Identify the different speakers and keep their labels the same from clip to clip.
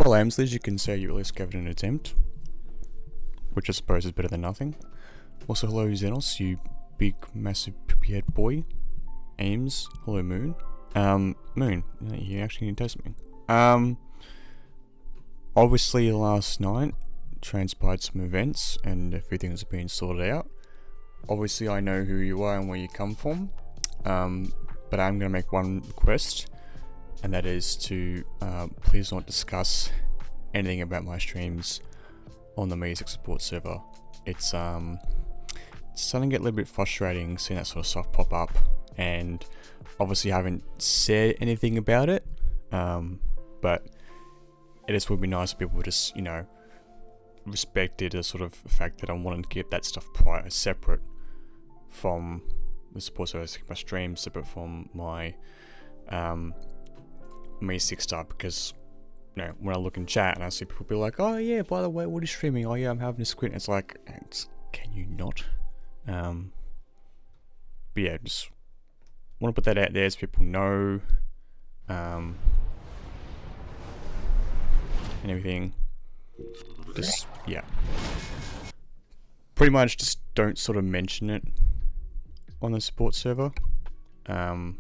Speaker 1: Well, Amsleys, you can say you at least gave it an attempt, which I suppose is better than nothing. Also, hello Xenos, you big, massive, poopy head boy. Ames, hello Moon. Moon, you actually need to test me. Obviously last night transpired some events and everything's been sorted out. Obviously I know who you are and where you come from, but I'm going to make one request, and that is to please not discuss anything about my streams on the Music Support server. It's starting to get a little bit frustrating seeing that sort of stuff pop up, and obviously I haven't said anything about it, but it just would be nice if people just, you know, respected the sort of fact that I'm wanting to keep that stuff separate from the support service, my streams separate from my Me6 stuff, because you know, when I look in chat and I see people be like, oh yeah, by the way, what are you streaming? Oh yeah, I'm having a squint. It's like, can you not? But yeah, just want to put that out there so people know, and everything. Just, yeah. Pretty much just don't sort of mention it on the support server. You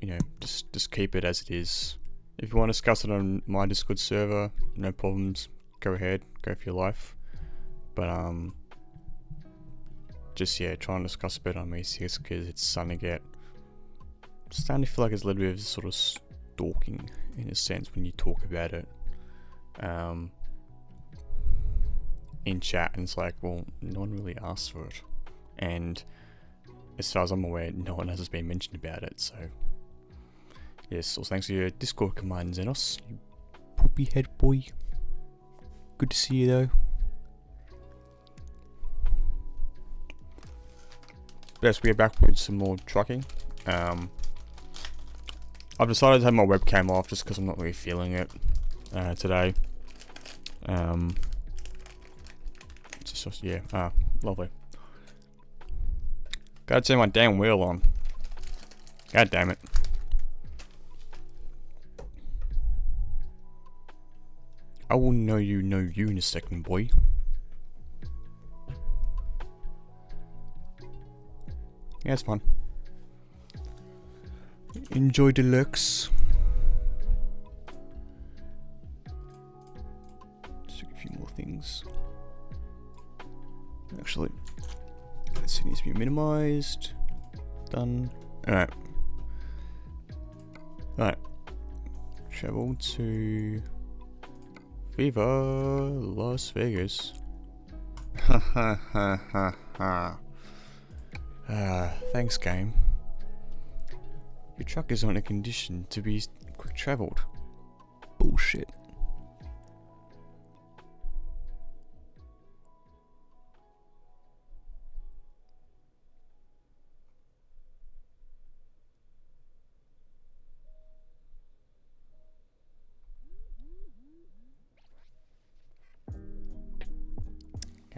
Speaker 1: know, just keep it as it is. If you want to discuss it on my Discord server, no problems. Go ahead, go for your life. But just yeah, try and discuss a bit on Me6 because it's starting to feel like it's a little bit of sort of stalking in a sense when you talk about it in chat, and it's like, well, no one really asked for it, and as far as I'm aware, no one has been mentioned about it. So yes, so thanks for your Discord command, Xenos, you poopy head boy. Good to see you though. Yes, we are back with some more trucking. I've decided to have my webcam off just because I'm not really feeling it today. Just, yeah, lovely. Gotta turn my damn wheel on. God damn it. I will know you in a second, boy. Yeah, it's fun. Enjoy the looks. Just a few more things. Actually, this needs to be minimized. Done. Alright. Alright. Travel to Viva Las Vegas. Ha ha ha ha ha. Thanks, game. Your truck is not in a condition to be quick traveled. Bullshit.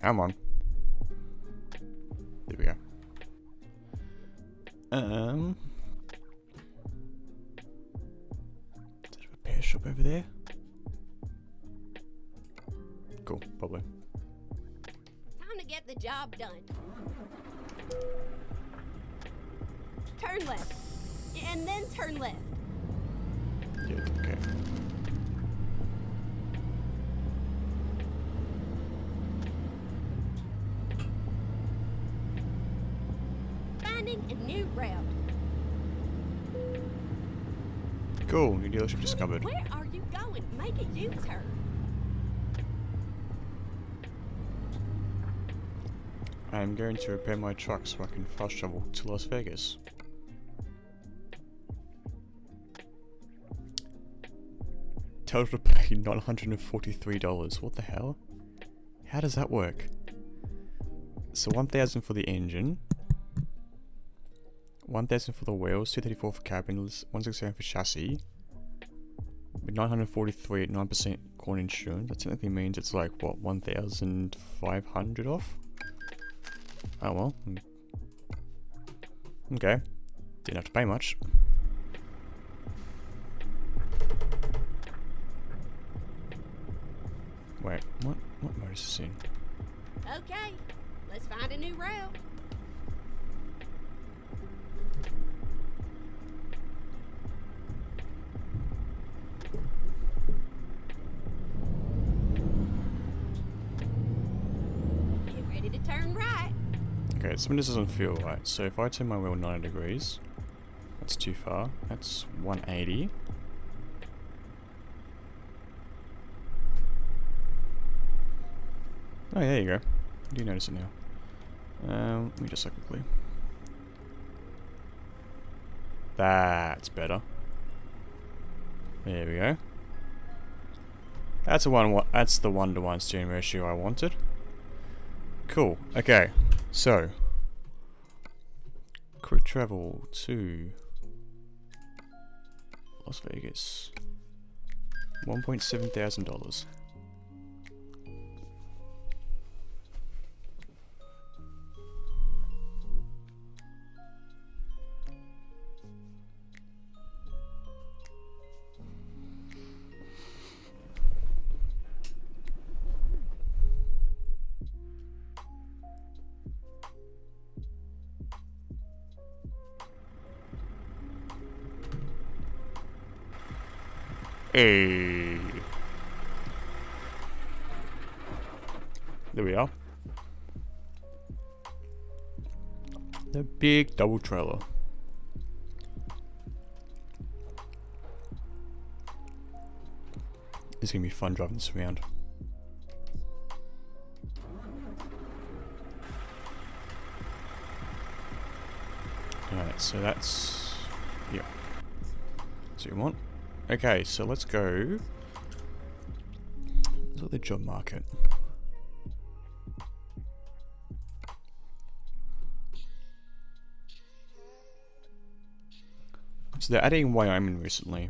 Speaker 1: Come on. There we go. Is there a repair shop over there? Cool, probably.
Speaker 2: Time to get the job done. Turn left. And then turn left.
Speaker 1: Yeah, okay.
Speaker 2: Finding a new route.
Speaker 1: Cool, new dealership discovered.
Speaker 2: Where are you going? Make a U-turn.
Speaker 1: I'm going to repair my truck so I can fast travel to Las Vegas. Total to pay $943. What the hell? How does that work? So 1,000 for the engine, 1,000 for the wheels, 234 for cabin, 167 for chassis, with 943 at 9% corn insurance. That technically means it's like what, 1,500 off? Oh well. Okay. Didn't have to pay much. Wait, what mode is this in?
Speaker 2: Okay, let's find a new route. Get ready to turn right.
Speaker 1: Okay, something just doesn't feel right. So if I turn my wheel 90 degrees, that's too far. That's 180. Oh, there you go. I do notice it now. Let me just look quickly. That's better. There we go. That's the 1-to-1 steering ratio I wanted. Cool. Okay. So, quick travel to Las Vegas. $1,700. Hey. There we are. The big double trailer. It's gonna be fun driving this around. Alright, so that's... yeah. So you want? Okay, so let's go... look at the job market. So they're adding Wyoming recently.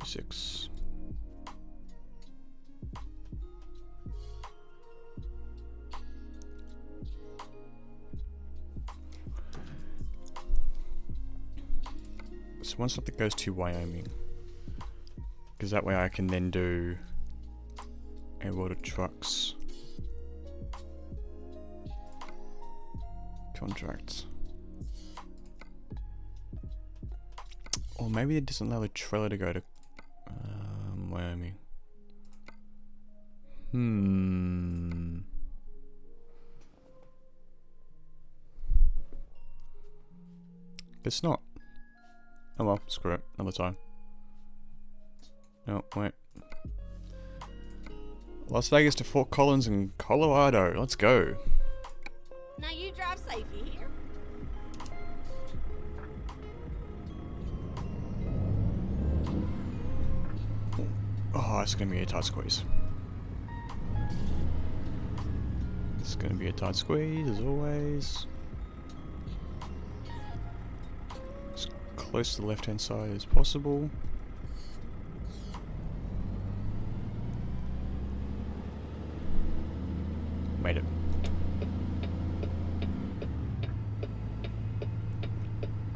Speaker 1: 6. So once something goes to Wyoming, because that way I can then do a World of Trucks contracts. Or maybe it doesn't allow the trailer to go to Wyoming. It's not. Oh well, screw it. Another time. No, wait. Las Vegas to Fort Collins in Colorado. Let's go.
Speaker 2: Now you drive safe, you hear?
Speaker 1: Oh, it's gonna be a tight squeeze. It's gonna be a tight squeeze, as always. As close to the left-hand side as possible. Made it.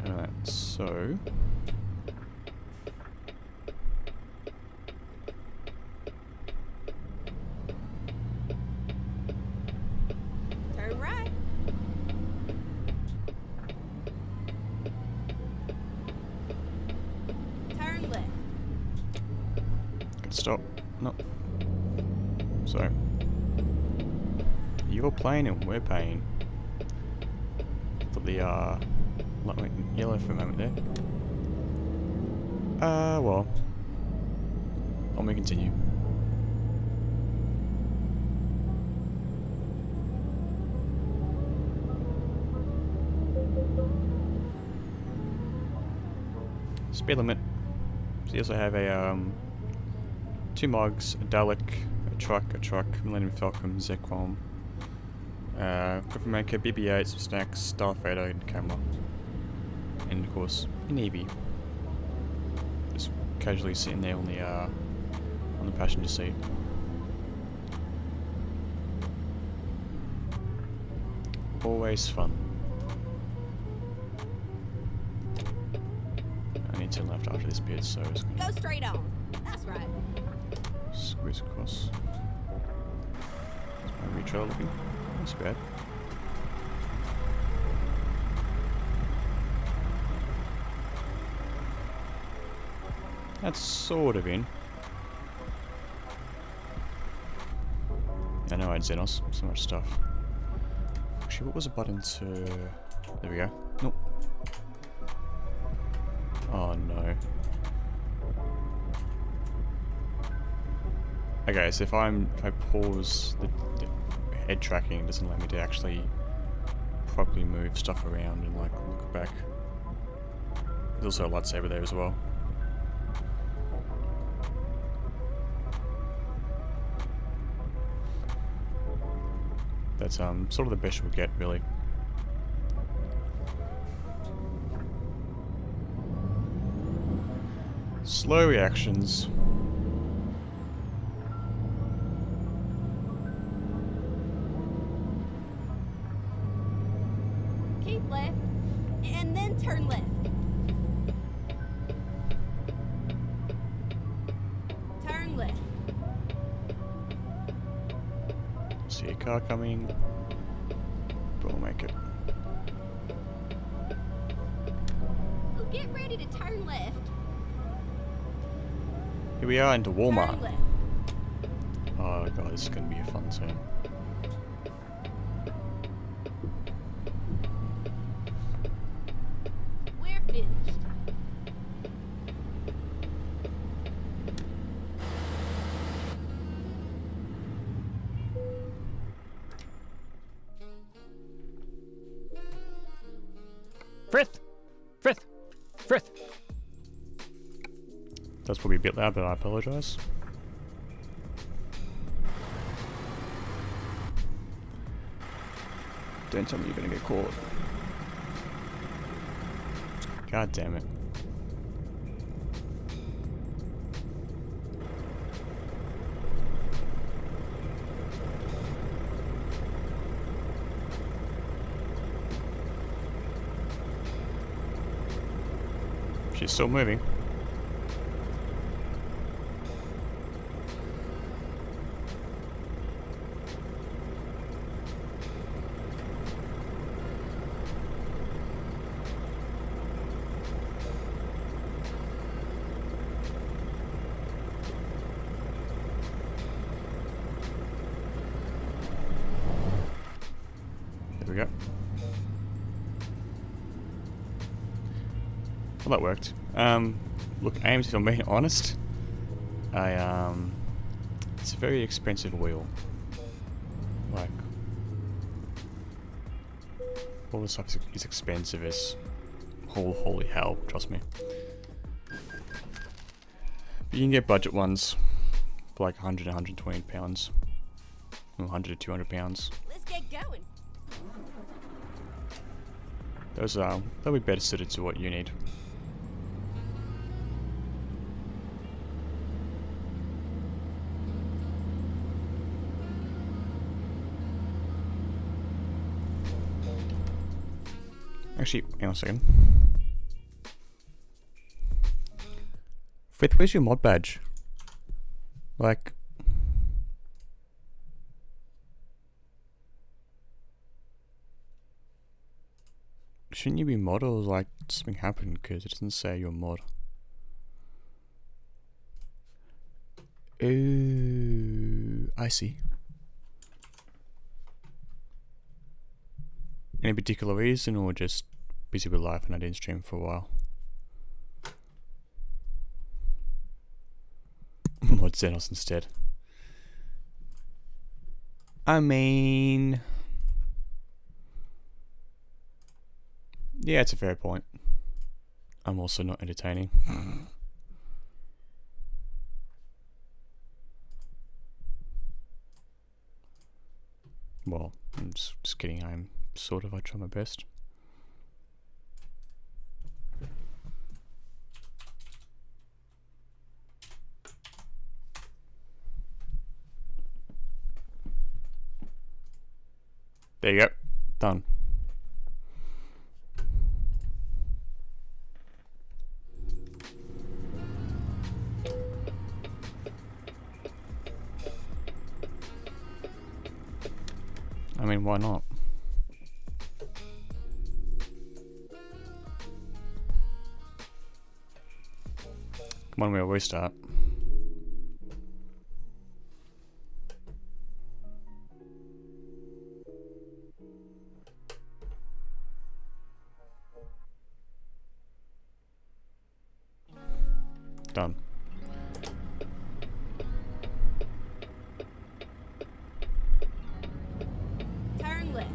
Speaker 1: Alright, so...
Speaker 2: Turn right. Turn left.
Speaker 1: Good stop. No. So... you're playing and we're paying. For the light went yellow for a moment there. Well. Let me continue. Speed limit. So you also have a 2 Mogs, a Dalek, a truck, Millennium Falcon, Zekrom. Government BB-8, some snacks, Starfader, and camera. And of course, an Eevee. Just casually sitting there on the passenger seat. Always fun. I need to turn left after this bit, so it's
Speaker 2: Go straight on. That's right.
Speaker 1: squeeze across. Is my retro looking? That's bad. That's sort of in. I know I had Xenos, so much stuff. Actually, what was the button to... There we go. Nope. Oh no. Okay, so if I pause the head tracking, it doesn't allow me to actually properly move stuff around and like look back. There's also a lightsaber there as well. That's sort of the best we'll get, really. Slow reactions.
Speaker 2: Keep left, and then turn left. Turn left.
Speaker 1: See a car coming. But we'll make it.
Speaker 2: Oh, get ready to turn left.
Speaker 1: Here we are into Walmart.
Speaker 2: Turn left.
Speaker 1: Oh god, this is gonna be a fun turn.
Speaker 2: We're finished.
Speaker 1: Frith! Frith! Frith! That's probably a bit loud, but I apologise. Don't tell me you're gonna get caught. God damn it. She's still moving. There we go. Well, that worked. Look, Ames, if I'm being honest, it's a very expensive wheel. Like, all this stuff is expensive as holy hell, trust me. But you can get budget ones for like 100 to 120 pounds. 100 to 200 pounds.
Speaker 2: Let's get going.
Speaker 1: They'll be better suited to what you need. Actually, hang on a second. Frith, where's your mod badge? Like... Shouldn't you be mod, or like something happened because it doesn't say you're mod? Oh, I see. Any particular reason, or just busy with life and I didn't stream for a while? Mod Xenos instead. I mean... Yeah, it's a fair point. I'm also not entertaining. Well, I'm just kidding. I try my best. There you go. Done. mean, why not? Come on, we'll restart. Done.
Speaker 2: Turn left.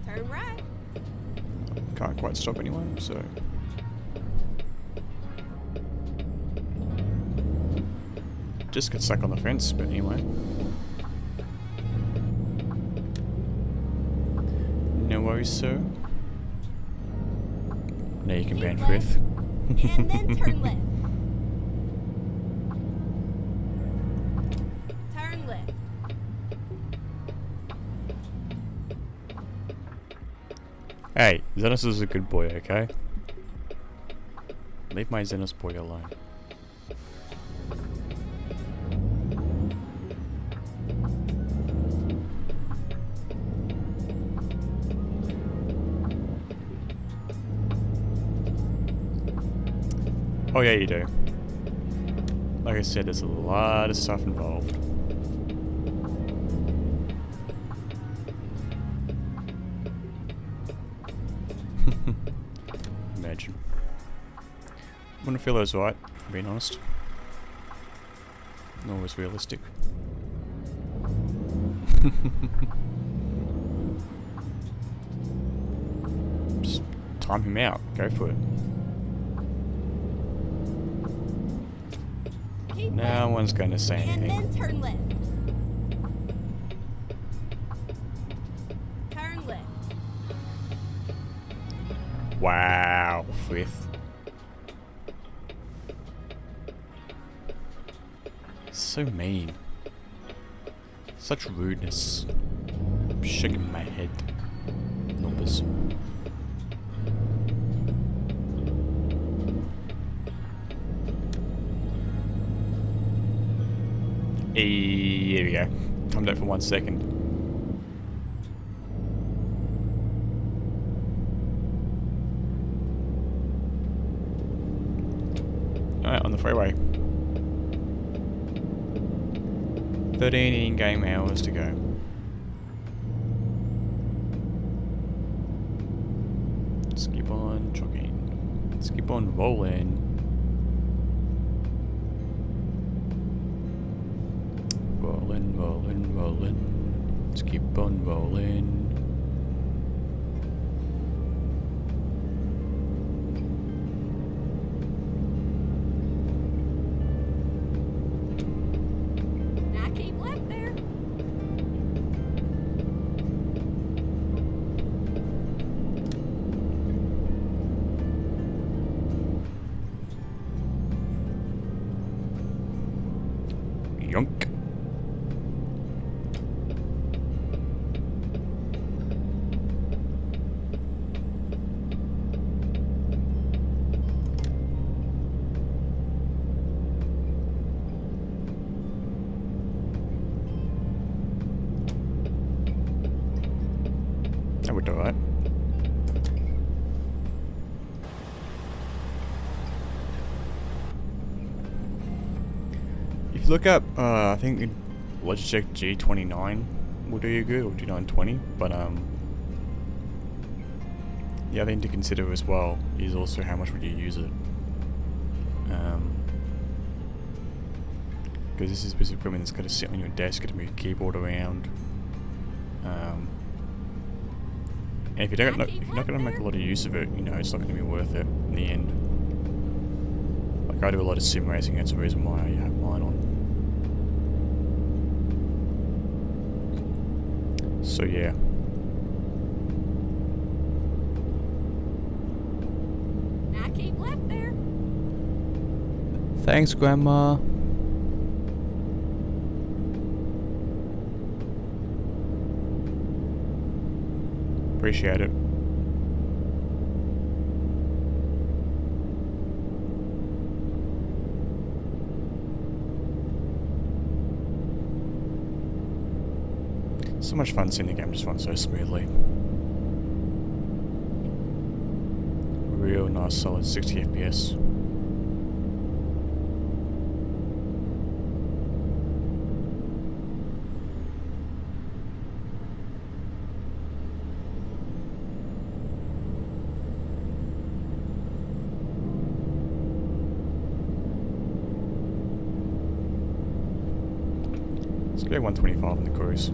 Speaker 2: Turn right.
Speaker 1: Can't quite stop anyone, so... Just get stuck on the fence, but anyway. No worries, sir. Now you can ban Frith.
Speaker 2: And then turn left. Turn left.
Speaker 1: Hey, Xenos is a good boy, okay? Leave my Xenos boy alone. Oh yeah, you do. Like I said, there's a lot of stuff involved. Imagine. Wouldn't feel those right, for being honest. Nor was realistic. Just time him out. Go for it.
Speaker 2: Keep
Speaker 1: No
Speaker 2: left.
Speaker 1: one's going to say
Speaker 2: And
Speaker 1: anything.
Speaker 2: then turn left. Turn left.
Speaker 1: Wow, Frith. So mean. Such rudeness. I'm shaking my head. Numbers. Here we go. Timed out for 1 second. Alright, on the freeway. 13 in-game hours to go. Let's keep on trucking. Let's keep on rolling. Rolling, rolling, rolling. Let's keep on rolling.
Speaker 2: Now keep left there.
Speaker 1: Yonk. That would do it. If you look up, I think Logitech G29 will do you good, or G920, but the other thing to consider as well is also how much would you use it. Because this is a piece of equipment that's got to sit on your desk, got to move your keyboard around. And if you're not going to make a lot of use of it, you know, it's not going to be worth it in the end. Like I do a lot of sim racing, that's the reason why I have mine on. So yeah.
Speaker 2: Now keep left there.
Speaker 1: Thanks, Grandma. Appreciate it. So much fun seeing the game just run so smoothly. Real nice solid 60 FPS. Let's go 125 on the cruise.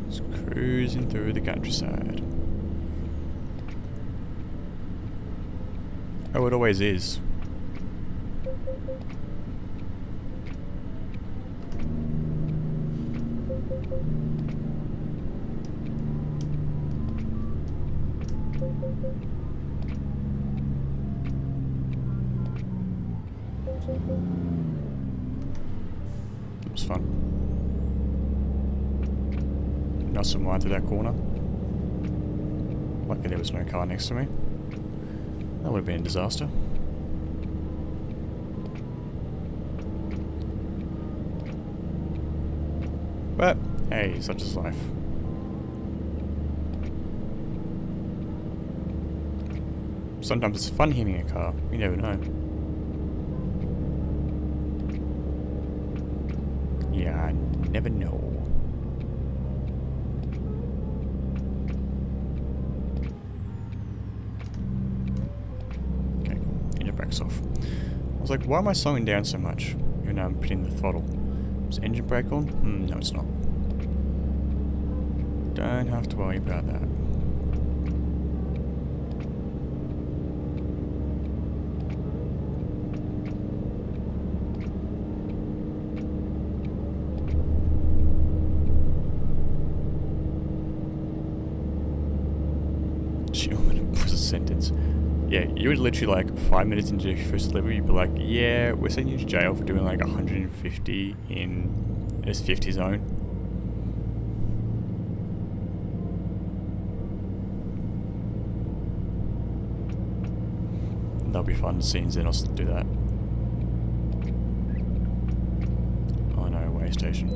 Speaker 1: Just cruising through the countryside. Oh, it always is. It was fun. Nice and wide through that corner. Luckily there was no car next to me. That would have been a disaster. But, hey, such is life. Sometimes it's fun hitting a car, you never know. Yeah, I never know. Okay, engine brake's off. I was like, why am I slowing down so much? Even though I'm putting the throttle. Is engine brake on? No it's not. Don't have to worry about that. Was a sentence. Yeah, you would literally like 5 minutes into your first delivery, you'd be like, yeah, we're sending you to jail for doing like 150 in this 50 zone. That'll be fun seeing Xenos do that. Oh no, way station.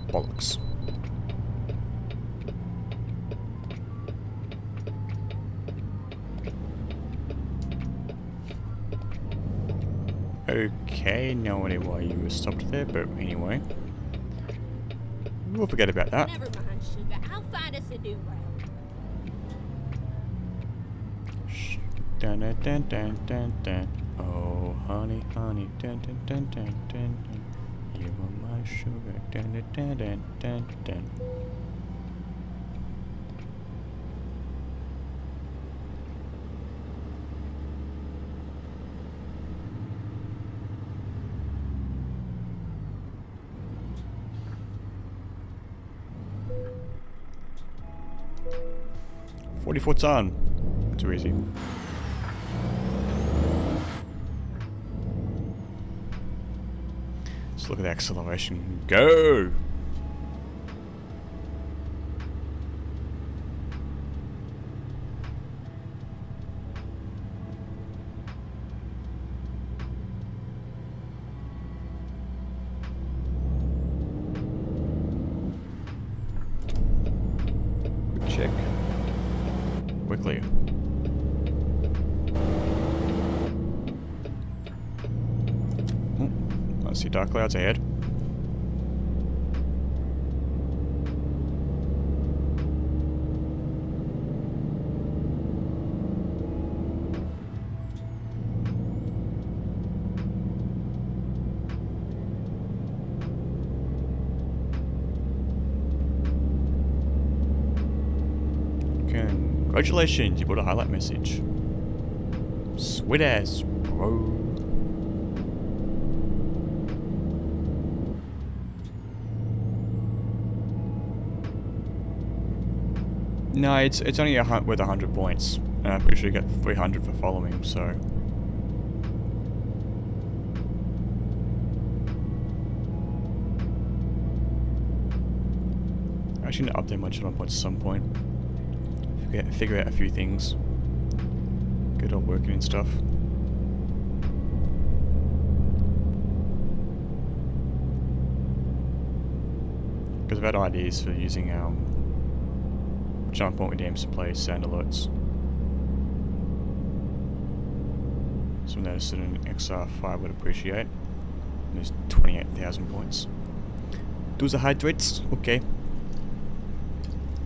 Speaker 1: Bollocks. Okay, no idea why you were stopped there, but anyway. We'll forget about that.
Speaker 2: Never mind, sugar. I'll find us a new route.
Speaker 1: Shh. Dun dun dun dun dun dun. Oh, honey, honey, dun dun dun dun dun dun. You are my sugar, dun dun dun dun dun dun. $44 ton. Too easy. Just look at the acceleration. Go! Quick check. Quickly. I see dark clouds ahead. Congratulations, you brought a highlight message. Sweet ass, bro. No, it's only worth 100 points, and I'm pretty sure you get 300 for following, so. actually need to update my channel points at some point. Figure out a few things. Get all working and stuff. Because I've had ideas for using channel point redeems to play sound alerts. Something that a certain XR5 would appreciate. And there's 28,000 points. Do the hydrates? Okay.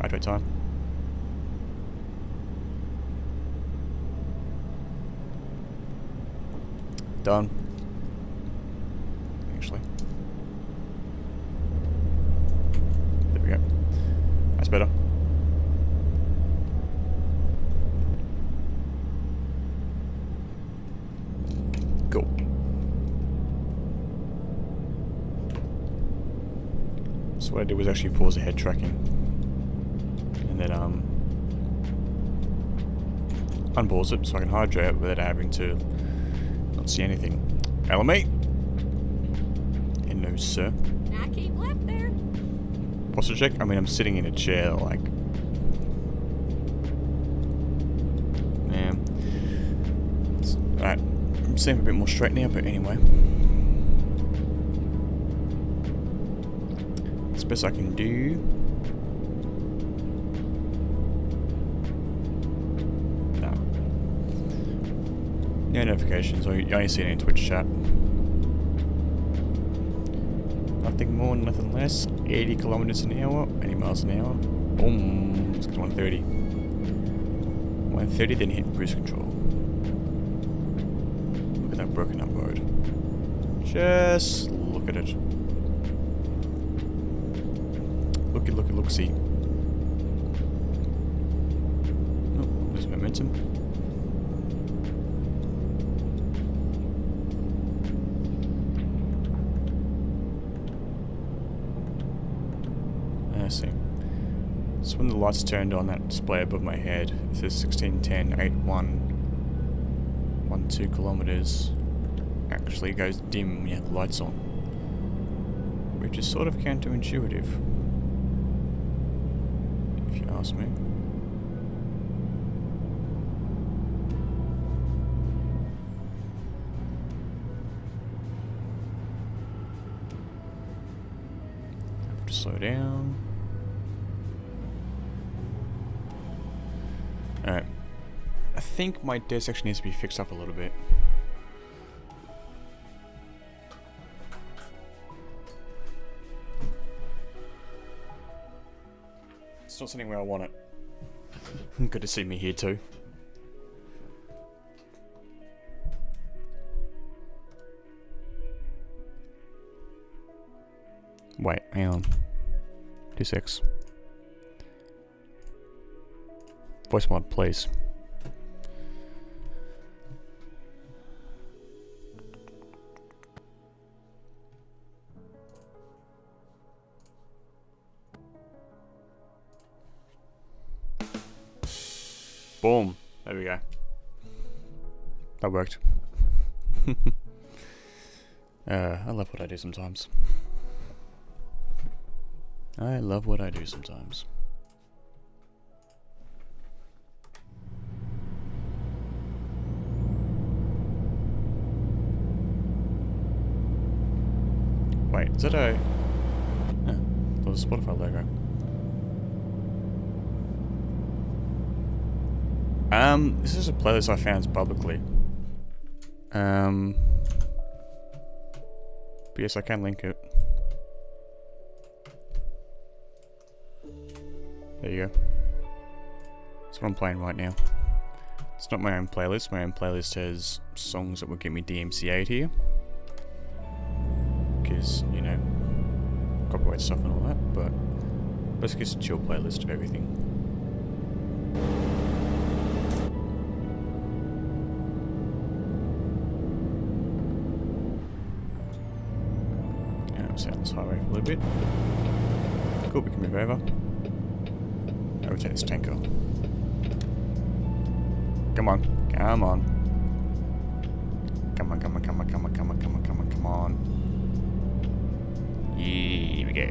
Speaker 1: Hydrate time. Done. Actually. There we go. That's better. Cool. So what I did was actually pause the head tracking. And then unpause it so I can hydrate it without having to not see anything. LME! Hello, sir.
Speaker 2: I keep left there.
Speaker 1: Posture check? I mean, I'm sitting in a chair, like... Yeah. Alright. I'm seeing a bit more straight now, but anyway. It's best I can do. No. No notifications. I only see it in Twitch chat. Nothing more, nothing less. 80 kilometers an hour, 80 miles an hour. Boom. Let's get to 130. 130, then hit cruise control. Look at that broken up road. Just look at it. Look-see. Oh, there's momentum. I see. So when the lights turned on that display above my head, it says 1610 12 kilometers. Actually goes dim when you have the lights on. Which is sort of counterintuitive. If you ask me. Have to slow down. Alright. I think my desk actually needs to be fixed up a little bit. It's not sitting where I want it. Good to see me here too. Wait, hang on. 2 Voice mod, please. Boom. There we go. That worked. I love what I do sometimes. I love what I do sometimes. Wait, is that a... Oh, that was a Spotify logo. This is a playlist I found publicly. But yes, I can link it. There you go. That's what I'm playing right now. It's not my own playlist. My own playlist has songs that will get me DMCA'd here. Because, you know, copyright stuff and all that, but basically it's a chill playlist of everything. Stay on this highway for a little bit. Cool, we can move over. Overtake this tanker. Come on, come on. Come on, come on, come on, come on, come on, come on, come on, come on. Here we go.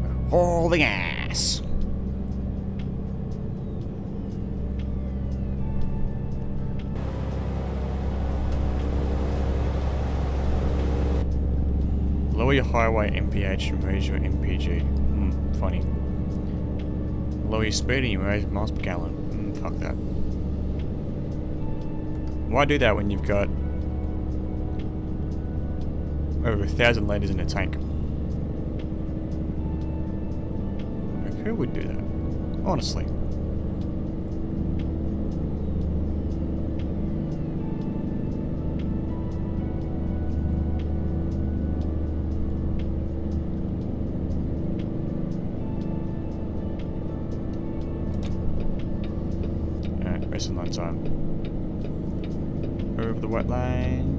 Speaker 1: Wow. All the gas. Lower your highway MPH and raise your MPG. Funny. Lower your speed and you raise miles per gallon. Fuck that. Why do that when you've got over 1,000 litres in a tank? Like, who would do that? Honestly. Alright, racing line time. Over the wet line.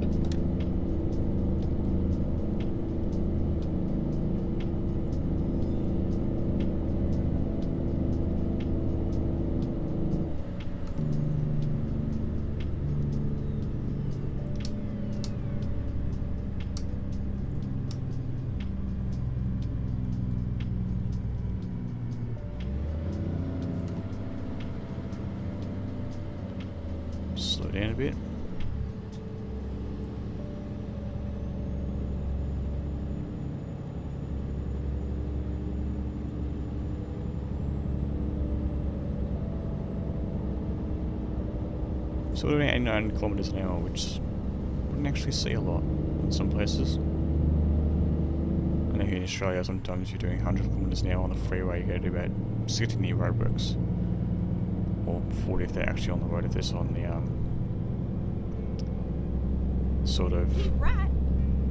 Speaker 1: Slow down a bit. Sort of 89 kilometers an hour, which wouldn't actually see a lot in some places. I know here in Australia sometimes you're doing 100 kilometers an hour on the freeway, you gotta do about 60 near roadworks. Or 40 if they're actually on the road, if they're on the sort of
Speaker 2: Keep right,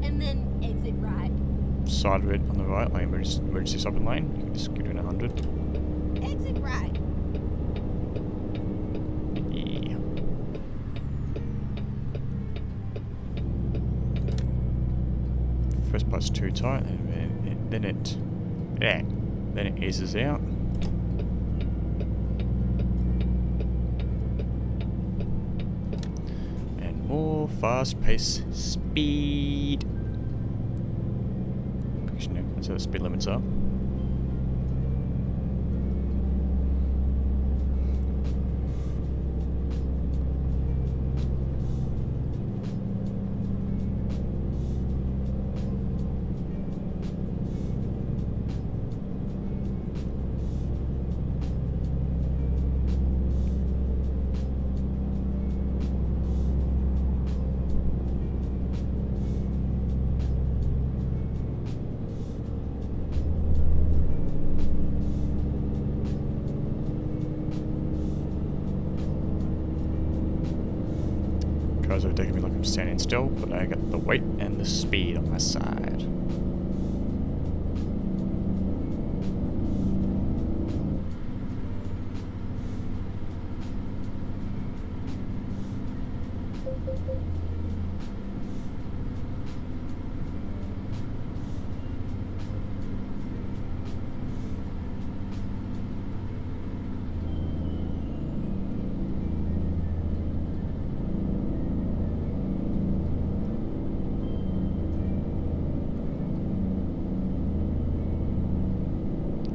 Speaker 2: and then exit right.
Speaker 1: side of it on the right, like emergency stopping lane. You can just keep doing 100.
Speaker 2: Exit right.
Speaker 1: Yeah. First part's too tight, and then it eases out. And more fast-paced speed. Because you know, that's how the speed limits are. Cars are taking me like I'm standing still, but I got the weight and the speed on my side.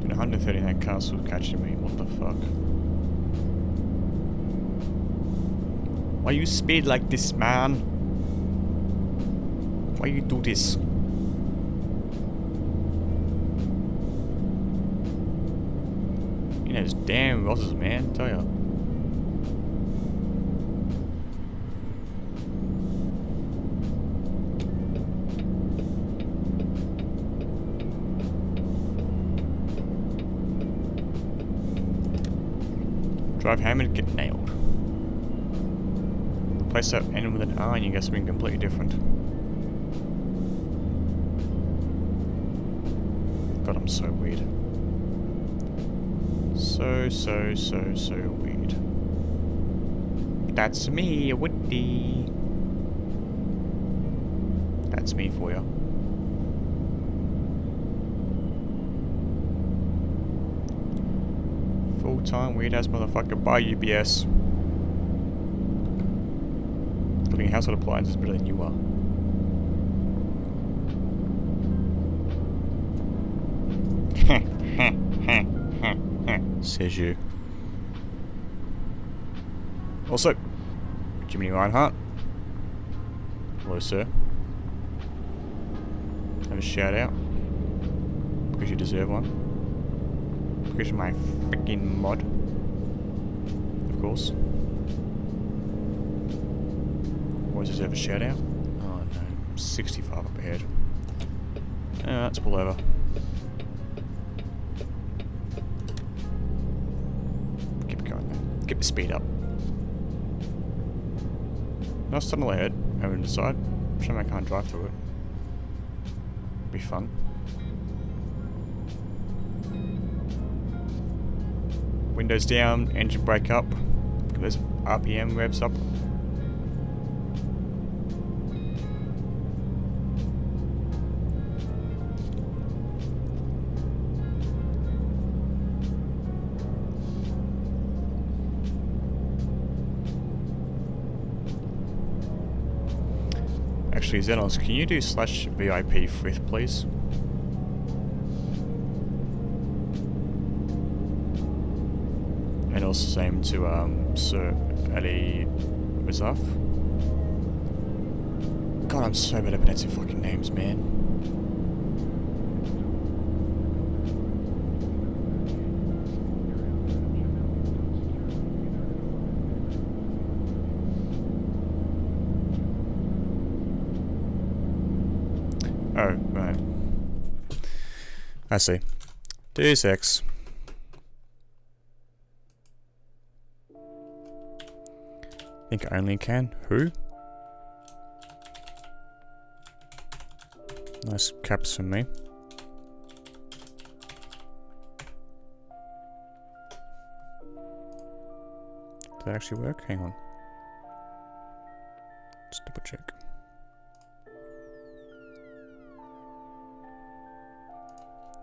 Speaker 1: And 139 cars were catching me, what the fuck? Why you speed like this, man? Why you do this? You know, it's damn Rosses, man, tell ya. Drive home and get nailed. Place that ended with an R and you get something completely different. God, I'm so weird. So weird. That's me, Woody. That's me for you. Full-time weird-ass motherfucker. Bye, UPS. Putting household appliances better than you are. Says you. Also, Jimmy Reinhardt. Hello, sir. Have a shout out. Because you deserve one. Because you're my freaking mod. Of course. Always deserve a shout out. Oh no, 65 up ahead. Let's pull over. Keep going though. Keep the speed up. Nice tunnel ahead, over to the side. Shame I can't drive through it. Be fun. Windows down, engine brake up. Those RPM revs up. Actually, Xenos, can you do /VIP Frith, please? And also same to Sir Ali Razaf. God, I'm so bad at pronouncing fucking names, man. Oh, right. I see. Deus Ex. Think I only can. Who? Nice caps from me. Did that actually work? Hang on. Let's double check.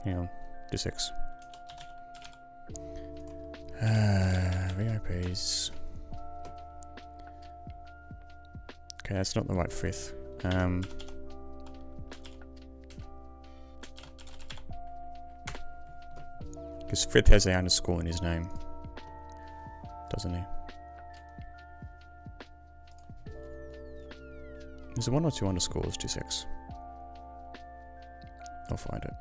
Speaker 1: Hang on. Deus Ex. VIPs. Okay, that's not the right Frith. Because Frith has the underscore in his name, doesn't he? Is there one or two underscores, Deus Ex? I'll find it.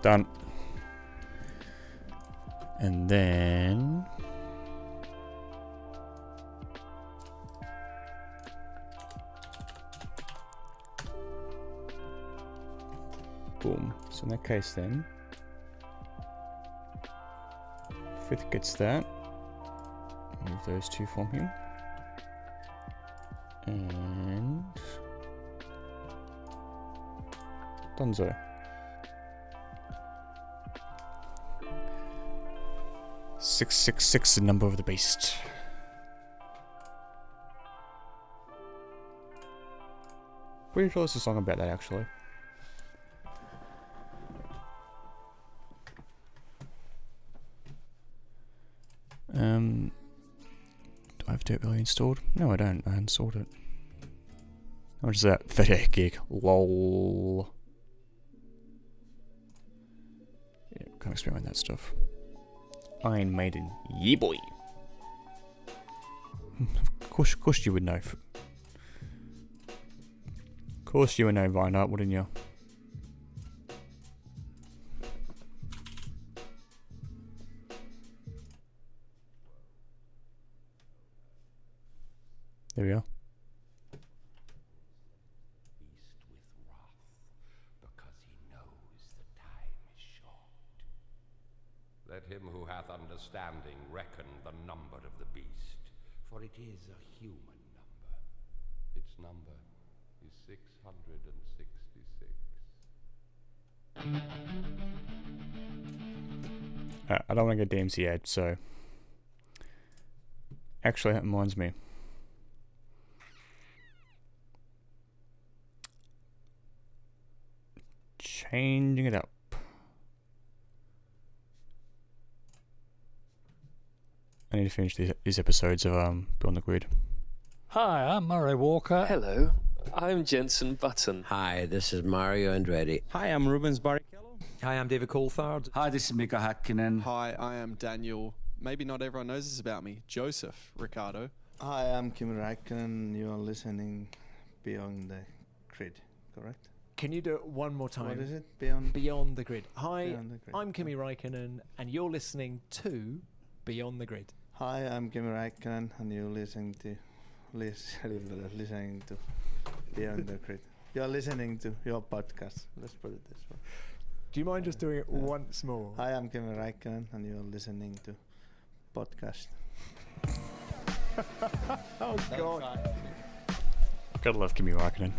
Speaker 1: Done. And then boom. So in that case then Frith gets that. Move those two from him. And Dunzo. 666, the number of the beast. Pretty sure there's a song about that actually. Do I have Dirt Rally installed? No, I don't. I installed it. How much is that? 38 gig. Lol. Yeah, can't experiment that stuff. Iron Maiden. Yeah, boy. Of course you would know. Of course you would know Reinhardt, wouldn't you? There we are.
Speaker 3: Beast with wrath, because he knows the time is short. Let him who hath understanding reckon the number of the beast, for it is a human number. Its number is 666.
Speaker 1: I don't want to get DMC ad, so actually that reminds me. Changing it up. I need to finish these episodes of Beyond the Grid.
Speaker 4: Hi, I'm Murray Walker.
Speaker 5: Hello, I'm Jensen Button.
Speaker 6: Hi, this is Mario Andretti.
Speaker 7: Hi, I'm Rubens Barrichello.
Speaker 8: Hi, I'm David Coulthard.
Speaker 9: Hi, this is Mika Hakkinen.
Speaker 10: Hi, I am Daniel. Maybe not everyone knows this about me. Joseph Ricardo.
Speaker 11: Hi, I'm Kim Räikkönen. You are listening Beyond the Grid, correct?
Speaker 8: Can you do it one more time?
Speaker 11: What is it?
Speaker 8: Beyond the Grid. Hi,
Speaker 11: Beyond the Grid.
Speaker 8: I'm Kimi Räikkönen, and you're listening to Beyond the Grid.
Speaker 11: Hi, I'm Kim Räikkönen, and you're listening to Beyond the Grid. You're listening to your podcast. Let's put it this way.
Speaker 8: Do you mind just doing it once more?
Speaker 11: Hi, I'm Kim Räikkönen, and you're listening to podcast.
Speaker 8: Oh, God.
Speaker 1: Gotta love Kimi Räikkönen.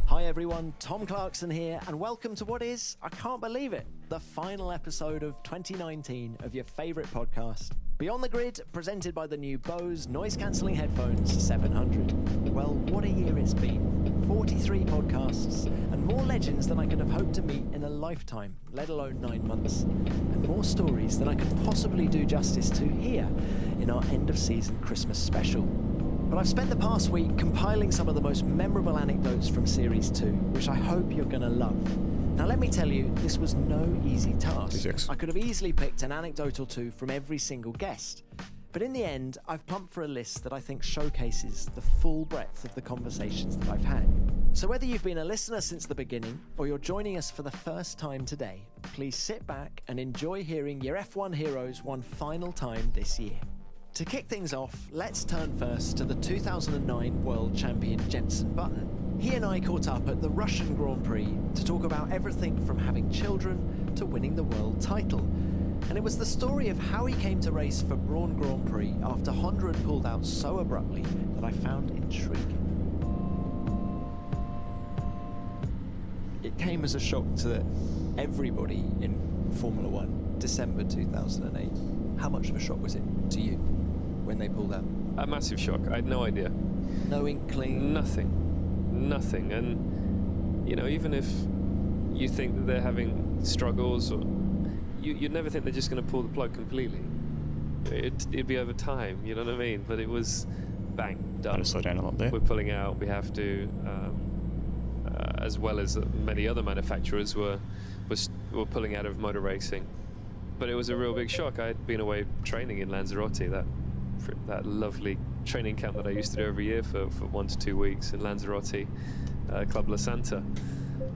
Speaker 8: Hi everyone, Tom Clarkson here, and welcome to what is, I can't believe it, the final episode of 2019 of your favourite podcast, Beyond the Grid, presented by the new Bose noise-cancelling headphones 700. Well, what a year it's been. 43 podcasts, and more legends than I could have hoped to meet in a lifetime, let alone 9 months, and more stories than I could possibly do justice to here in our end-of-season Christmas special. But I've spent the past week compiling some of the most memorable anecdotes from Series 2, which I hope you're going to love. Now let me tell you, this was no easy task. I could have easily picked an anecdote or two from every single guest. But in the end, I've pumped for a list that I think showcases the full breadth of the conversations that I've had. So whether you've been a listener since the beginning, or you're joining us for the first time today, please sit back and enjoy hearing your F1 heroes one final time this year. To kick things off, let's turn first to the 2009 World Champion Jensen Button. He and I caught up at the Russian Grand Prix to talk about everything from having children to winning the world title. And it was the story of how he came to race for Brawn Grand Prix after Honda had pulled out so abruptly that I found intriguing. It came as a shock to everybody in Formula One, December 2008. How much of a shock was it to you when they pulled out?
Speaker 5: A massive shock. I had no idea.
Speaker 8: No inkling?
Speaker 5: Nothing. And, you know, even if you think that they're having struggles, or you'd never think they're just going to pull the plug completely. It'd be over time, you know what I mean? But it was bang, done.
Speaker 1: Slow down a lot there.
Speaker 5: We're pulling out. We have to, as well as many other manufacturers were pulling out of motor racing. But it was a real big shock. I had been away training in Lanzarote, that lovely training camp that I used to do every year for 1 to 2 weeks in Lanzarote, Club La Santa.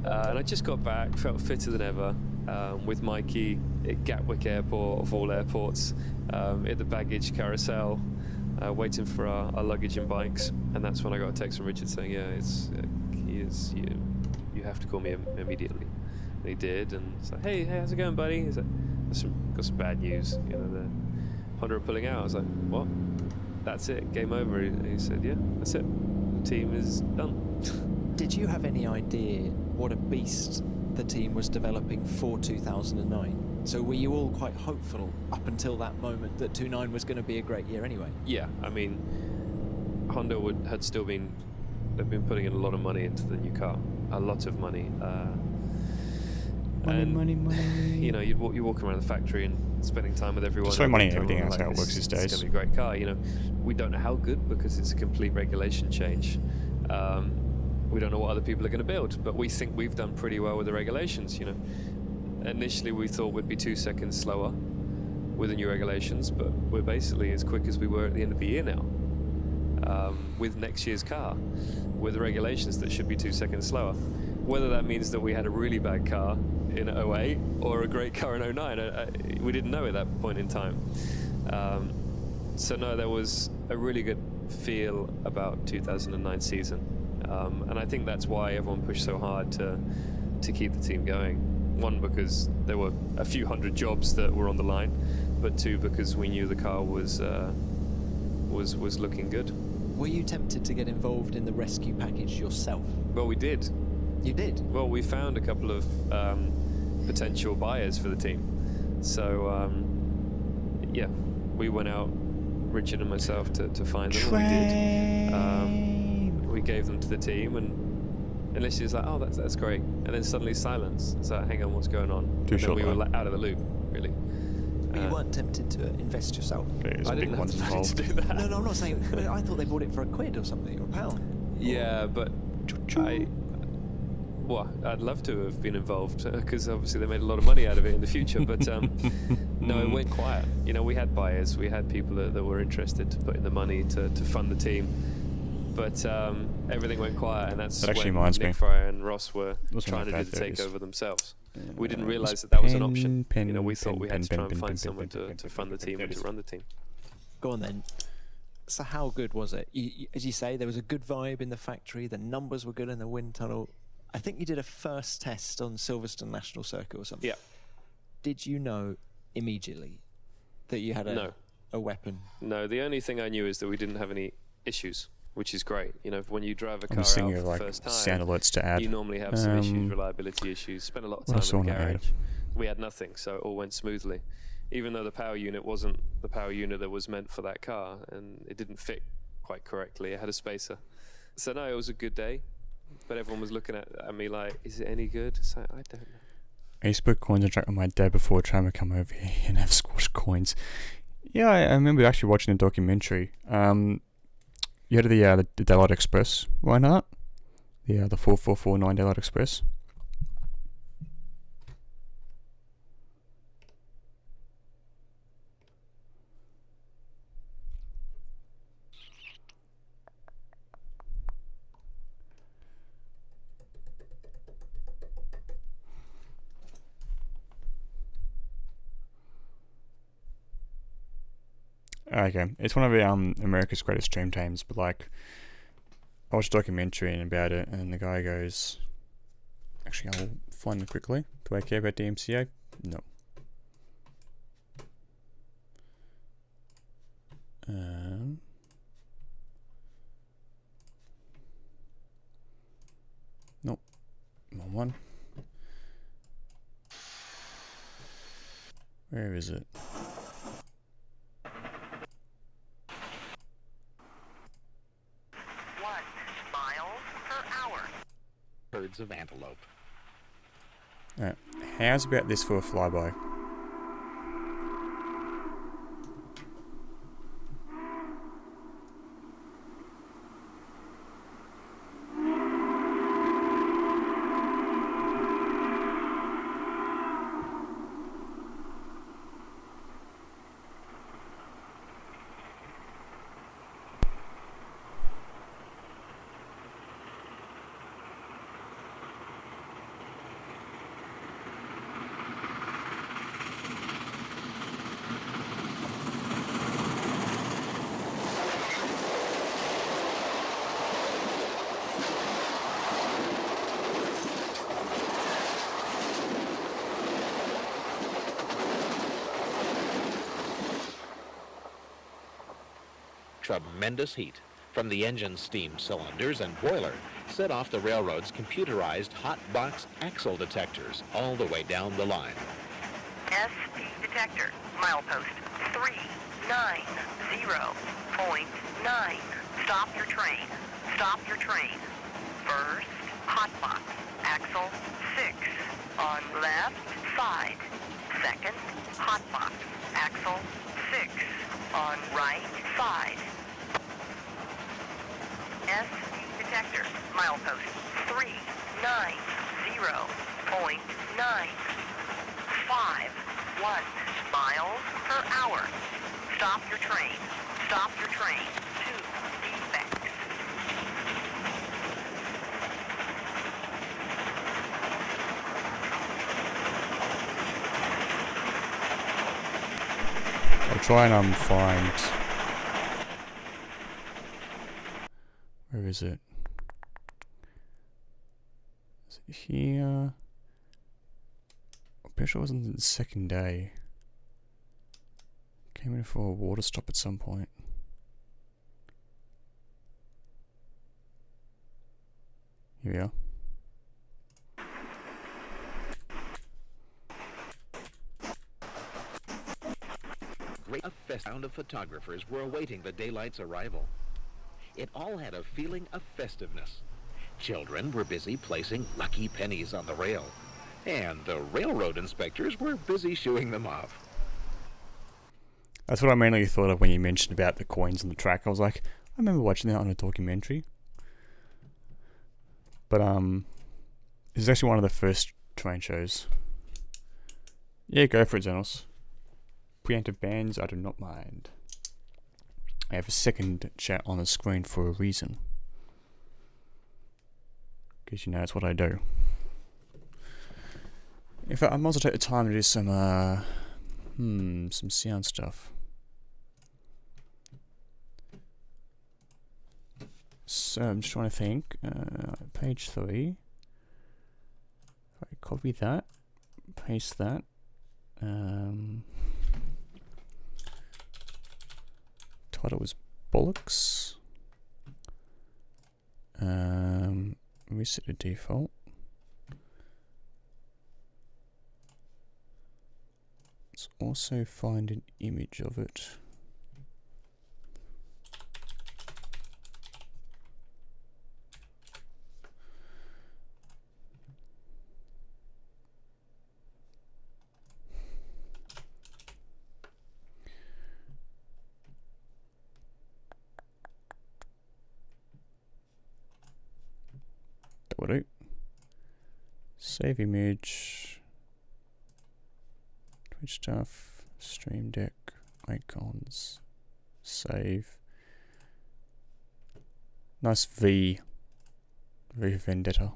Speaker 5: And I just got back, felt fitter than ever, with Mikey at Gatwick Airport, of all airports, at the baggage carousel, waiting for our luggage and bikes. And that's when I got a text from Richard saying, yeah, you have to call me immediately. And he did, and it's like, hey, how's it going, buddy? He's like, got some bad news. You know, the Honda are pulling out. I was like, what? That's it, game over. He said, yeah, that's it. The team is done.
Speaker 8: Did you have any idea what a beast the team was developing for 2009? So were you all quite hopeful up until that moment that 2009 was going to be a great year anyway?
Speaker 5: Yeah, I mean, Honda they've been putting in a lot of money into the new car. A lot of money. Money. You know, you walk around the factory and spending time with everyone.
Speaker 1: Just money and everything. That's how it works these days.
Speaker 5: It's going to be a great car. You know, we don't know how good because it's a complete regulation change. We don't know what other people are going to build, but we think we've done pretty well with the regulations. You know, initially we thought we'd be 2 seconds slower with the new regulations, but we're basically as quick as we were at the end of the year now. With next year's car, with the regulations that should be 2 seconds slower. Whether that means that we had a really bad car in 08 or a great car in 09, we didn't know at that point in time. So no, there was a really good feel about 2009 season. And I think that's why everyone pushed so hard to keep the team going. One, because there were a few hundred jobs that were on the line, but two, because we knew the car was looking good.
Speaker 8: Were you tempted to get involved in the rescue package yourself?
Speaker 5: Well, we did.
Speaker 8: You did?
Speaker 5: Well, we found a couple of potential buyers for the team. So, yeah, we went out, Richard and myself, to find them. And we did. We gave them to the team, and initially it's like, oh, that's great. And then suddenly silence. It's like, hang on, what's going on? And then we were out of the loop, really.
Speaker 8: But you weren't tempted to invest yourself?
Speaker 1: There's
Speaker 5: I
Speaker 1: big
Speaker 5: didn't have
Speaker 1: ones
Speaker 5: the money to
Speaker 1: involved.
Speaker 5: do that.
Speaker 8: No, I'm not saying. I thought they bought it for £1 or something, or £1.
Speaker 5: Yeah, but I'd love to have been involved because obviously they made a lot of money out of it in the future. But no, it went quiet. You know, we had buyers, we had people that were interested to put in the money to fund the team. But everything went quiet, and that's
Speaker 1: That actually
Speaker 5: when
Speaker 1: reminds
Speaker 5: Nick
Speaker 1: me.
Speaker 5: Fryer and Ross were
Speaker 1: Those were my
Speaker 5: trying to do the
Speaker 1: bad 30s.
Speaker 5: takeover themselves. We didn't
Speaker 1: It
Speaker 5: realise
Speaker 1: was
Speaker 5: that was an option.
Speaker 1: pen,
Speaker 5: You know, we thought
Speaker 1: pen,
Speaker 5: we had to
Speaker 1: pen,
Speaker 5: try and
Speaker 1: pen,
Speaker 5: find
Speaker 1: pen,
Speaker 5: someone
Speaker 1: pen, pen,
Speaker 5: to
Speaker 1: pen,
Speaker 5: fund the
Speaker 1: pen,
Speaker 5: team
Speaker 1: pen,
Speaker 5: and to
Speaker 1: pen.
Speaker 5: run the team.
Speaker 8: Go on then. So how good was it? As you say, there was a good vibe in the factory. The numbers were good in the wind tunnel. I think you did a first test on Silverstone National Circuit or something.
Speaker 5: Yeah.
Speaker 8: Did you know immediately that you had a weapon?
Speaker 5: No, the only thing I knew is that we didn't have any issues, which is great. You know, when you drive a car
Speaker 1: I'm
Speaker 5: out
Speaker 1: just
Speaker 5: for
Speaker 1: thinking of
Speaker 5: the
Speaker 1: like
Speaker 5: first time,
Speaker 1: sound alerts to add.
Speaker 5: you normally have some issues, reliability issues. Spend a lot of
Speaker 1: what else
Speaker 5: time in
Speaker 1: do
Speaker 5: the
Speaker 1: I wanna
Speaker 5: garage. We had nothing, so it all went smoothly. Even though the power unit wasn't the power unit that was meant for that car, and it didn't fit quite correctly. It had a spacer. So no, it was a good day, but everyone was looking at me like, is it any good? So I don't know.
Speaker 1: I used to put coins on track with my dad before trying to come over here and have squash coins. Yeah, I remember actually watching a documentary. You had the Daylight Express. Why not? The 4449 Daylight Express. Okay, it's one of the America's Greatest Dream Teams, but like, I watched a documentary about it, and the guy goes, actually, I'll find it quickly. Do I care about DMCA? No. Nope. Wrong one. Where is it?
Speaker 4: Herds of antelope.
Speaker 1: Alright, how's about this for a flyby?
Speaker 4: Tremendous heat from the engine's steam cylinders and boiler set off the railroad's computerized hot box axle detectors all the way down the line.
Speaker 7: SP detector, milepost 390.9. Stop your train. Stop your train. First, hot box, axle 6 on left side. Second, hot box, axle 6 on right side. SP detector, milepost 390.9. 51 miles per hour. Stop your train. Stop your train. 2 defects.
Speaker 1: I'll try and find. Where is it? Is it here? I'm pretty sure it was on the second day. Came in for a water stop at some point. Here we are.
Speaker 4: A round of photographers were awaiting the daylight's arrival. It all had a feeling of festiveness. Children were busy placing lucky pennies on the rail, and the railroad inspectors were busy shooing them off.
Speaker 1: That's what I mainly thought of when you mentioned about the coins on the track. I was like, I remember watching that on a documentary. But this is actually one of the first train shows. Yeah, go for it, Xenos. Preemptive bans, I do not mind. I have a second chat on the screen for a reason. Because you know that's what I do. In fact, I might also take the time to do some sound stuff. So I'm just trying to think. Page 3. If I copy that, paste that. Title was bollocks. Reset to default. Let's also find an image of it. That will do. Save image. Twitch stuff. Stream Deck. Icons. Save. Nice V. V for Vendetta.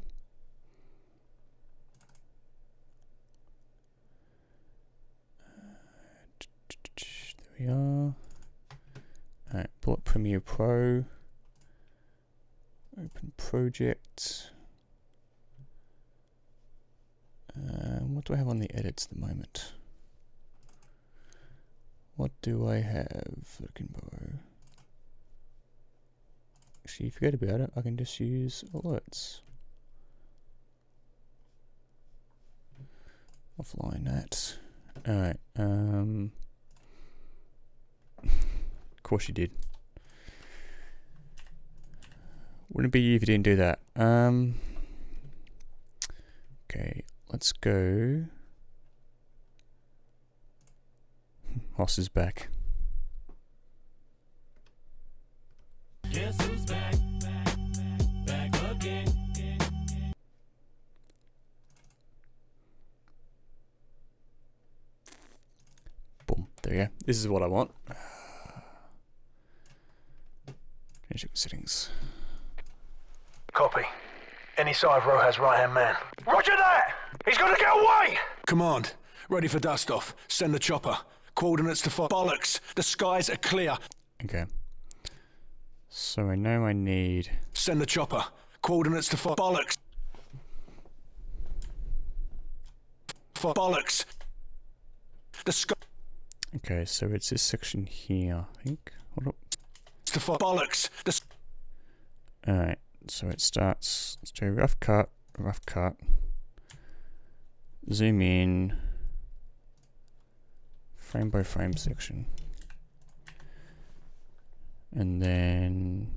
Speaker 1: There we are. Alright, pull up Premiere Pro. Open project. What do I have on the edits at the moment? What do I have? Looking below. Actually, forget about it. I can just use alerts. Offline that. Alright. Of course you did. Wouldn't it be you if you didn't do that? Okay, let's go. Hoss is back.
Speaker 9: Guess who's back? Back again.
Speaker 1: Boom. There you go. This is what I want. Change the settings.
Speaker 9: Copy. Any sign of Rojas' right-hand man. Roger that! He's gonna get away!
Speaker 12: Command, ready for dust-off. Send the chopper. Coordinates to fire. Bollocks! The skies are clear.
Speaker 1: Okay. So I know I need...
Speaker 12: Send the chopper. Coordinates to fire. Bollocks! For bollocks! The sky...
Speaker 1: Okay, so it's this section here, I think. Hold up.
Speaker 12: To fire. Bollocks! The...
Speaker 1: Alright, so it starts... Let's do rough cut. Zoom in. Frame by frame section. And then...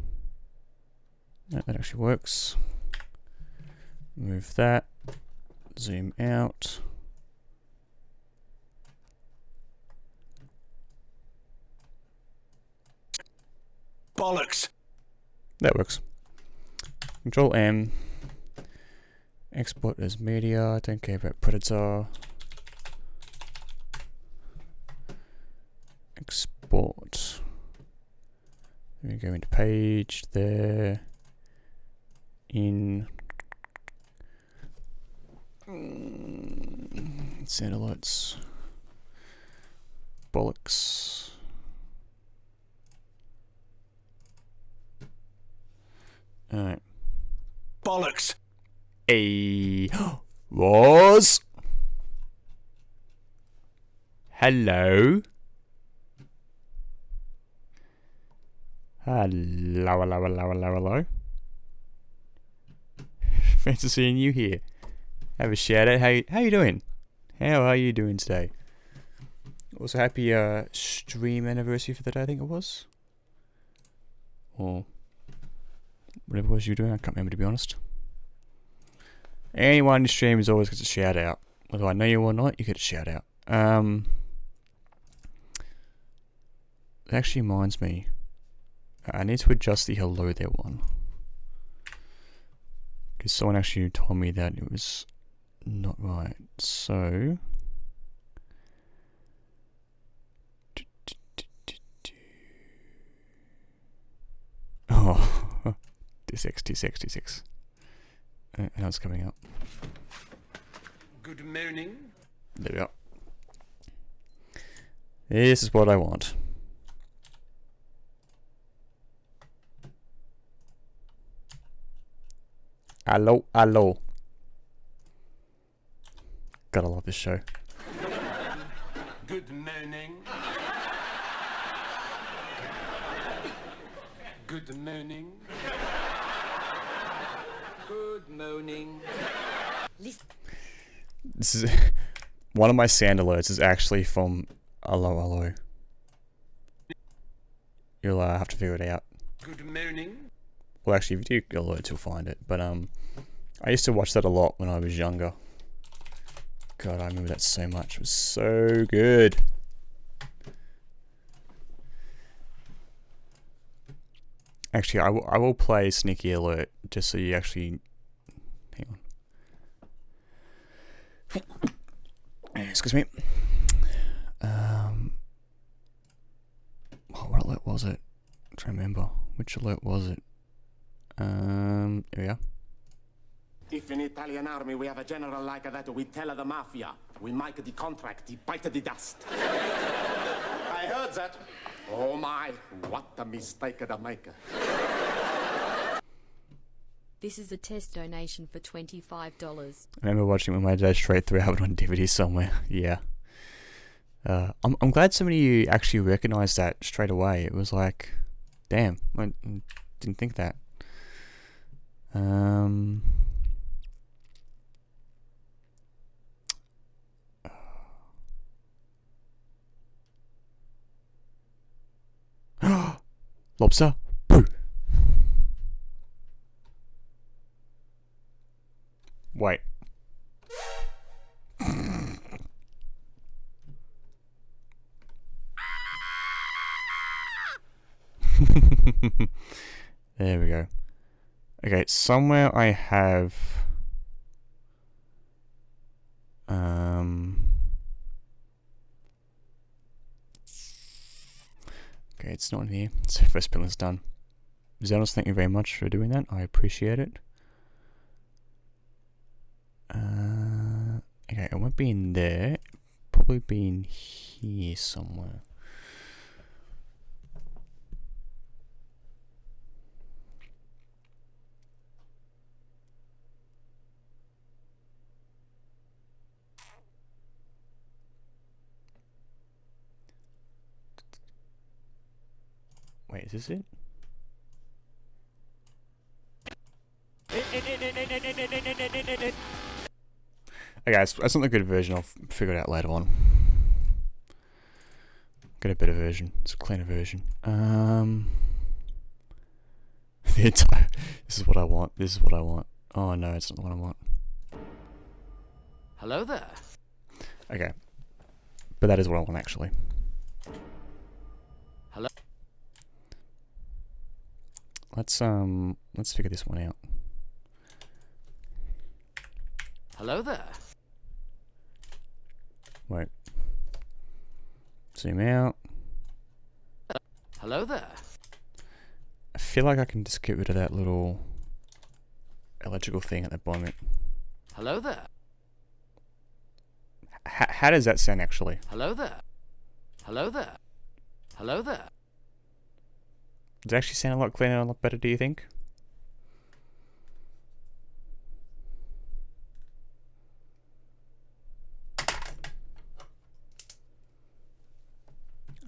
Speaker 1: No, that actually works. Move that. Zoom out.
Speaker 12: Bollocks!
Speaker 1: That works. Control M. Export as media. I don't care about Predator. Export. Then we go into page there. In. Sound alerts. Bollocks. Alright.
Speaker 12: Bollocks!
Speaker 1: Was. Hello. Hello. Fancy seeing you here. Have a shout out. How you doing? How are you doing today? Also, happy stream anniversary for the day, I think it was. Or whatever it was you were doing, I can't remember, to be honest. Anyone in the stream is always gets a shout out. Whether I know you or not, you get a shout out. It actually reminds me. I need to adjust the hello there one. Because someone actually told me that it was not right. So... Oh, D6. And now it's coming up.
Speaker 3: Good morning.
Speaker 1: There we go. This is what I want. Hello. Gotta love this show.
Speaker 3: Good morning. Good morning. Good morning.
Speaker 1: This is one of my sound alerts is actually from Hello. You'll have to figure it out.
Speaker 3: Good morning.
Speaker 1: Well, actually, if you do alerts, you'll find it. But I used to watch that a lot when I was younger. God, I remember that so much. It was so good. Actually, I will play Sneaky Alert just so you actually... Hang on. Excuse me. What alert was it? I'm trying to remember. Which alert was it? Here we are.
Speaker 13: If in Italian army we have a general like that, we tell the mafia. We make the contract, he bite the dust. I heard that. Oh my, what a mistake to make.
Speaker 14: This is a test donation for $25.
Speaker 1: I remember watching it with my dad straight through, have it on DVD somewhere. Yeah. I'm glad so many of you actually recognized that straight away. It was like, damn, I didn't think that. Lobster. Boo. Wait. There we go. Okay, somewhere I have okay, it's not in here. So first bill is done. Xenos, thank you very much for doing that. I appreciate it. Okay, it won't be in there. Probably be in here somewhere. Wait, is this it? Okay, it's not a good version. I'll figure it out later on. Get a better version. It's a cleaner version. The entire. This is what I want. Oh no, it's not what I want.
Speaker 15: Hello there.
Speaker 1: Okay, but that is what I want actually.
Speaker 15: Hello.
Speaker 1: Let's figure this one out.
Speaker 15: Hello there.
Speaker 1: Wait. Zoom out.
Speaker 15: Hello there.
Speaker 1: I feel like I can just get rid of that little electrical thing at the bottom.
Speaker 15: Hello there.
Speaker 1: How does that sound actually?
Speaker 15: Hello there. Hello there. Hello there.
Speaker 1: Does it actually sound a lot cleaner and a lot better, do you think?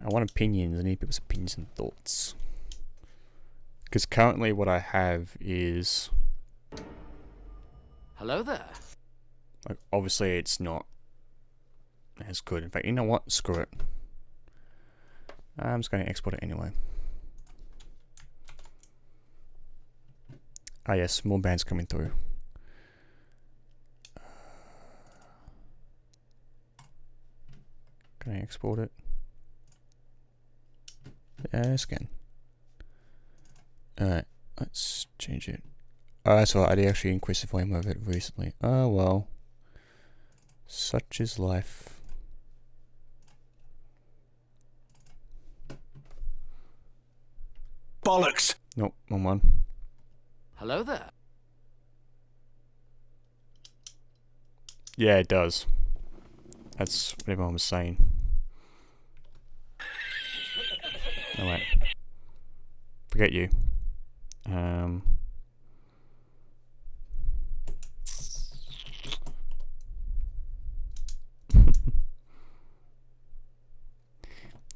Speaker 1: I want opinions. I need people's opinions and thoughts. Because currently what I have is...
Speaker 15: Hello there.
Speaker 1: Like, obviously it's not as good. In fact, you know what? Screw it. I'm just going to export it anyway. Ah yes, more bands coming through. Can I export it? Scan. Alright, let's change it. Oh, that's right, I did actually increase the volume of it recently. Oh well. Such is life.
Speaker 12: Bollocks!
Speaker 1: Nope, wrong one.
Speaker 15: Hello there.
Speaker 1: Yeah, it does. That's what everyone was saying. Oh wait. Forget you.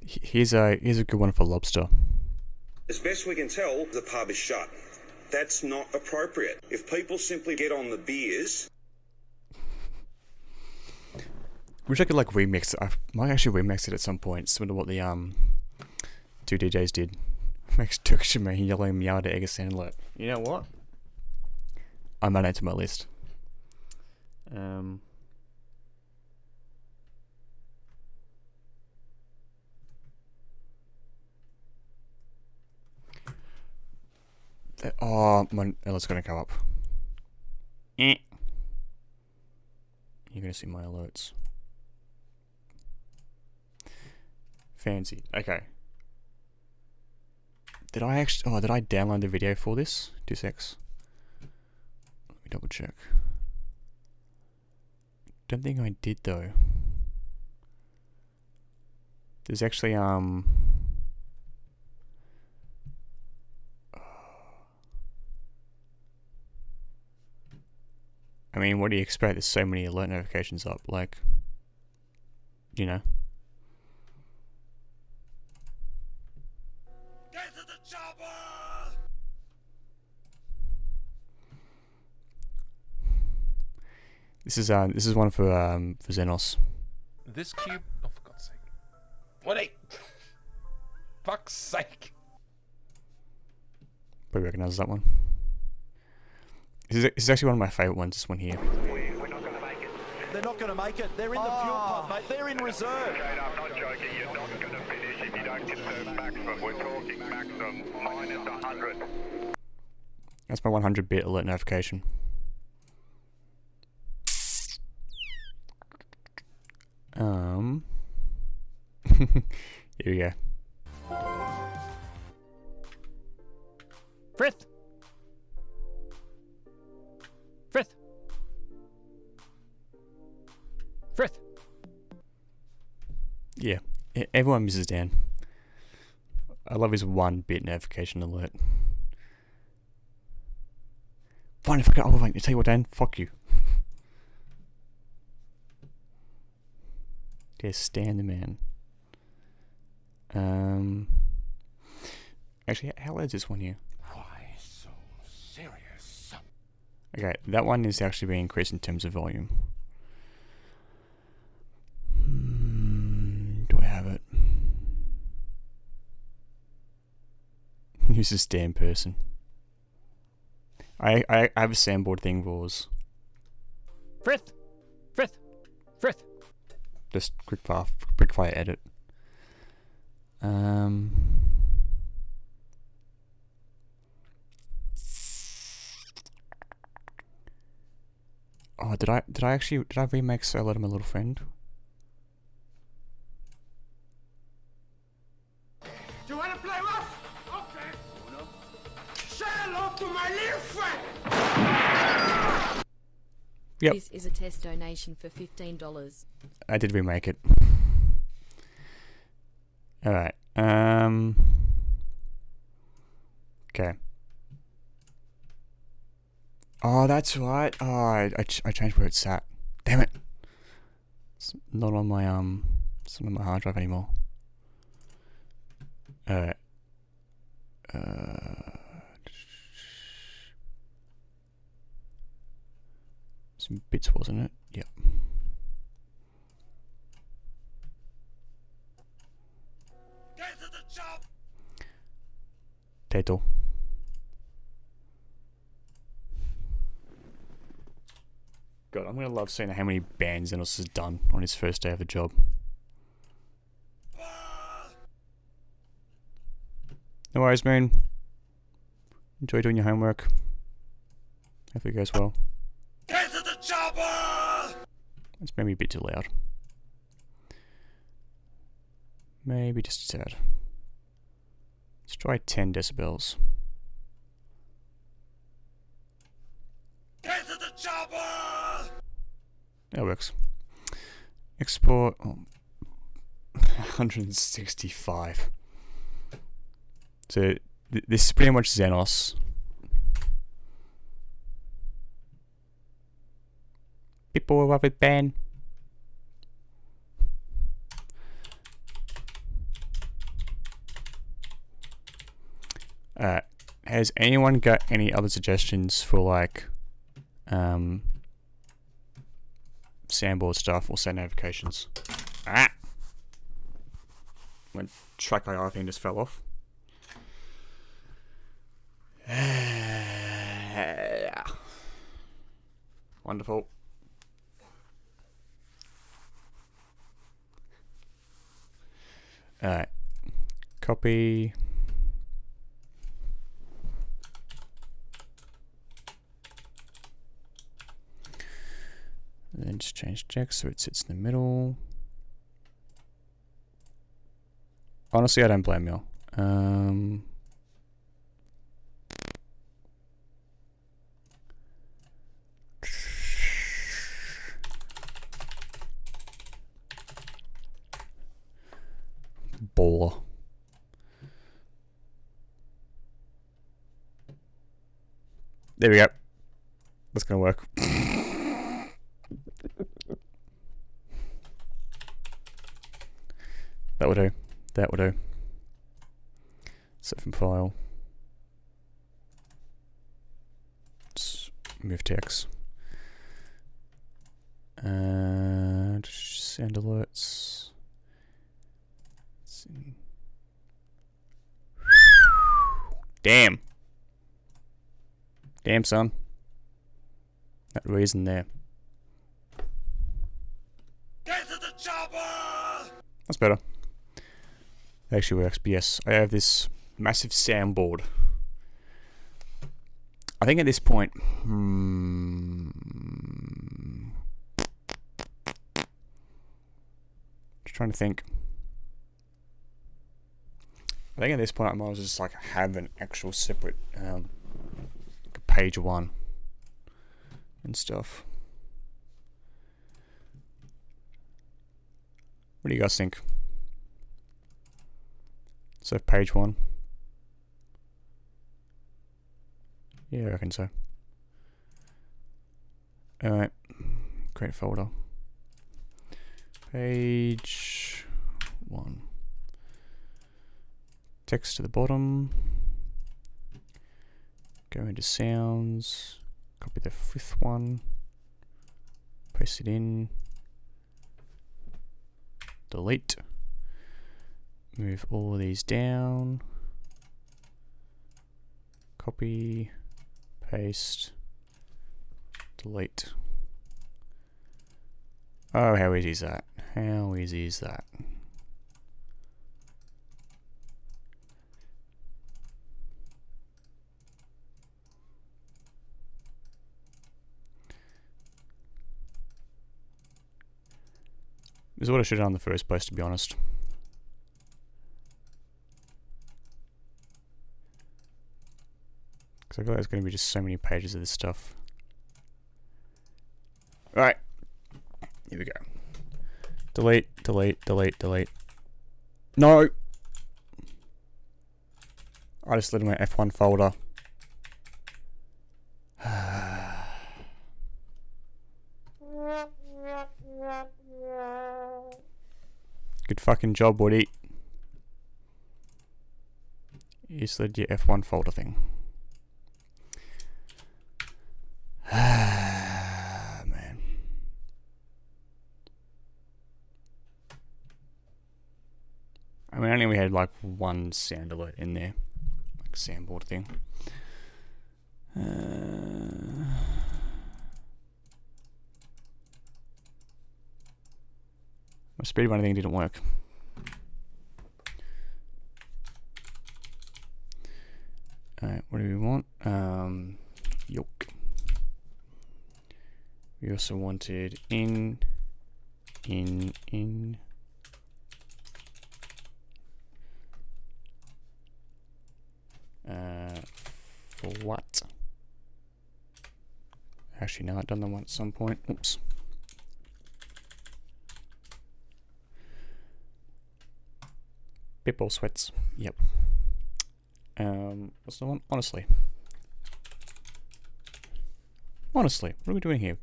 Speaker 1: Here's a good one for lobster.
Speaker 16: As best we can tell, the pub is shut. That's not appropriate. If people simply get on the beers...
Speaker 1: Wish I could like remix it. I might actually remix it at some point, similar to what the two DJs did. Makes Turkish man yelling meow to Egg sound like, you know what? I'm adding it to my list. Oh, my alert's gonna come up. You're gonna see my alerts. Fancy. Okay. Did I actually... Oh, did I download the video for this? 2 secs. Let me double check. Don't think I did though. There's actually I mean, what do you expect? There's so many alert notifications up, like, you know.
Speaker 17: Get to the chopper!
Speaker 1: This is one for Xenos.
Speaker 18: This cube. Oh, for God's sake! What a fuck's sake!
Speaker 1: Probably recognises that one. This is actually one of my favourite ones. This one here.
Speaker 8: They're not going to make it. They're in the fuel pump, mate. They're in reserve.
Speaker 17: I'm not joking. You're not going to finish if you don't get to maximum. We're talking maximum minus 100.
Speaker 1: That's my 100-bit alert notification. Here we go.
Speaker 19: Frith! Frith! Frith!
Speaker 1: Yeah, everyone misses Dan. I love his 1-bit notification alert. Fine, if I get overweight, tell you what, Dan, fuck you. Just stand the man. Actually, how loud is this one here?
Speaker 3: Why so serious?
Speaker 1: Okay, that one is actually being increased in terms of volume. Do I have it? Who's this damn person? I have a soundboard thing, Roars.
Speaker 19: Frith! Frith! Frith!
Speaker 1: Just quick fire edit. Oh, did I remix I Let My Little Friend?
Speaker 17: Do you want to play rough? Okay. Say hello to my little friend.
Speaker 1: Yep.
Speaker 14: This is a test donation for $15.
Speaker 1: I did remake it. Alright, okay. Oh, that's right. Oh, I changed where it's at. Damn it. It's not on my, it's not on my hard drive anymore. Alright. Some bits, wasn't it? Yep.
Speaker 17: Get to the chop.
Speaker 1: Tato. God, I'm gonna love seeing how many bands Xenos has done on his first day of the job. No worries, Moon. Enjoy doing your homework. Hopefully it goes well.
Speaker 12: Get to the chopper!
Speaker 1: It's maybe a bit too loud. Maybe just a tad. Let's try 10 decibels.
Speaker 12: Get to the chopper!
Speaker 1: That works. Export 165. So this is pretty much Xenos. People love it, Ben. Has anyone got any other suggestions for like Sandboard stuff or set notifications? Ah! My track IR thing just fell off. Wonderful. Alright. Copy. And then just change Jack so it sits in the middle. Honestly, I don't blame you. Baller. There we go. That's gonna work. That will do. That will do. Set from file. Let's move text. And send alerts. Damn. Damn, son. That reason there.
Speaker 12: Get to the chopper!
Speaker 1: That's better. It actually works, but yes, I have this massive soundboard. I think at this point, just trying to think. I think at this point I might as well just like have an actual separate page one and stuff. What do you guys think? So page one. Yeah, I reckon so. Alright. Create folder. Page one. Text to the bottom. Go into sounds. Copy the 5th one. Paste it in. Delete. Move all of these down. Copy. Paste. Delete. Oh, how easy is that? How easy is that? This is what I should have done in the first place, to be honest. Because I feel like there's going to be just so many pages of this stuff. Alright. Here we go. Delete, delete, delete, delete. No! I just deleted my F1 folder. Good fucking job, Woody. You slid your F1 folder thing. Man. I mean, only we had like one sound alert in there. Like soundboard thing. My speedrunning thing didn't work. Alright, what do we want? Yoke. We also wanted in. For what? Actually, no, I've done that one at some point. Oops. Pitbull sweats. Yep. What's the one? Honestly. Honestly, what are we doing here?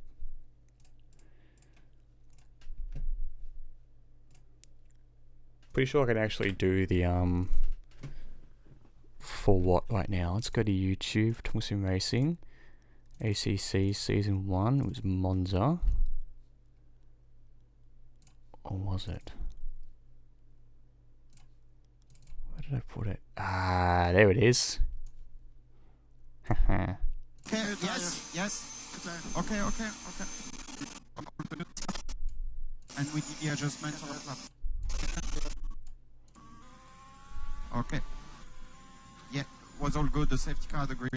Speaker 1: Pretty sure I can actually do the for what right now. Let's go to YouTube. Tungsten Racing. ACC Season 1. It was Monza. Or was it? Where did I put it? Ah, there it is. Haha.
Speaker 20: Yes. Okay. And we did the adjustment on the flap. Okay. Yeah, was all good. The safety car agreed.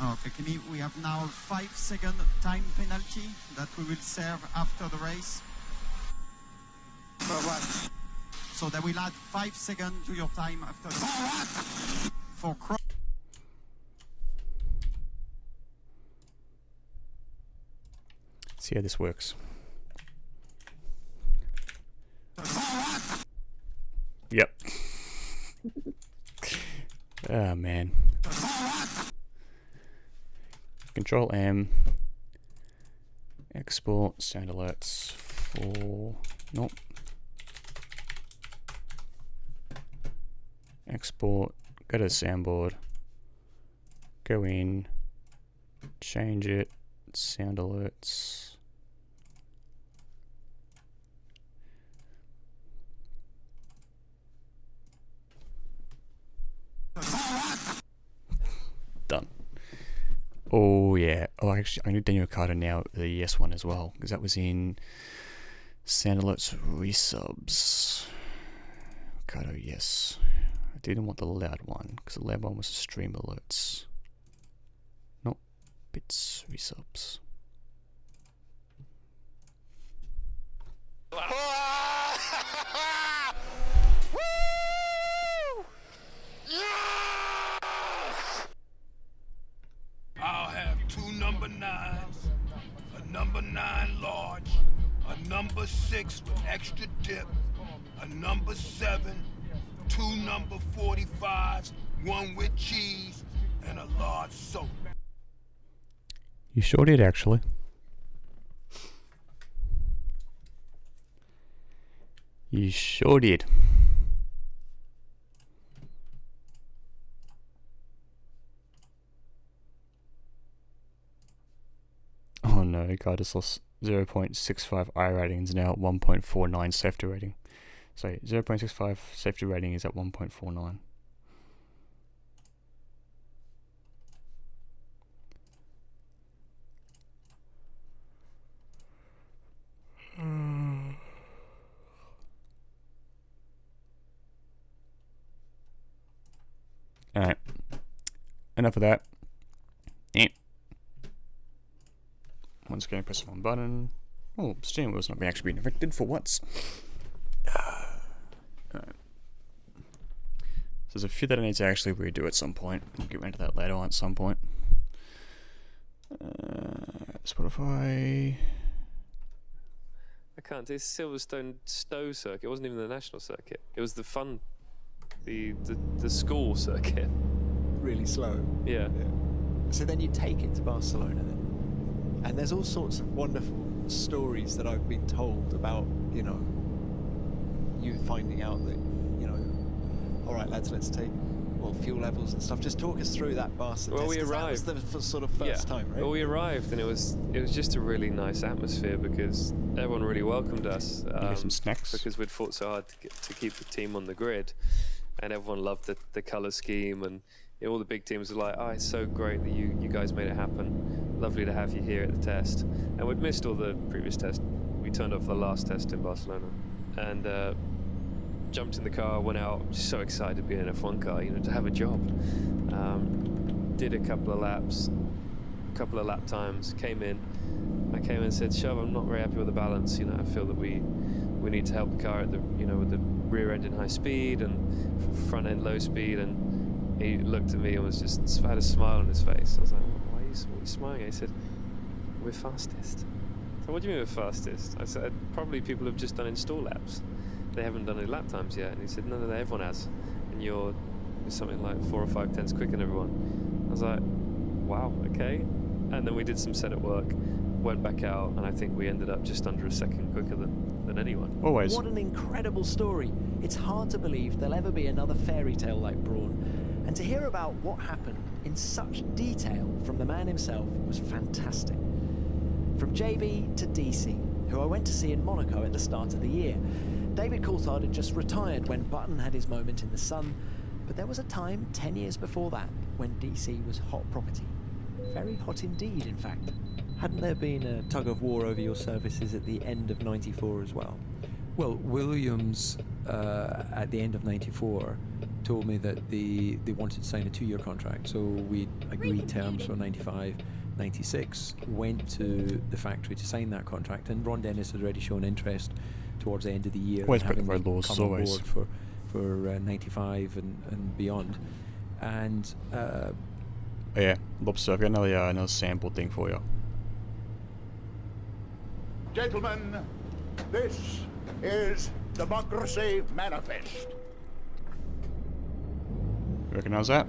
Speaker 20: Okay, Kimi, we have now a 5-second time penalty that we will serve after the race. Correct. So that will add 5 seconds to your time after the race. For cross.
Speaker 1: See how this works. Yep. Oh man. Control M. Export sound alerts for. Nope. Export. Go to the soundboard. Go in. Change it. Sound alerts. Done. Oh yeah. Oh, actually, I need Daniel Ricciardo now, the yes one as well, because that was in sound alerts resubs. Ricciardo, yes. I didn't want the loud one, because the loud one was stream alerts. Nope. Bits resubs.
Speaker 12: I'll have 2 number 9s, a number 9 large, a number 6 with extra dip, a number 7, 2 number 45s, 1 with cheese, and a large soda.
Speaker 1: You sure did, actually. You sure did. Oh no, God, just lost 0.65 I rating is now at 1.49 safety rating. So 0.65 safety rating is at 1.49. Alright. Enough of that. Once again, press one button. Oh, steering wheel's not being actually being affected for once. Alright. So there's a few that I need to actually redo at some point. We'll get around to that later on at some point. Spotify.
Speaker 5: I can't. This Silverstone Stowe circuit. It wasn't even the national circuit. It was the fun, the school circuit.
Speaker 8: Really slow.
Speaker 5: Yeah.
Speaker 8: So then you take it to Barcelona then. And there's all sorts of wonderful stories that I've been told about, you know, you finding out that, you know, all right, lads, let's take, well, fuel levels and stuff. Just talk us through that Barcelona.
Speaker 5: Well, we arrived.
Speaker 8: That was the sort of first time, right?
Speaker 5: Well, we arrived, and it was just a really nice atmosphere because everyone really welcomed us.
Speaker 1: Get some snacks.
Speaker 5: Because we'd fought so hard to keep the team on the grid, and everyone loved the colour scheme, and all the big teams were like, "Oh, it's so great that you guys made it happen. Lovely to have you here at the test." And we'd missed all the previous tests. We turned off the last test in Barcelona, and jumped in the car, went out, just so excited to be in an F1 car, you know, to have a job. Did a couple of laps, couple of lap times, came in. I came in and said, Shove, I'm not very happy with the balance. You know, I feel that we need to help the car at the, you know, with the rear end in high speed and front end low speed. And he looked at me and was just had a smile on his face. I was like, why are you smiling? He said, we're fastest. So what do you mean we're fastest? I said, probably people have just done install laps. They haven't done any lap times yet. And he said, no, everyone has. And you're something like 4 or 5 tenths quicker than everyone. I was like, wow, okay. And then we did some setup work, went back out, and I think we ended up just under a second quicker than anyone.
Speaker 1: Always.
Speaker 8: What an incredible story. It's hard to believe there'll ever be another fairy tale like Brawn. And to hear about what happened in such detail from the man himself was fantastic. From JB to DC, who I went to see in Monaco at the start of the year. David Coulthard had just retired when Button had his moment in the sun, but there was a time 10 years before that when DC was hot property. Very hot indeed, in fact.
Speaker 21: Hadn't there been a tug of war over your services at the end of '94 as well? Well, Williams, at the end of '94, told me that they wanted to sign a 2-year contract, so we agreed terms for '95. 96, went to the factory to sign that contract, and Ron Dennis had already shown interest towards the end of the year
Speaker 1: Always
Speaker 21: in having
Speaker 1: breaking
Speaker 21: me
Speaker 1: laws,
Speaker 21: come on
Speaker 1: always.
Speaker 21: board for 95 and beyond. And
Speaker 1: yeah, Lobster, I've got another sample thing for you.
Speaker 22: Gentlemen, this is Democracy Manifest.
Speaker 1: You recognize that?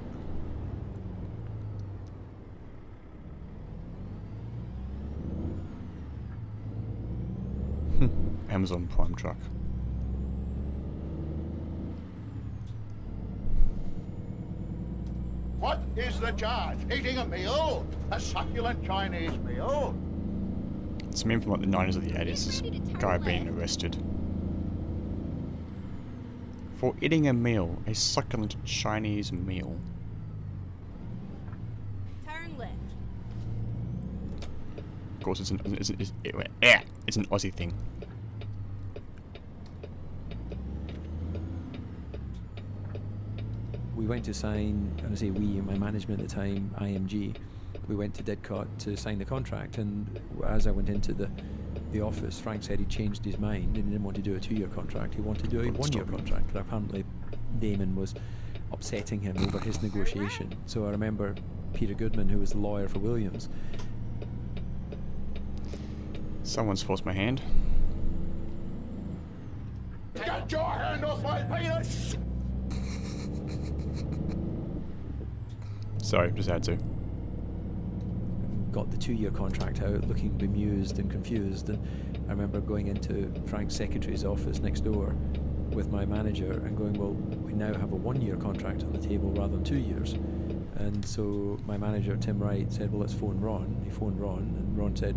Speaker 1: Amazon Prime truck.
Speaker 22: What is the charge? Eating a meal? A succulent Chinese meal?
Speaker 1: It's a meme from like the 90s or the 80s. This guy being arrested for eating a meal, a succulent Chinese meal.
Speaker 2: Turn left.
Speaker 1: Of course, it's an Aussie thing.
Speaker 21: we went to sign, and I say we, my management at the time, IMG, we went to Didcot to sign the contract, and as I went into the office, Frank said he changed his mind and he didn't want to do a 2-year contract, he wanted to do a 1-year contract, but apparently Damon was upsetting him over his negotiation. So I remember Peter Goodman, who was the lawyer for Williams.
Speaker 1: Someone's forced my hand.
Speaker 22: Get your hand off my penis!
Speaker 1: Sorry, just had to.
Speaker 21: Got the 2-year contract out, looking bemused and confused, and I remember going into Frank's secretary's office next door with my manager and going, well, we now have a 1-year contract on the table rather than 2 years. And so my manager, Tim Wright, said, well, let's phone Ron. He phoned Ron, and Ron said,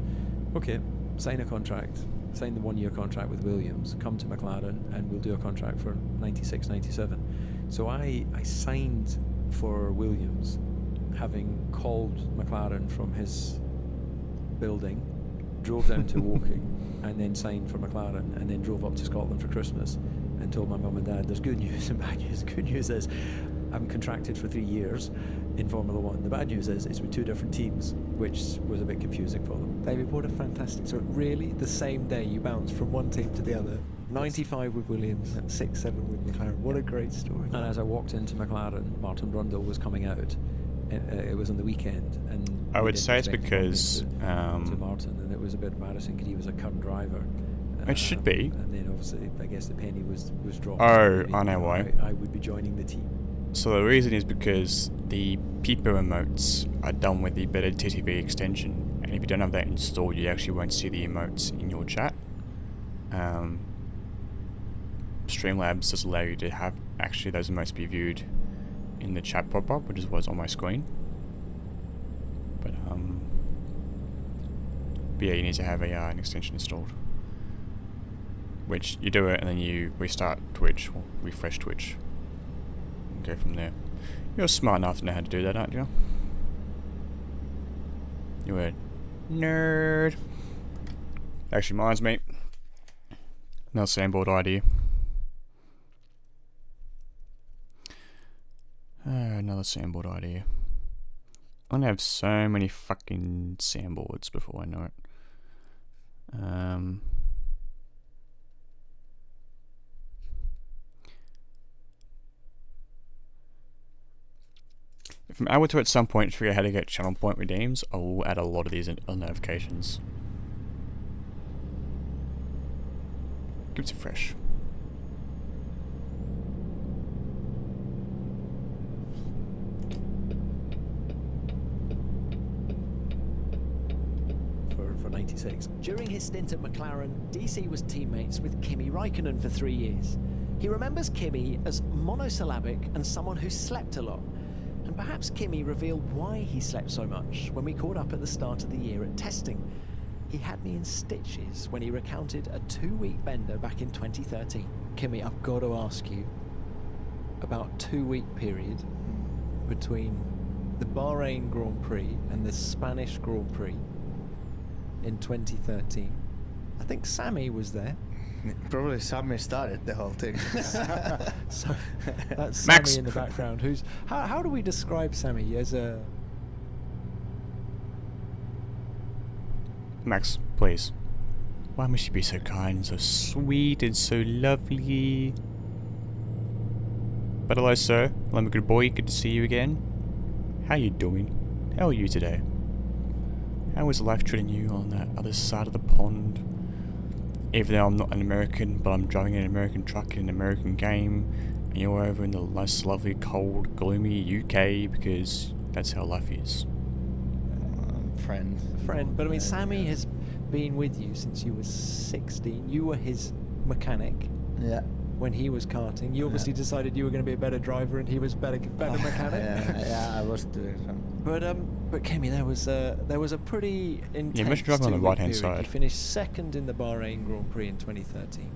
Speaker 21: okay, sign a contract, sign the 1-year contract with Williams, come to McLaren, and we'll do a contract for 96, 97. So I signed for Williams, having called McLaren from his building, drove down to Woking, and then signed for McLaren, and then drove up to Scotland for Christmas and told my mum and dad, there's good news and bad news. The good news is I'm contracted for 3 years in Formula 1. The bad news is it's with 2 different teams, which was a bit confusing for them. David, what a fantastic... So really, the same day you bounced from one team to the other. 95 with Williams, 6-7 with McLaren. What a great story. And as I walked into McLaren, Martin Brundle was coming out. It was on the weekend, and
Speaker 1: I would say it's because
Speaker 21: to Martin, and it was a bit embarrassing because he was a current driver.
Speaker 1: It should be.
Speaker 21: And then obviously, I guess the penny was dropped.
Speaker 1: Oh, I know why.
Speaker 21: I would be joining the team.
Speaker 1: So the reason is because the Pipo emotes are done with the Better TTV extension, and if you don't have that installed, you actually won't see the emotes in your chat. Streamlabs does allow you to have actually those emotes be viewed in the chat pop-up, which is what's on my screen. But yeah, you need to have an extension installed. Which you do it and then you restart Twitch or refresh Twitch and go from there. You're smart enough to know how to do that, aren't you? You're a nerd. Actually reminds me, another sandboard idea. Another sandboard idea. I'm gonna have so many fucking sandboards before I know it. If I'm able to at some point figure out how to get channel point redeems, I will add a lot of these notifications. Keeps it fresh.
Speaker 8: For 96. During his stint at McLaren, DC was teammates with Kimi Raikkonen for 3 years. He remembers Kimi as monosyllabic and someone who slept a lot. And perhaps Kimi revealed why he slept so much when we caught up at the start of the year at testing. He had me in stitches when he recounted a 2-week bender back in 2013. Kimi, I've got to ask you about a 2-week period between the Bahrain Grand Prix and the Spanish Grand Prix in 2013. I think Sammy was there.
Speaker 11: Probably Sammy started the whole thing.
Speaker 8: So that's
Speaker 1: Max.
Speaker 8: Sammy in the background. Who's how do we describe Sammy as a...
Speaker 1: Max, please. Why must you be so kind, so sweet, and so lovely? But hello, sir. I'm a good boy. Good to see you again. How you doing? How are you today? How is life treating you on that other side of the pond? Even though I'm not an American, but I'm driving an American truck in an American game, and you're over in the nice, lovely, cold, gloomy UK, because that's how life is.
Speaker 11: Friend.
Speaker 8: But I mean, Sammy has been with you since you were 16. You were his mechanic.
Speaker 11: Yeah.
Speaker 8: When he was karting, you obviously decided you were going to be a better driver, and he was better mechanic.
Speaker 11: Yeah, I was doing some.
Speaker 8: But Kimi, there was a pretty intense.
Speaker 1: You must drive on the right-hand side.
Speaker 8: You finished second in the Bahrain Grand Prix in 2013.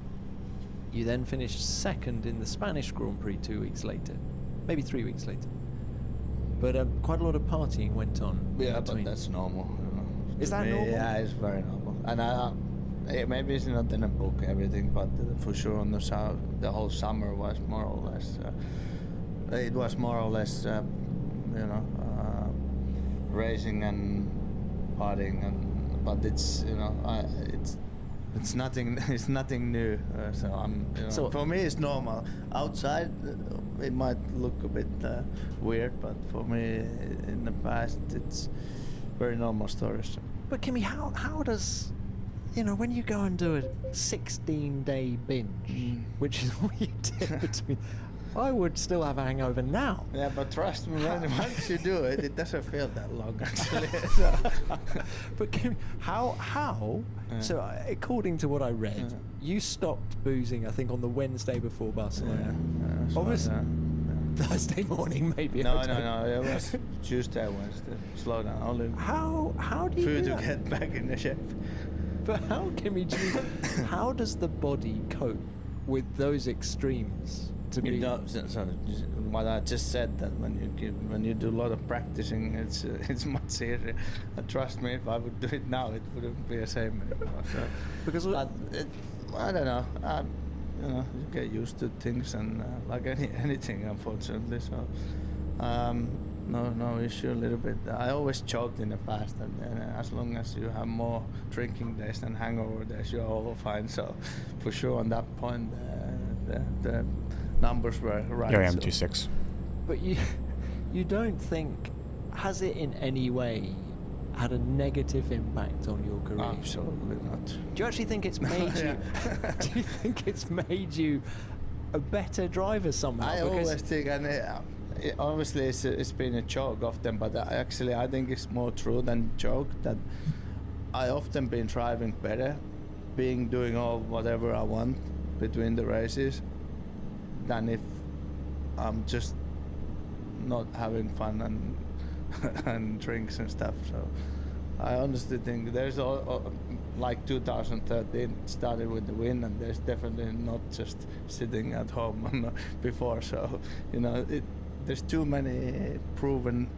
Speaker 8: You then finished second in the Spanish Grand Prix 2 weeks later, maybe 3 weeks later. But quite a lot of partying went on.
Speaker 11: Yeah, but that's normal. You know.
Speaker 8: Is that normal?
Speaker 11: Yeah, it's very normal. And maybe it's not in a book, everything, but for sure on the whole summer was more or less. It was more or less, racing and partying, but it's it's nothing. It's nothing new. So for me, it's normal. Outside, it might look a bit weird, but for me, in the past, it's very normal stories.
Speaker 8: But Kimi, how does, when you go and do a 16-day binge, which is what you did between, I would still have a hangover now.
Speaker 11: Yeah, but trust me, once you do it, it doesn't feel that long actually.
Speaker 8: But Kimi, how? So according to what I read, you stopped boozing, I think, on the Wednesday before Barcelona. Obviously. Thursday morning, maybe.
Speaker 11: No. It was Tuesday, Wednesday. Slow down. Only
Speaker 8: how do you
Speaker 11: food
Speaker 8: do
Speaker 11: to
Speaker 8: that?
Speaker 11: get back in the shape.
Speaker 8: But how, Kimi, how does the body cope with those extremes? So
Speaker 11: what I just said, that when you do a lot of practicing, it's much easier. Trust me, if I would do it now, it wouldn't be the same anymore. So.
Speaker 8: Because
Speaker 11: I don't know. You get used to things, and like anything, unfortunately. So no issue. A little bit. I always joked in the past that as long as you have more drinking days than hangover days, you're all fine. So for sure, on that point, the numbers were right.
Speaker 1: Yeah, I am 2.6.
Speaker 8: But you don't think, has it in any way had a negative impact on your career?
Speaker 11: Absolutely not.
Speaker 8: Do you actually think it's made you? Do you think it's made you a better driver somehow?
Speaker 11: I always think, and obviously it's been a joke often, but actually I think it's more true than joke, that I often been driving better, doing whatever I want between the races, than if I'm just not having fun and drinks and stuff. So I honestly think there's like 2013 started with the win, and there's definitely not just sitting at home before. So there's too many proven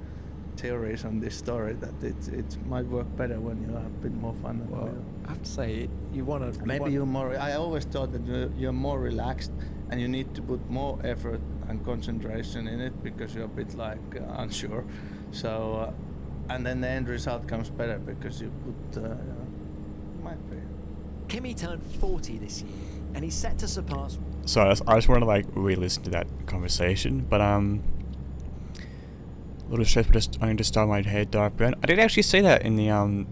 Speaker 11: theories on this story that it might work better when you have a bit more fun.
Speaker 8: Well, I have to say, you want to...
Speaker 11: Maybe you're more... I always thought that you're more relaxed and you need to put more effort and concentration in it because you're a bit like unsure. So, and then the end result comes better because you put, might be.
Speaker 8: Kimi turned 40 this year, and he's set to surpass.
Speaker 1: So I just want to like re-listen to that conversation, but a little stress, but just I need to start my head dive burn. I did actually say that in the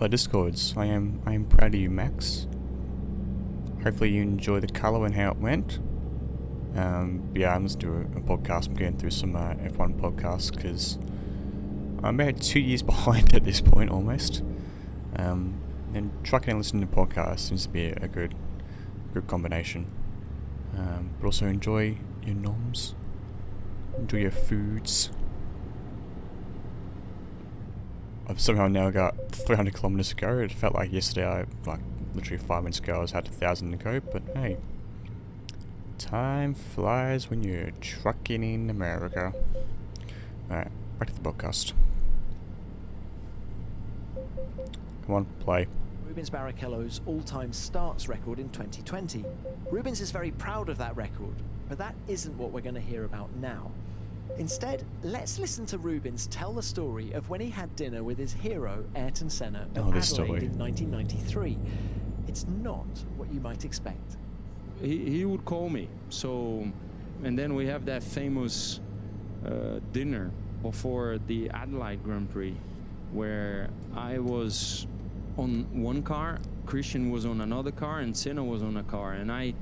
Speaker 1: Discords. I am proud of you, Max. Hopefully you enjoy the colour and how it went. Yeah, I'm just doing a podcast. I'm getting through some F1 podcasts because I'm about 2 years behind at this point almost. And trucking and listening to podcasts seems to be a good combination. But also enjoy your noms. Enjoy your foods. I've somehow now got 300 kilometers to go. It felt like yesterday, literally 5 minutes ago, I had 1,000 to go. But hey, time flies when you're trucking in America. Alright, back to the podcast. Come on, play.
Speaker 8: Rubens Barrichello's all-time starts record in 2020. Rubens is very proud of that record, but that isn't what we're going to hear about now. Instead, let's listen to Rubens tell the story of when he had dinner with his hero, Ayrton Senna, at Adelaide in 1993. It's not what you might expect.
Speaker 6: He would call me, so, and then we have that famous dinner before the Adelaide Grand Prix, where I was on one car, Christian was on another car, and Senna was on a car. And I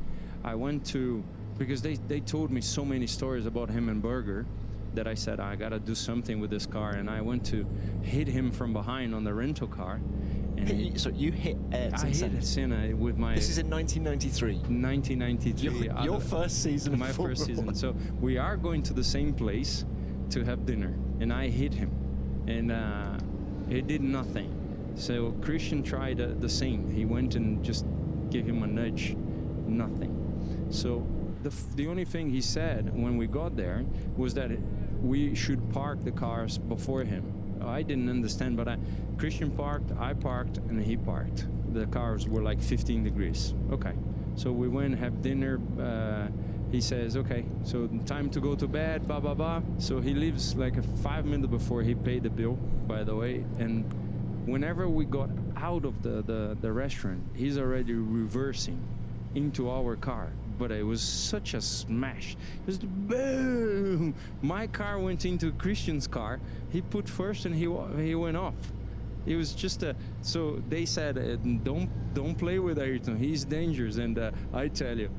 Speaker 6: went to, because they told me so many stories about him and Berger, that I said, I gotta do something with this car. And I went to hit him from behind on the rental car. And
Speaker 8: so you hit Ayrton Senna?
Speaker 6: I hit Senna with my...
Speaker 8: This is in 1993?
Speaker 6: 1993.
Speaker 8: Your first season of
Speaker 6: my
Speaker 8: Formula
Speaker 6: first season.
Speaker 8: 1.
Speaker 6: So we are going to the same place to have dinner. And I hit him. And he did nothing. So Christian tried the same. He went and just gave him a nudge. Nothing. So the only thing he said when we got there was that we should park the cars before him. I didn't understand, but Christian parked, I parked, and he parked. The cars were like 15 degrees. Okay. So we went, have dinner. He says, okay, so time to go to bed, blah, blah, blah. So he leaves like 5 minutes before he paid the bill, by the way. And whenever we got out of the restaurant, he's already reversing into our car. But it was such a smash. It was boom. My car went into Christian's car. He put first and he went off. It was just so they said, don't play with Ayrton. He's dangerous. And I tell you,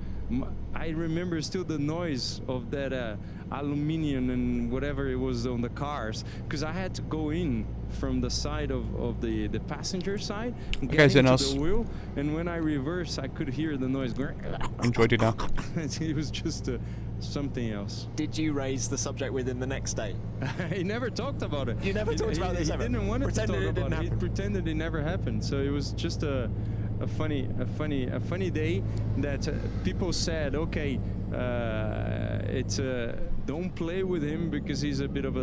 Speaker 6: I remember still the noise of that aluminum and whatever it was on the cars, because I had to go in from the side of the passenger side, get into the wheel, and when I reversed, I could hear the noise going.
Speaker 1: Enjoyed it now.
Speaker 6: It was just something else.
Speaker 8: Did you raise the subject with him the next day?
Speaker 6: He never talked about it.
Speaker 8: You never talked about this ever?
Speaker 6: He didn't want to talk about it. He pretended it never happened. So it was just a funny day that people said, okay, it's don't play with him because he's a bit of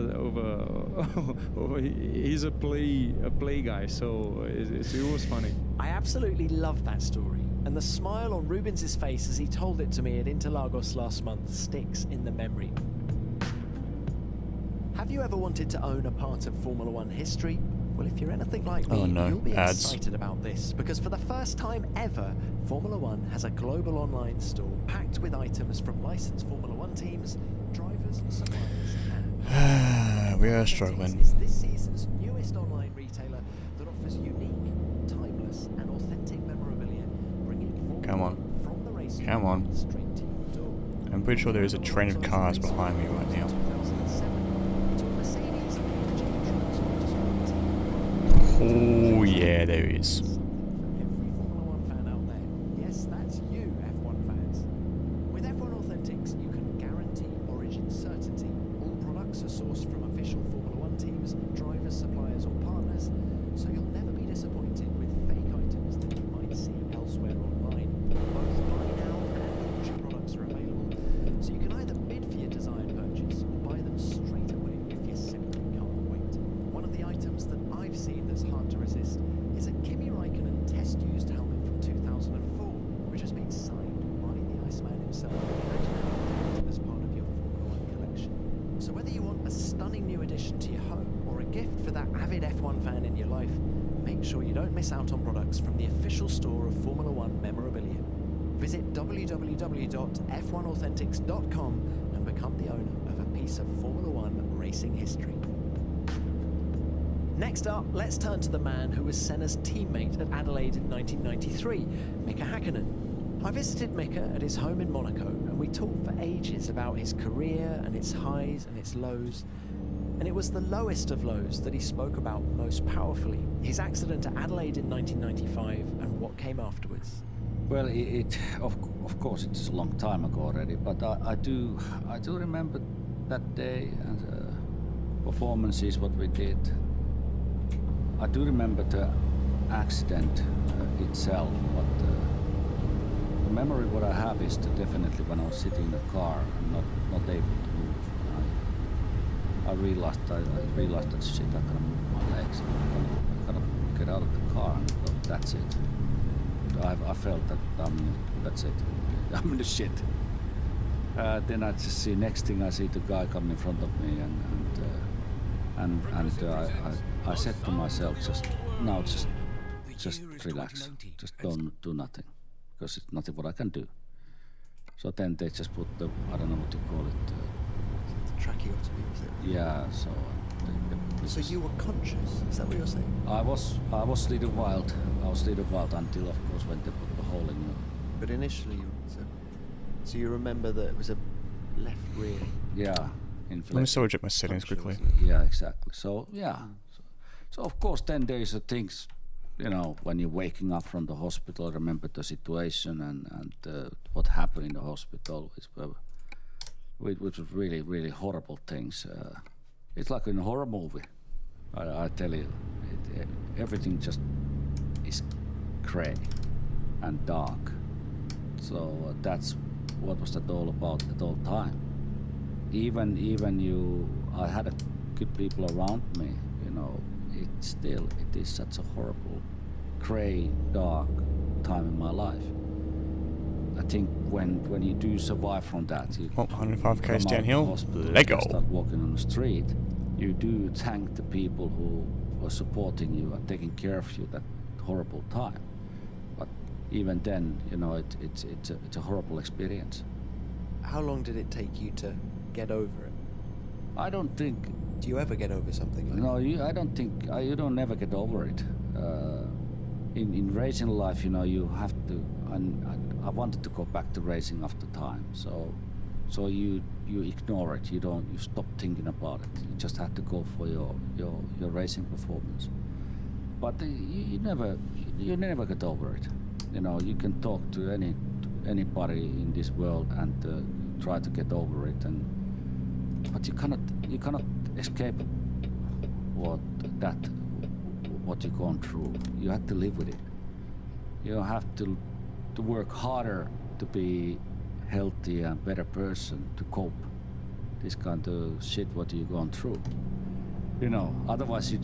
Speaker 6: he's a play guy. So it was funny.
Speaker 8: I absolutely love that story, and the smile on Rubens' face as he told it to me at Interlagos last month sticks in the memory. Have you ever wanted to own a part of Formula One history? Well, if you're anything like me, you'll be excited about this, because for the first time ever, Formula One has a global online store packed with items from licensed Formula One teams, drivers, suppliers, and
Speaker 1: we are struggling.
Speaker 8: Is this season's newest online retailer that offers unique, timeless, and authentic memorabilia, bringing Formula One from the race straight to your door.
Speaker 1: I'm pretty sure there is a train of cars behind me right now. Oh yeah, there is.
Speaker 8: Every Formula One fan out there, yes, that's you, F1 fans. With F1 Authentics, you can guarantee origin certainty. All products are sourced from official Formula One teams, drivers, suppliers, or partners, so you'll never be disappointed with fake items that you might see elsewhere online. Both buy now and auction products are available, so you can either bid for your desired purchase or buy them straight away if you simply can't wait. One of the items that I've seen that's hard to resist is a Kimi Raikkonen test-used helmet from 2004, which has been signed by the Iceman himself. gift for that avid F1 fan in your life, make sure you don't miss out on products from the official store of Formula One memorabilia. Visit www.f1authentics.com and become the owner of a piece of Formula One racing history. Next up, let's turn to the man who was Senna's teammate at Adelaide in 1993, Mika Hakkinen. I visited Mika at his home in Monaco, and we talked for ages about his career and its highs and its lows. And it was the lowest of lows that he spoke about most powerfully, his accident at Adelaide in 1995 and what came afterwards.
Speaker 7: Well, of course it's a long time ago already, but I do remember that day and performances what we did. I do remember the accident itself, but the memory what I have is definitely when I was sitting in the car and not able to move. I realized that shit, I can't move my legs. I gotta get out of the car and well, that's it. I felt that that's it. I'm in the shit. Then I just see next thing I see the guy come in front of me and I said to myself just relax, just don't do nothing because it's nothing what I can do. So then they just put the I don't know what you call it.
Speaker 8: Tracheotomy, was it?
Speaker 7: Yeah. So.
Speaker 8: So you were conscious? Is that what you're saying?
Speaker 7: I was a little wild. I was a little wild until, of course, when they put the hole in you.
Speaker 8: But initially, so you remember that it was a left rear.
Speaker 7: Yeah.
Speaker 1: Let me still check my settings quickly.
Speaker 7: Yeah, exactly. So yeah. So of course, then there is things, you know, when you're waking up from the hospital, remember the situation and what happened in the hospital, which was really, really horrible things. It's like in a horror movie. I tell you, everything just is grey and dark. So that's what was that all about at all time. Even I had good people around me. You know, it is such a horrible, grey, dark time in my life. I think when you do survive from that, you
Speaker 1: 105 k's downhill. Lego.
Speaker 7: Start walking on the street. You do thank the people who were supporting you and taking care of you that horrible time. But even then, you know, it's a horrible experience.
Speaker 8: How long did it take you to get over it?
Speaker 7: I don't think.
Speaker 8: Do you ever get over something like
Speaker 7: that? I don't think. You don't never get over it. In racing life, you know, you have to. I wanted to go back to racing after time, so you ignore it. You stop thinking about it. You just have to go for your racing performance. But you never get over it. You know, you can talk to anybody in this world and try to get over it, but you cannot escape what you're going through. You have to live with it. You have to work harder to be healthy and better person to cope this kind of shit what you're going through. You know, otherwise you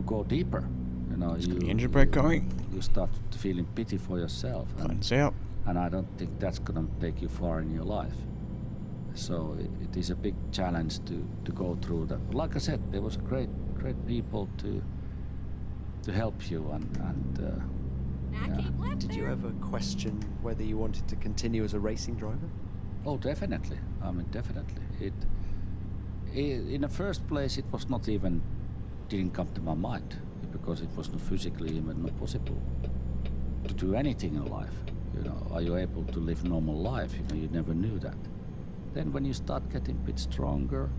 Speaker 7: go deeper. You know,
Speaker 1: the engine brake going.
Speaker 7: You start feeling pity for yourself. And I don't think that's gonna take you far in your life. So it is a big challenge to go through that. But like I said, there was great people to help you and yeah.
Speaker 8: Did you ever question whether you wanted to continue as a racing driver?
Speaker 7: Oh, definitely. I mean, definitely. In the first place, it was not even didn't come to my mind because it was not physically even not possible to do anything in life. You know, are you able to live normal life? You know, you never knew that. Then when you start getting a bit stronger,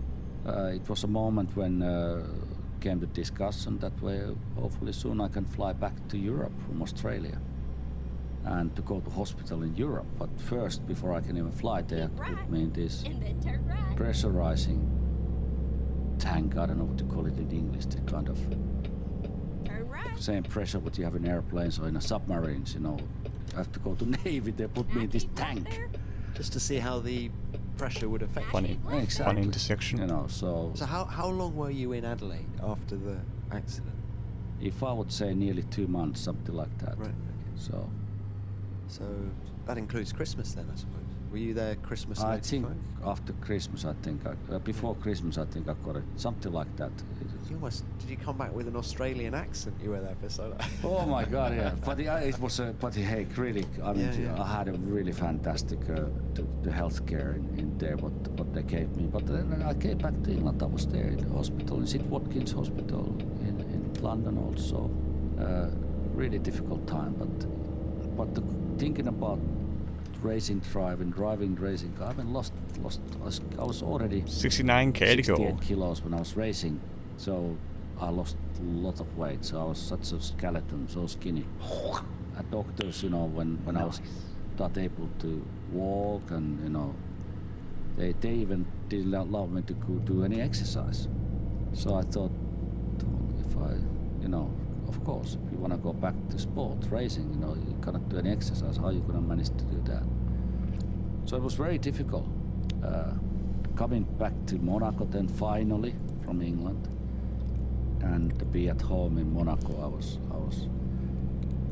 Speaker 7: it was a moment when came the discussion that way. Hopefully soon I can fly back to Europe from Australia and to go to hospital in Europe. But first, before I can even fly, they had to put me in this pressurizing tank. I don't know what to call it in English. The kind of same pressure what you have in airplanes or in submarines. You know, I have to go to Navy. They put me in this tank
Speaker 8: just to see how the pressure would affect
Speaker 1: funny,
Speaker 8: you.
Speaker 7: Exactly.
Speaker 1: Funny intersection.
Speaker 7: You know, so
Speaker 8: how long were you in Adelaide after the accident?
Speaker 7: If I would say nearly 2 months, something like that.
Speaker 8: Right. Okay.
Speaker 7: So
Speaker 8: that includes Christmas then, I suppose.
Speaker 4: Were you there Christmas
Speaker 7: I
Speaker 4: 95?
Speaker 7: think after Christmas, before Christmas, I think I got it. Something like that.
Speaker 4: Did you come back with an Australian accent? You were there for so long.
Speaker 7: Oh my God, yeah. But it was, but hey, really, I mean, I had a really fantastic the healthcare in there, what they gave me. But then I came back to England. I was there in the hospital, in St Watkins Hospital in London also. Really difficult time, but thinking about racing, driving racing. I haven't lost. I was already
Speaker 1: 69 kg to go.
Speaker 7: 68 kilos when I was racing, so I lost a lot of weight. So I was such a skeleton, so skinny. At doctors, you know, when I was not able to walk, and you know, they even didn't allow me to do any exercise. So I thought, if I, you know, of course, if you want to go back to sport racing, you know, you cannot do any exercise. How are you going to manage to do that? So it was very difficult. Coming back to Monaco then finally from England, and to be at home in Monaco, I was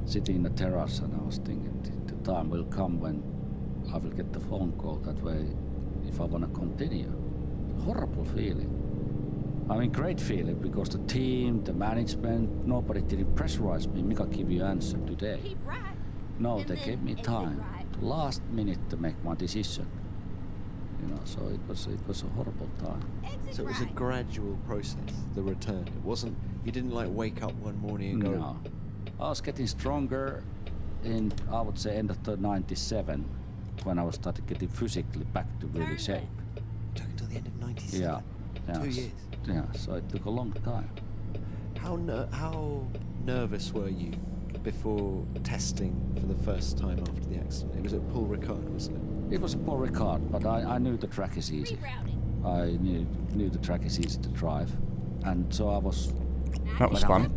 Speaker 7: sitting in the terrace and I was thinking the time will come when I will get the phone call that way if I want to continue. Horrible feeling. I mean, great feeling because the team, the management, nobody didn't pressurize me. Mika, give you answer today. No, they gave me time, the last minute to make my decision. You know, so it was a horrible time.
Speaker 4: So it was a gradual process, the return. It wasn't, you didn't like wake up one morning and go...
Speaker 7: No. I was getting stronger in, I would say, end of the 97, when I was started getting physically back to really shape.
Speaker 4: It took until the end of 97?
Speaker 7: Yeah.
Speaker 4: 2 years?
Speaker 7: Yeah, so it took a long time.
Speaker 4: How nervous were you before testing for the first time after the accident? It was at Paul Ricard, wasn't it?
Speaker 7: It was at Paul Ricard, but I knew the track is easy. I knew the track is easy to drive, and so I was.
Speaker 1: That was fun.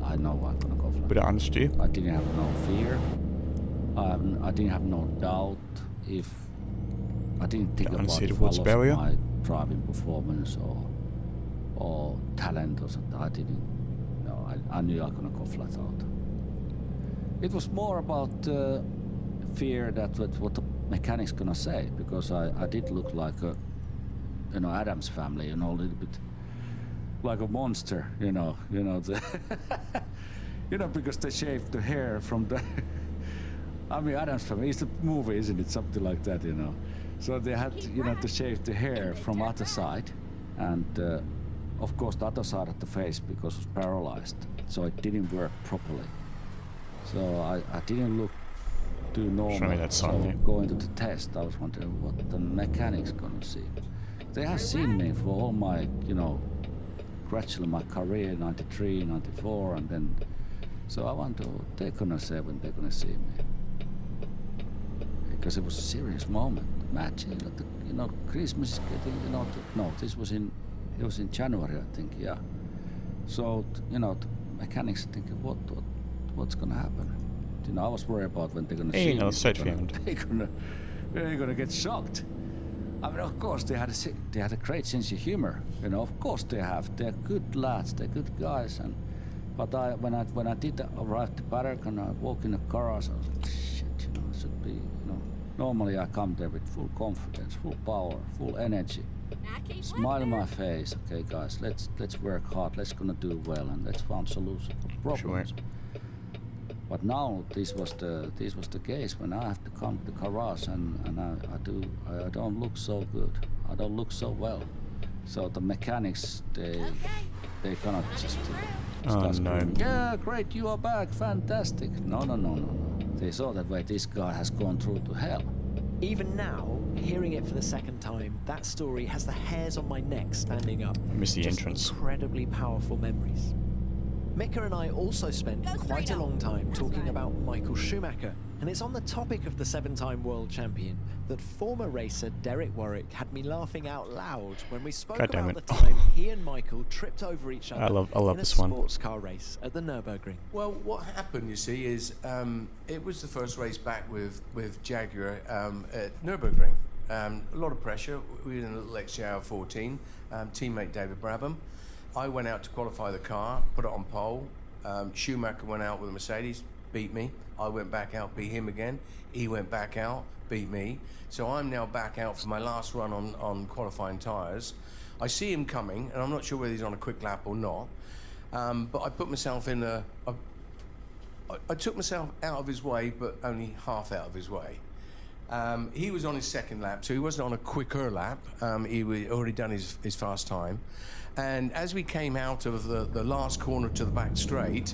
Speaker 7: I know I'm gonna go for it.
Speaker 1: Bit of honesty.
Speaker 7: I didn't have no fear. I didn't have no doubt if. I didn't think about if I lost my driving performance or talent or something. I didn't. No, I knew I was gonna go flat out. It was more about fear that what the mechanics gonna say, because I did look like a, you know, Adam's family, you know, a little bit like a monster, you know, the you know, because they shaved the hair from the. I mean, Adam's family. It's a movie, isn't it? Something like that, you know. So they had, you know, to shave the hair from other side, and of course the other side of the face because it was paralyzed, so it didn't work properly. So I didn't look too normal.
Speaker 1: Show me that sign,
Speaker 7: so going to the test, I was wondering what the mechanics gonna see. They have seen me for all my, you know, gradually my career, 93, 94, and then. So I wonder what they're gonna say when they're gonna see me. Because it was a serious moment. Imagine, you know, Christmas is getting, you know, no, it was in January, I think, yeah. So, you know, the mechanics thinking, what's gonna happen? You know, I was worried about when they're gonna see me. They're gonna get shocked. I mean, of course, they had a great sense of humor. You know, of course they have. They're good lads. They're good guys. But when I did arrive to Paddock and I walk in the garage, I was like, shit, you know, I should be, you know. Normally I come there with full confidence, full power, full energy. Smile on my face. Okay, guys, let's work hard. Let's gonna do well and let's find solutions for problems. Sure. But now this was the case when I have to come to the garage and I don't look so good. I don't look so well. So the mechanics they cannot just start screaming, yeah, great, you are back, fantastic. No. They saw that way this guy has gone through to hell.
Speaker 8: Even now, hearing it for the second time, that story has the hairs on my neck standing up.
Speaker 1: I miss the entrance.
Speaker 8: Incredibly powerful memories. Mika and I also spent quite a long time talking about Michael Schumacher, and it's on the topic of the 7-time world champion that former racer Derek Warwick had me laughing out loud when we spoke about the time he and Michael tripped over each other in a sports car race at the Nürburgring.
Speaker 12: Well, what happened, you see, is it was the first race back with Jaguar at Nürburgring. A lot of pressure. We were in a little XJR 14, teammate David Brabham. I went out to qualify the car, put it on pole. Schumacher went out with a Mercedes,
Speaker 9: beat me. I went back out, beat him again. He went back out, beat me. So I'm now back out for my last run on qualifying tyres. I see him coming, and I'm not sure whether he's on a quick lap or not. But I put myself in I took myself out of his way, but only half out of his way. He was on his second lap, so he wasn't on a quicker lap. He had already done his fast time. And as we came out of the last corner to the back straight,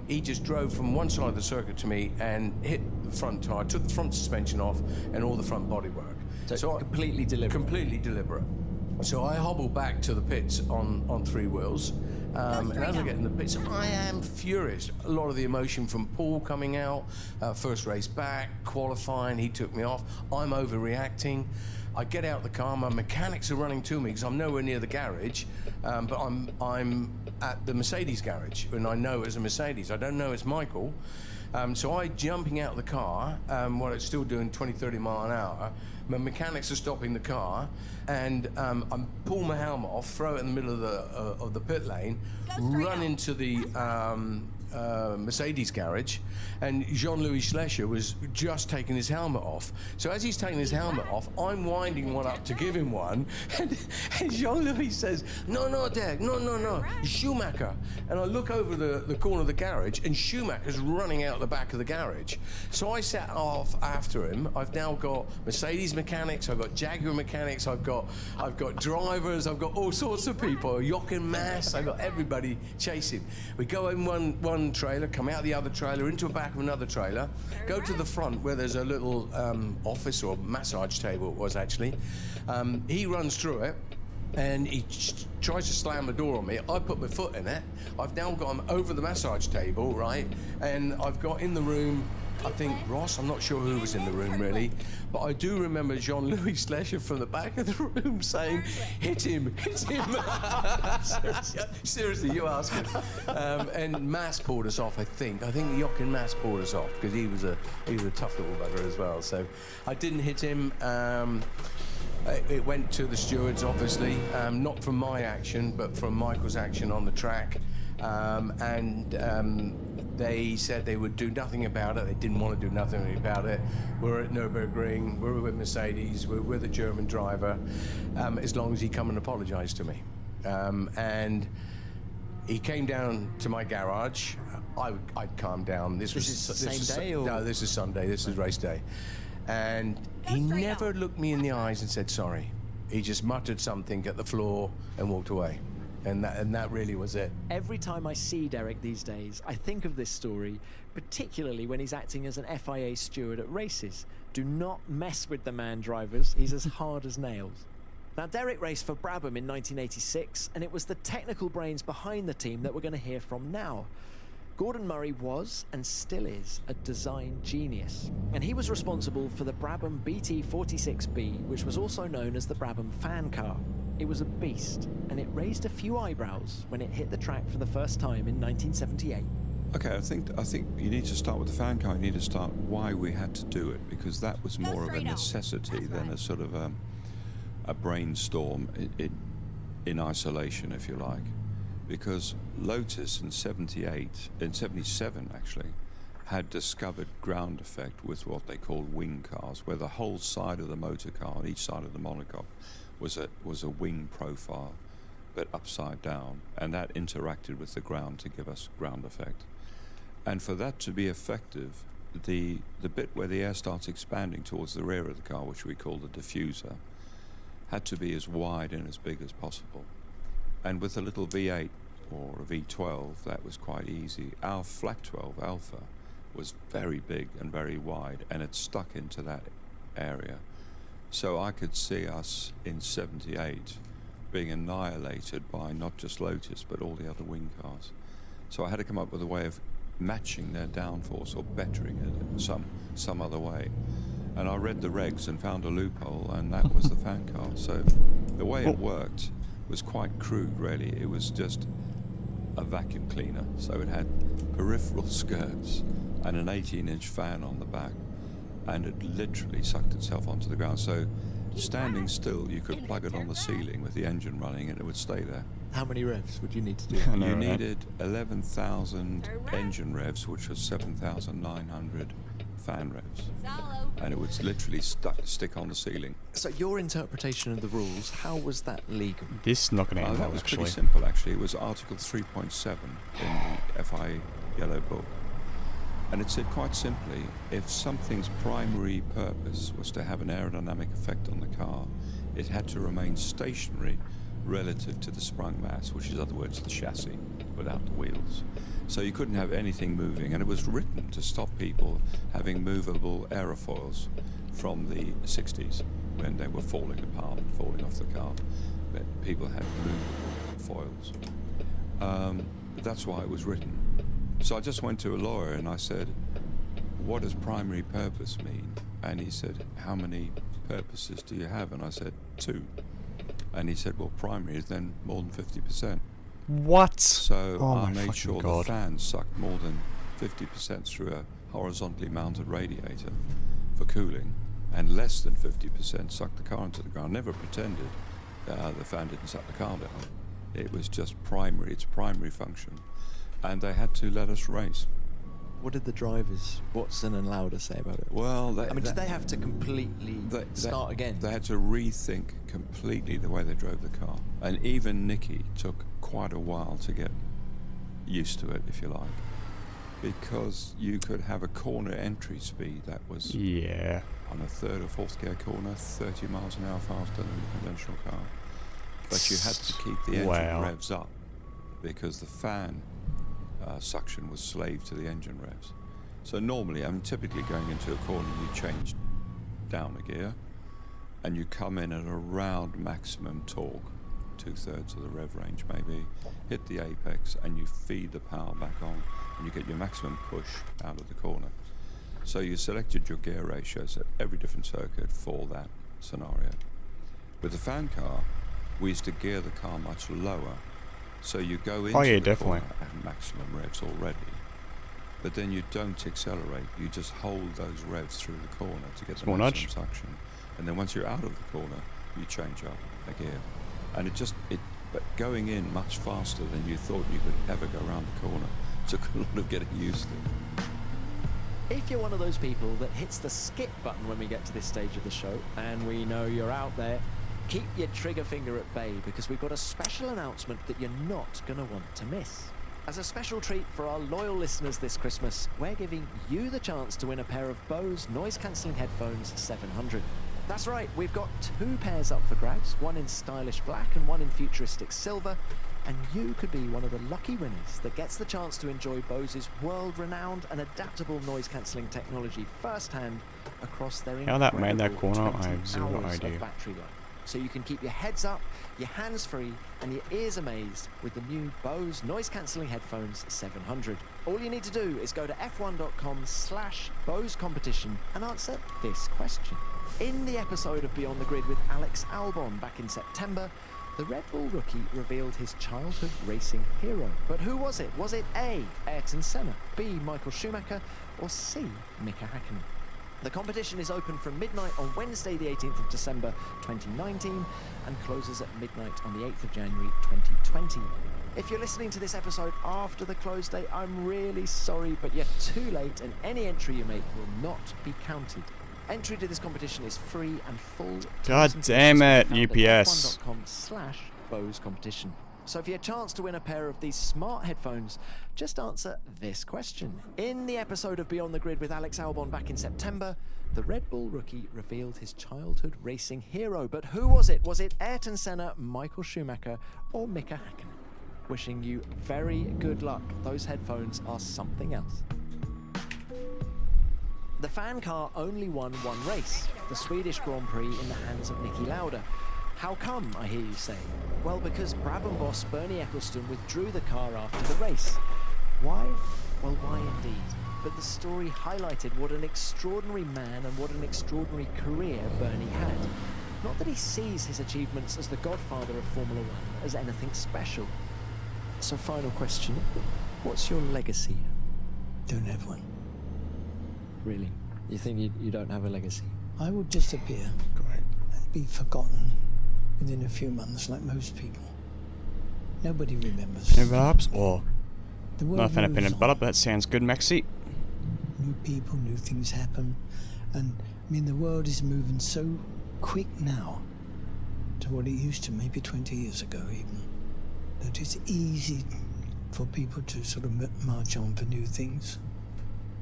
Speaker 9: he just drove from one side of the circuit to me and hit the front tyre, took the front suspension off, and all the front bodywork.
Speaker 8: So completely deliberate?
Speaker 9: Completely deliberate. So I hobbled back to the pits on three wheels. And as I get in the pits, I am furious. A lot of the emotion from Paul coming out, first race back, qualifying, he took me off. I'm overreacting. I get out the car, my mechanics are running to me because I'm nowhere near the garage, but I'm at the Mercedes garage, and I know it's a Mercedes. I don't know it's Michael. So I jumping out of the car, while it's still doing 20, 30 mile an hour. My mechanics are stopping the car, and I pull my helmet off, throw it in the middle of the pit lane, run into the Mercedes garage, and Jean-Louis Schlecher was just taking his helmet off. So as he's taking his helmet off, I'm winding one up to give him one, and Jean-Louis says, no, Derek, no, Schumacher. And I look over the corner of the garage, and Schumacher's running out the back of the garage. So I set off after him. I've now got Mercedes mechanics, I've got Jaguar mechanics, I've got drivers, I've got all sorts of people, Jochen Mass, I've got everybody chasing. We go in one trailer, come out the other trailer, into the back of another trailer, go to the front where there's a little office or massage table, it was actually. He runs through it, and he tries to slam the door on me. I put my foot in it. I've now got him over the massage table, right? And I've got in the room, I think Ross, I'm not sure who was in the room really, but I do remember Jean-Louis Schlecher from the back of the room saying, hit him. Seriously, you ask him. And Mass pulled us off, I think. I think Jochen Mass pulled us off because he was a tough little bugger as well. So I didn't hit him. It went to the stewards, obviously, not from my action, but from Michael's action on the track. They said they would do nothing about it. They didn't want to do nothing about it. We're at Nürburgring, we're with Mercedes, we're with a German driver, as long as he come and apologise to me. And he came down to my garage. I'd calmed down. This is same day? Or? No, this is Sunday. This is race day. And he never looked me in the eyes and said sorry. He just muttered something at the floor and walked away. And that really was it.
Speaker 8: Every time I see Derek these days, I think of this story, particularly when he's acting as an FIA steward at races. Do not mess with the man, drivers. He's as hard as nails. Now, Derek raced for Brabham in 1986, and it was the technical brains behind the team that we're going to hear from now. Gordon Murray was, and still is, a design genius. And he was responsible for the Brabham BT46B, which was also known as the Brabham fan car. It was a beast, and it raised a few eyebrows when it hit the track for the first time in 1978.
Speaker 10: Okay, I think you need to start with the fan car. You need to start why we had to do it, because that was more of a necessity than a sort of a brainstorm in isolation, if you like. Because Lotus in 77 actually, had discovered ground effect with what they called wing cars, where the whole side of the motor car on each side of the monocoque was a wing profile, but upside down, and that interacted with the ground to give us ground effect. And for that to be effective, the bit where the air starts expanding towards the rear of the car, which we call the diffuser, had to be as wide and as big as possible. And with a little V8 or a V12, that was quite easy. Our flat 12 Alpha was very big and very wide, and it stuck into that area. So I could see us in 78 being annihilated by not just Lotus, but all the other wing cars. So I had to come up with a way of matching their downforce or bettering it in some other way. And I read the regs and found a loophole, and that was the fan car. So the way it worked was quite crude, really. It was just a vacuum cleaner. So it had peripheral skirts and an 18-inch fan on the back, and it literally sucked itself onto the ground. So standing still, you could plug it on the ceiling with the engine running, and it would stay there.
Speaker 4: How many revs would you need to do?
Speaker 1: I know,
Speaker 10: You
Speaker 1: right?
Speaker 10: needed 11,000 engine revs, which was 7,900 fan revs. And it would literally stick on the ceiling.
Speaker 4: So your interpretation of the rules, how was that legal?
Speaker 1: This is not going to end
Speaker 10: That
Speaker 1: well,
Speaker 10: was
Speaker 1: actually.
Speaker 10: pretty simple, actually. It was Article 3.7 in the FIA Yellow Book. And it said quite simply, if something's primary purpose was to have an aerodynamic effect on the car, it had to remain stationary relative to the sprung mass, which is, in other words, the chassis without the wheels. So you couldn't have anything moving, and it was written to stop people having movable aerofoils from the 60s when they were falling apart and falling off the car. People had movable foils. That's why it was written. So I just went to a lawyer and I said, what does primary purpose mean? And he said, how many purposes do you have? And I said, 2. And he said, well, primary is then more than 50%.
Speaker 1: What?
Speaker 10: So
Speaker 1: Oh
Speaker 10: I
Speaker 1: my
Speaker 10: made
Speaker 1: fucking
Speaker 10: sure
Speaker 1: God.
Speaker 10: the fan sucked more than 50% through a horizontally mounted radiator for cooling, and less than 50% sucked the car into the ground. Never pretended the fan didn't suck the car down. It was just primary, its primary function. And they had to let us race.
Speaker 4: What did the drivers, Watson and Lauda, say about it?
Speaker 10: Well,
Speaker 4: did they have to completely start again?
Speaker 10: They had to rethink completely the way they drove the car. And even Nicky took quite a while to get used to it, if you like. Because you could have a corner entry speed that was on a third or fourth gear corner, 30 miles an hour faster than a conventional car. But you had to keep the engine revs up because the fan suction was slave to the engine revs. So normally, typically going into a corner, you change down a gear and you come in at around maximum torque, 2/3 of the rev range maybe, hit the apex and you feed the power back on and you get your maximum push out of the corner. So you selected your gear ratios at every different circuit for that scenario. With the fan car, we used to gear the car much lower. So you go into the corner at maximum revs already, but then you don't accelerate. You just hold those revs through the corner to get the
Speaker 1: Small
Speaker 10: maximum
Speaker 1: nudge.
Speaker 10: suction. And then once you're out of the corner, you change up a gear. And but going in much faster than you thought you could ever go around the corner took a lot of getting used to.
Speaker 8: If you're one of those people that hits the skip button when we get to this stage of the show, and we know you're out there, keep your trigger finger at bay, because we've got a special announcement that you're not going to want to miss. As a special treat for our loyal listeners this Christmas, we're giving you the chance to win a pair of Bose noise-cancelling headphones 700. That's right, we've got 2 pairs up for grabs, one in stylish black and one in futuristic silver, and you could be one of the lucky winners that gets the chance to enjoy Bose's world-renowned and adaptable noise-cancelling technology firsthand across their
Speaker 1: How that made that
Speaker 8: incredible
Speaker 1: corner,
Speaker 8: 20
Speaker 1: I have zero
Speaker 8: hours of
Speaker 1: idea.
Speaker 8: battery life. So you can keep your heads up, your hands free, and your ears amazed with the new Bose noise-cancelling headphones 700. All you need to do is go to f1.com/Bose competition and answer this question. In the episode of Beyond the Grid with Alex Albon back in September, the Red Bull rookie revealed his childhood racing hero. But who was it? Was it A, Ayrton Senna, B, Michael Schumacher, or C, Mika Häkkinen? The competition is open from midnight on Wednesday the 18th of December 2019 and closes at midnight on the 8th of January 2020. If you're listening to this episode after the close date, I'm really sorry, but you're too late and any entry you make will not be counted. Entry to this competition is free and full.
Speaker 1: God damn it, UPS.
Speaker 8: f1.com/Bose competition. So for your chance to win a pair of these smart headphones, just answer this question. In the episode of Beyond the Grid with Alex Albon back in September, the Red Bull rookie revealed his childhood racing hero. But who was it? Was it Ayrton Senna, Michael Schumacher, or Mika Häkkinen? Wishing you very good luck. Those headphones are something else. The fan car only won one race, the Swedish Grand Prix in the hands of Niki Lauda. How come, I hear you say? Well, because Brabham boss Bernie Ecclestone withdrew the car after the race. Why? Well, why indeed? But the story highlighted what an extraordinary man and what an extraordinary career Bernie had. Not that he sees his achievements as the godfather of Formula One as anything special. So final question, what's your legacy?
Speaker 13: Don't have one.
Speaker 8: Really? You think you don't have a legacy?
Speaker 13: I would disappear and be forgotten within a few months like most people. Nobody remembers.
Speaker 1: Peanut butter or
Speaker 13: The
Speaker 1: not a
Speaker 13: world
Speaker 1: fan of
Speaker 13: moves
Speaker 1: peanut
Speaker 13: on.
Speaker 1: butter, but that sounds good, Maxi.
Speaker 13: New people, new things happen. And, I mean, the world is moving so quick now to what it used to, maybe 20 years ago even, that it's easy for people to sort of march on for new things,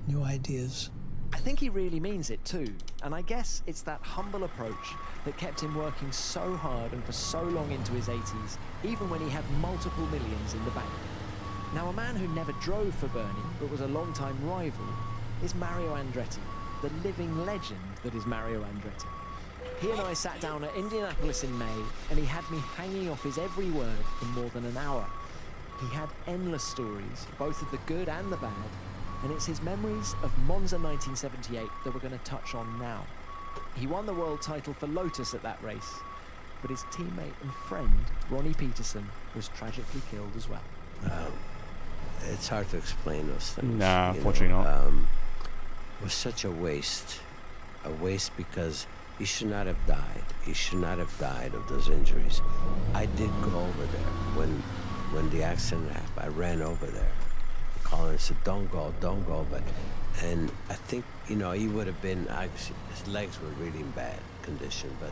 Speaker 13: new ideas.
Speaker 8: I think he really means it too, and I guess it's that humble approach that kept him working so hard and for so long into his 80s, even when he had multiple millions in the bank. Now, a man who never drove for Bernie, but was a long-time rival, is Mario Andretti, the living legend that is Mario Andretti. He and I sat down at Indianapolis in May, and he had me hanging off his every word for more than an hour. He had endless stories, both of the good and the bad, and it's his memories of Monza 1978 that we're going to touch on now. He won the world title for Lotus at that race, but his teammate and friend, Ronnie Peterson, was tragically killed as well.
Speaker 15: It's hard to explain those things.
Speaker 1: Nah,
Speaker 15: you
Speaker 1: unfortunately
Speaker 15: know.
Speaker 1: not.
Speaker 15: It was such a waste. A waste because he should not have died. He should not have died of those injuries. I did go over there when the accident happened. I ran over there. Colin said, don't go, but, and I think, you know, he would have been, actually, his legs were really in bad condition, but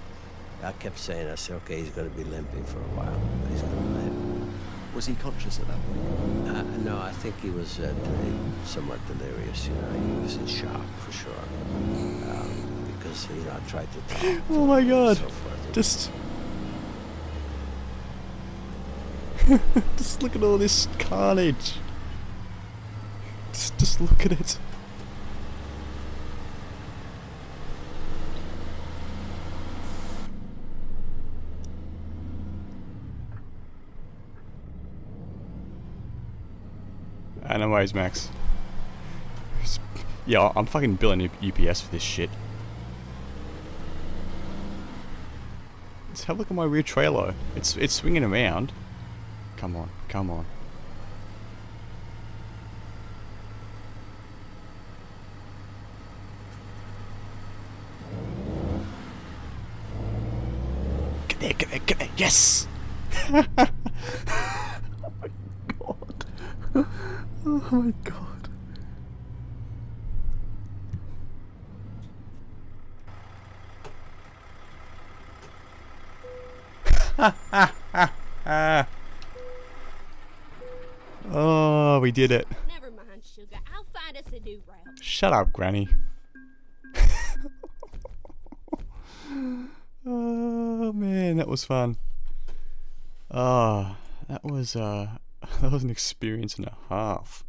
Speaker 15: I kept saying, I said, okay, he's going to be limping for a while, but he's going to limp.
Speaker 4: Was he conscious at that point?
Speaker 15: No, I think he was somewhat delirious, you know, he was in shock for sure, because, you know, I tried to talk to him
Speaker 1: Oh my god.
Speaker 15: and so forth.
Speaker 1: Just just look at all this carnage. Just look at it. Anyways, Max. Yeah, I'm fucking billing UPS for this shit. Let's have a look at my rear trailer. It's swinging around. Come on, come on. Get there, get there, get there. Yes! Oh my god. Oh my god. Oh, we did it.
Speaker 2: Never mind, sugar. I'll find us a new route.
Speaker 1: Shut up, Granny. Oh man, that was fun. That was an experience and a half.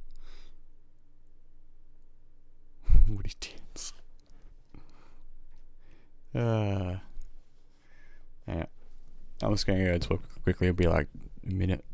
Speaker 1: Woody dance. Yeah. I'm just gonna go to it quickly. It'll be like a minute.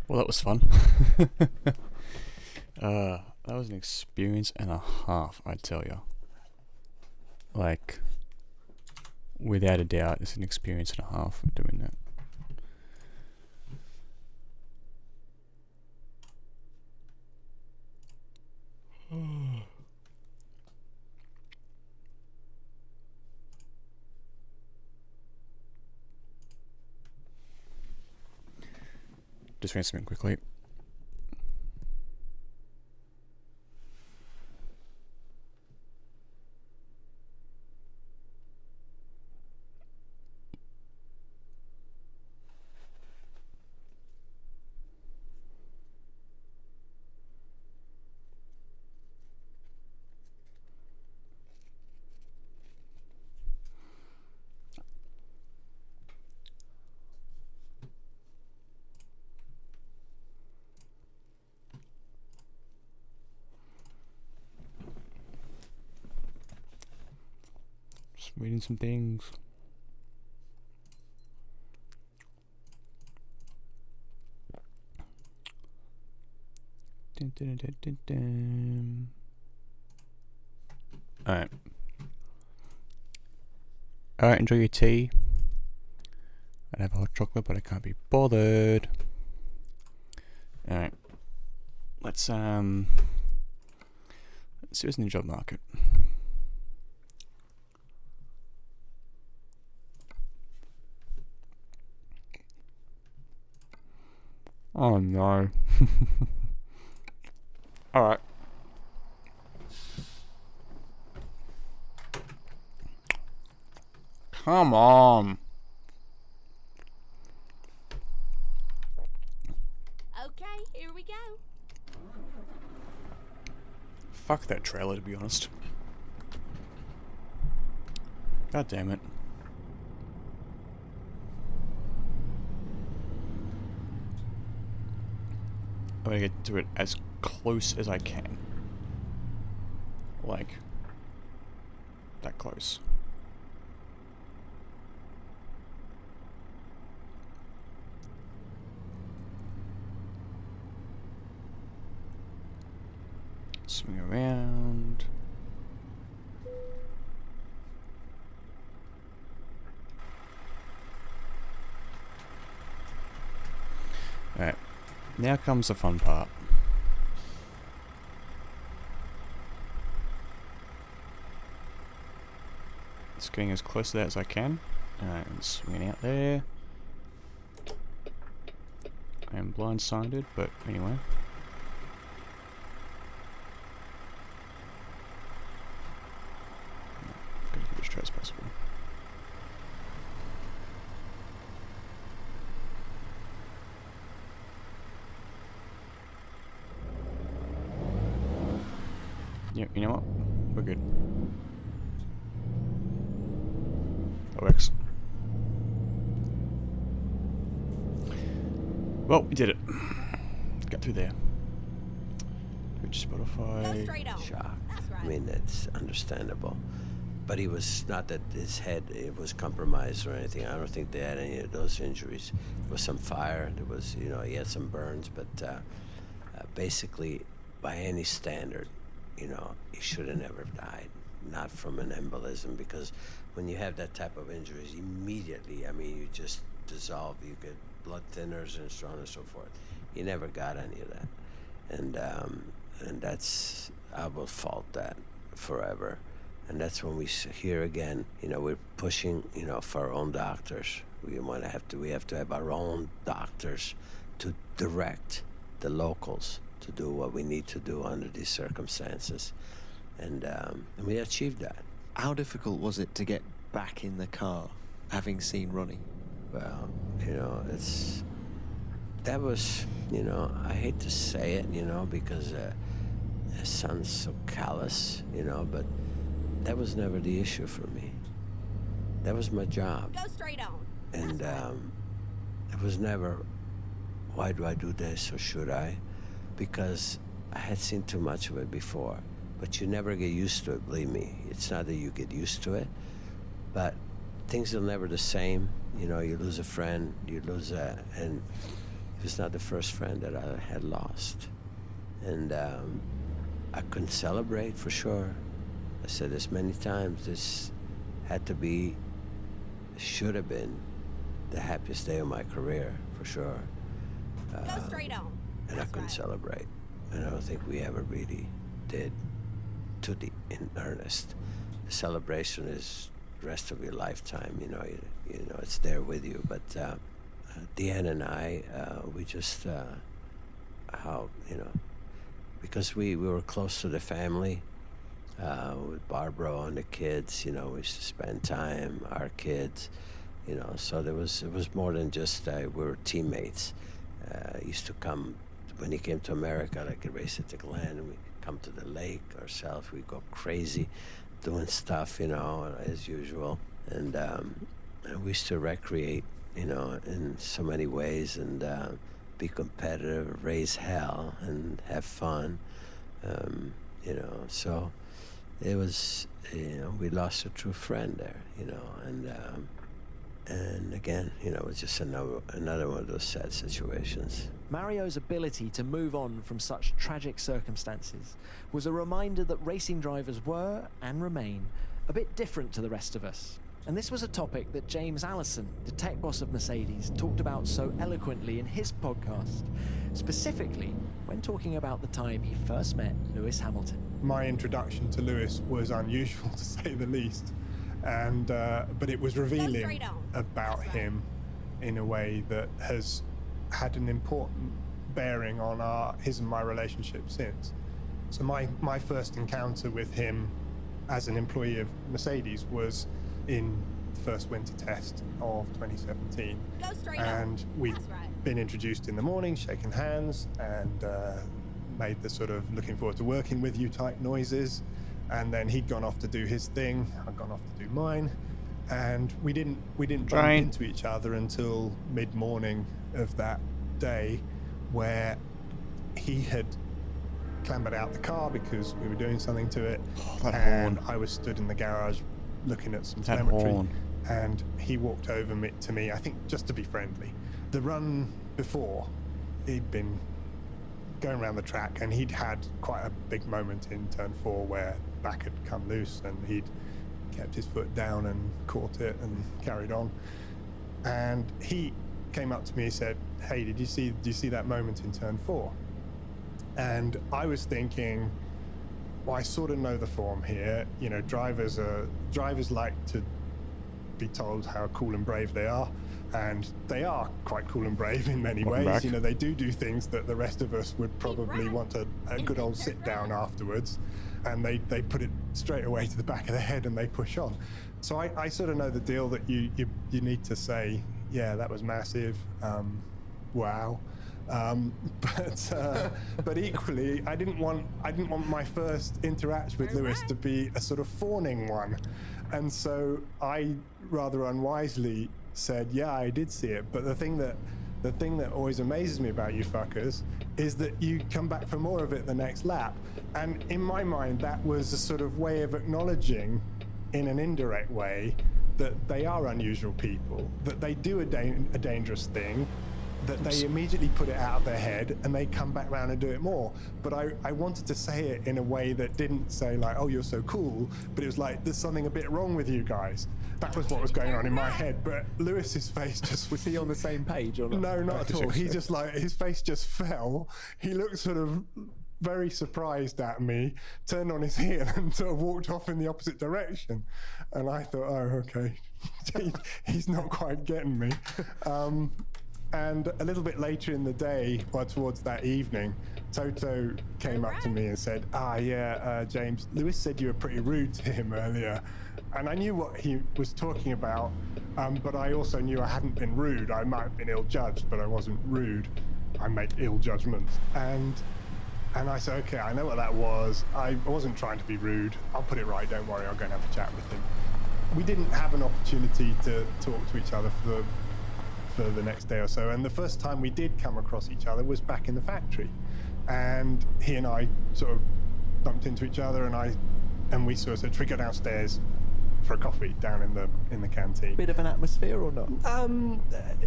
Speaker 1: Well, that was fun. That was an experience and a half, I tell you. Like, without a doubt, it's an experience and a half of doing that. Just rinse them in quickly. Just reading some things. Dun, dun, dun, dun, dun. Alright. Alright, enjoy your tea. I'd have hot chocolate, but I can't be bothered. Alright. Let's see what's in the job market. Oh no. Alright. Come on.
Speaker 2: Okay, here we go.
Speaker 1: Fuck that trailer, to be honest. God damn it. I'm gonna get to it as close as I can. Like, that close. Swing around. Alright, now comes the fun part. Just getting as close to that as I can. Alright, I'm swinging out there. I am blindsided, but anyway. Gotta keep it as straight as possible. Yep, you know what? We're good. That works. Well, we did it. Got through there. Twitch, Spotify.
Speaker 15: Shock. I mean, it's understandable. But he was, not that his head it was compromised or anything. I don't think they had any of those injuries. There was some fire. There was, you know, he had some burns. But basically, by any standard, you know, he should have never died. Not from an embolism, because when you have that type of injuries, immediately, I mean, you just dissolve. You get blood thinners and so on and so forth. He never got any of that. And that's, I will fault that forever. And that's when we hear again, you know, we're pushing, you know, for our own doctors. We have to have our own doctors to direct the locals to do what we need to do under these circumstances. And we achieved that.
Speaker 4: How difficult was it to get back in the car, having seen Ronnie?
Speaker 15: Well, you know, that was, you know, I hate to say it, you know, because it sounds so callous, you know, but that was never the issue for me. That was my job.
Speaker 2: Go straight on.
Speaker 15: And it was never, why do I do this or should I? Because I had seen too much of it before. But you never get used to it, believe me. It's not that you get used to it, but things are never the same. You know, you lose a friend, you lose and it was not the first friend that I had lost. And I couldn't celebrate, for sure. I said this many times, this had to be, should have been the happiest day of my career, for sure.
Speaker 2: Go straight on.
Speaker 15: And I couldn't celebrate. And I don't think we ever really did in earnest. The celebration is the rest of your lifetime, you know, it's there with you. But Deanne and I, we just, because we were close to the family, with Barbara and the kids, we used to spend time, our kids, so it was more than just we were teammates. He used to come, when he came to America, like a race at the Glen, and we'd come to the lake ourselves, we'd go crazy doing stuff, as usual. And we used to recreate, in so many ways, and be competitive, raise hell, and have fun, so it was, we lost a true friend there, and again, it was just another one of those sad situations.
Speaker 8: Mario's ability to move on from such tragic circumstances was a reminder that racing drivers were, and remain, a bit different to the rest of us. And this was a topic that James Allison, the tech boss of Mercedes, talked about so eloquently in his podcast, specifically when talking about the time he first met Lewis Hamilton.
Speaker 16: My introduction to Lewis was unusual, to say the least, and but it was revealing about him in a way that has had an important bearing on his and my relationship since. So my first encounter with him as an employee of Mercedes was in the first winter test of 2017, and we'd been introduced in the morning, shaken hands, and made the sort of looking forward to working with you type noises, and then he'd gone off to do his thing, I'd gone off to do mine, and we didn't bump into each other until mid-morning of that day, where he had clambered out the car because we were doing something to it, and I was stood in the garage looking at some telemetry, and he walked over to me, I think just to be friendly. The run before, he'd been going around the track, and he'd had quite a big moment in turn 4 where back had come loose, and he'd kept his foot down and caught it and carried on. And he came up to me and said, "Hey, do you see that moment in turn 4?" And I was thinking, well, I sort of know the form here. Drivers like to be told how cool and brave they are, and they are quite cool and brave in many ways. They do things that the rest of us would probably want a good old sit down afterwards, and they put it straight away to the back of the head and they push on. So I sort of know the deal that you need to say, yeah, that was massive, wow. But equally, I didn't want my first interaction with Lewis to be a sort of fawning one, and so I rather unwisely said, "Yeah, I did see it." But the thing that always amazes me about you fuckers is that you come back for more of it the next lap, and in my mind, that was a sort of way of acknowledging, in an indirect way, that they are unusual people, that they do a dangerous thing, that they immediately put it out of their head and they come back around and do it more. But I wanted to say it in a way that didn't say like, "Oh, you're so cool," but it was like, "There's something a bit wrong with you guys." That was what was going on in my head. But Lewis's face just...
Speaker 8: Was he on the same page or not?
Speaker 16: No, not at all. He just like, his face just fell. He looked sort of very surprised at me, turned on his heel and sort of walked off in the opposite direction. And I thought, oh, okay, he's not quite getting me. And a little bit later in the day, or towards that evening, Toto came up to me and said, James, Lewis said you were pretty rude to him earlier. And I knew what he was talking about, but I also knew I hadn't been rude. I might have been ill-judged, but I wasn't rude. I make ill judgments. And I said, okay, I know what that was. I wasn't trying to be rude. I'll put it right, don't worry, I'll go and have a chat with him. We didn't have an opportunity to talk to each other for the next day or so, and the first time we did come across each other was back in the factory, and he and I sort of bumped into each other, and we sort of said, "Should we go downstairs for a coffee down in the canteen?"
Speaker 8: Bit of an atmosphere or not?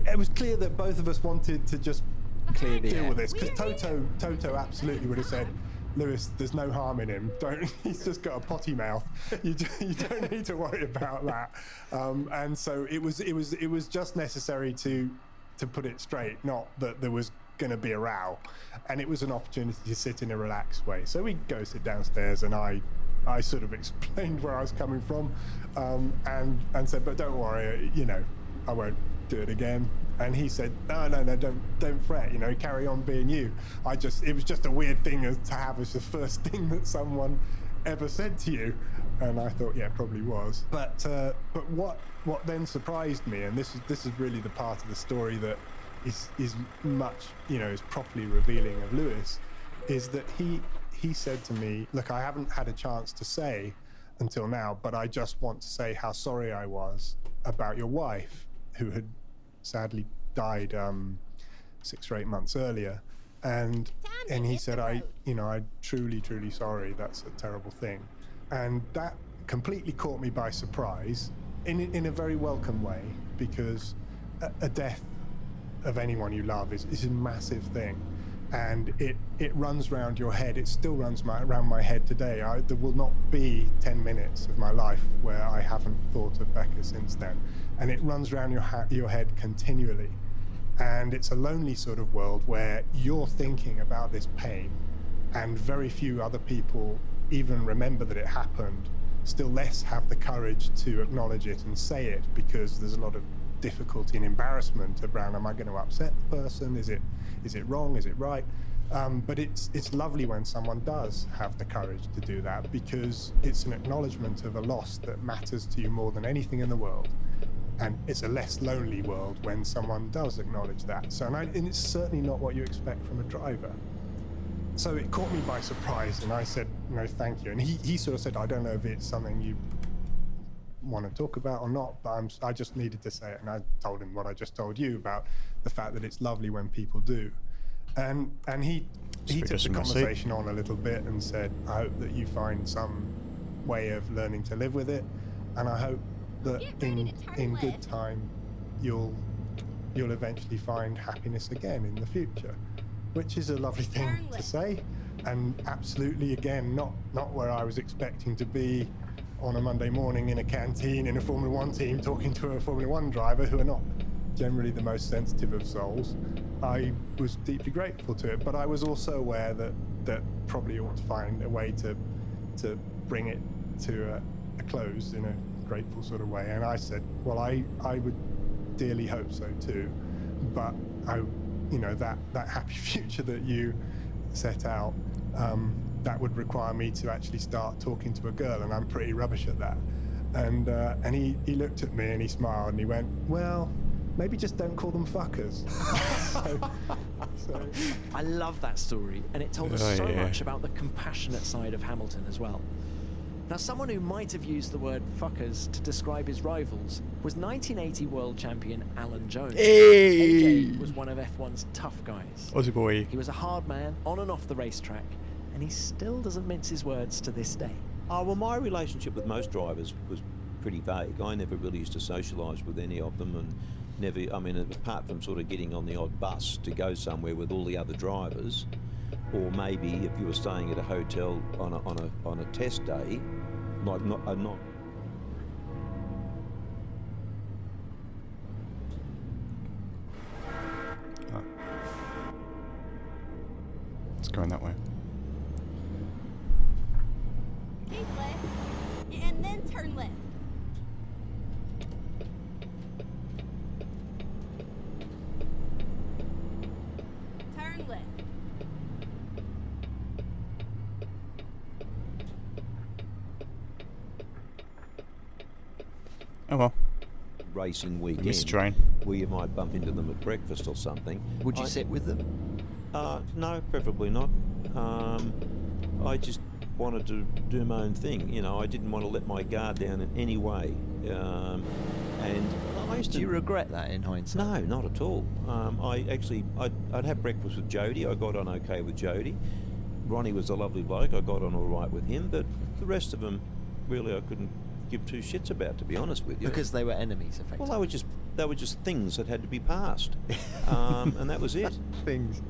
Speaker 16: It was clear that both of us wanted to just
Speaker 8: clear the
Speaker 16: deal
Speaker 8: air
Speaker 16: with this, because Toto absolutely would have said, "Lewis, there's no harm in him. He's just got a potty mouth. You don't need to worry about that." And so it was just necessary to put it straight, not that there was going to be a row. And it was an opportunity to sit in a relaxed way. So we go sit downstairs, and I sort of explained where I was coming from, and said, "But don't worry, I won't do it again." And he said, no, don't fret, you know, carry on being you. It was just a weird thing to have as the first thing that someone ever said to you. And I thought, yeah, it probably was. But what then surprised me, and this is really the part of the story that is much, you know, is properly revealing of Lewis, is that he said to me, look, I haven't had a chance to say until now, but I just want to say how sorry I was about your wife, who had sadly died 6 or 8 months earlier. And he said, I'm truly sorry. That's a terrible thing. And that completely caught me by surprise in a very welcome way, because a death of anyone you love is a massive thing. And it runs round your head. It still runs around my head today. There will not be 10 minutes of my life where I haven't thought of Becca since then. And it runs around your head continually. And it's a lonely sort of world where you're thinking about this pain, and very few other people even remember that it happened, still less have the courage to acknowledge it and say it, because there's a lot of difficulty and embarrassment around, am I going to upset the person? Is it wrong? Is it right? But it's lovely when someone does have the courage to do that, because it's an acknowledgement of a loss that matters to you more than anything in the world. And it's a less lonely world when someone does acknowledge that. So, and it's certainly not what you expect from a driver. So it caught me by surprise, and I said, no, thank you. And he sort of said, I don't know if it's something you want to talk about or not, but I just needed to say it. And I told him what I just told you about the fact that it's lovely when people do. And he took the conversation on a little bit and said, I hope that you find some way of learning to live with it. And I hope that in good time you'll eventually find happiness again in the future, which is a lovely thing to say, and absolutely, again, not where I was expecting to be on a Monday morning in a canteen in a Formula One team talking to a Formula One driver, who are not generally the most sensitive of souls. I was deeply grateful to it, but I was also aware that probably ought to find a way to bring it to a close in a grateful sort of way. And I said, well, I would dearly hope so too, but that happy future that you set out, that would require me to actually start talking to a girl, and I'm pretty rubbish at that. And he looked at me and he smiled and he went, well, maybe just don't call them fuckers. so.
Speaker 8: I love that story, and it told us so much about the compassionate side of Hamilton as well. Now, someone who might have used the word fuckers to describe his rivals was 1980 world champion Alan Jones.
Speaker 1: Hey!
Speaker 8: AJ was one of F1's tough guys.
Speaker 1: Aussie boy.
Speaker 8: He was a hard man on and off the racetrack, and he still doesn't mince his words to this day.
Speaker 3: Oh, well, my relationship with most drivers was pretty vague. I never really used to socialise with any of them, and never, I mean, apart from sort of getting on the odd bus to go somewhere with all the other drivers, or maybe if you were staying at a hotel on a test day, like not.
Speaker 1: It's going that way.
Speaker 2: Keep left, and then turn left. Turn left.
Speaker 1: Oh well.
Speaker 3: Racing weekend,
Speaker 1: Missed train.
Speaker 3: where you might bump into them at breakfast or something.
Speaker 8: Would you sit with them?
Speaker 3: No, preferably not. I just wanted to do my own thing. You know, I didn't want to let my guard down in any way. And I used to.
Speaker 8: Do you regret that in hindsight?
Speaker 3: No, not at all. I'd have breakfast with Jody. I got on okay with Jody. Ronnie was a lovely bloke. I got on all right with him. But the rest of them, really, I couldn't give two shits about, to be honest with you.
Speaker 8: Because they were enemies, effectively.
Speaker 3: Well, they were just things that had to be passed, and that was it.
Speaker 8: Things.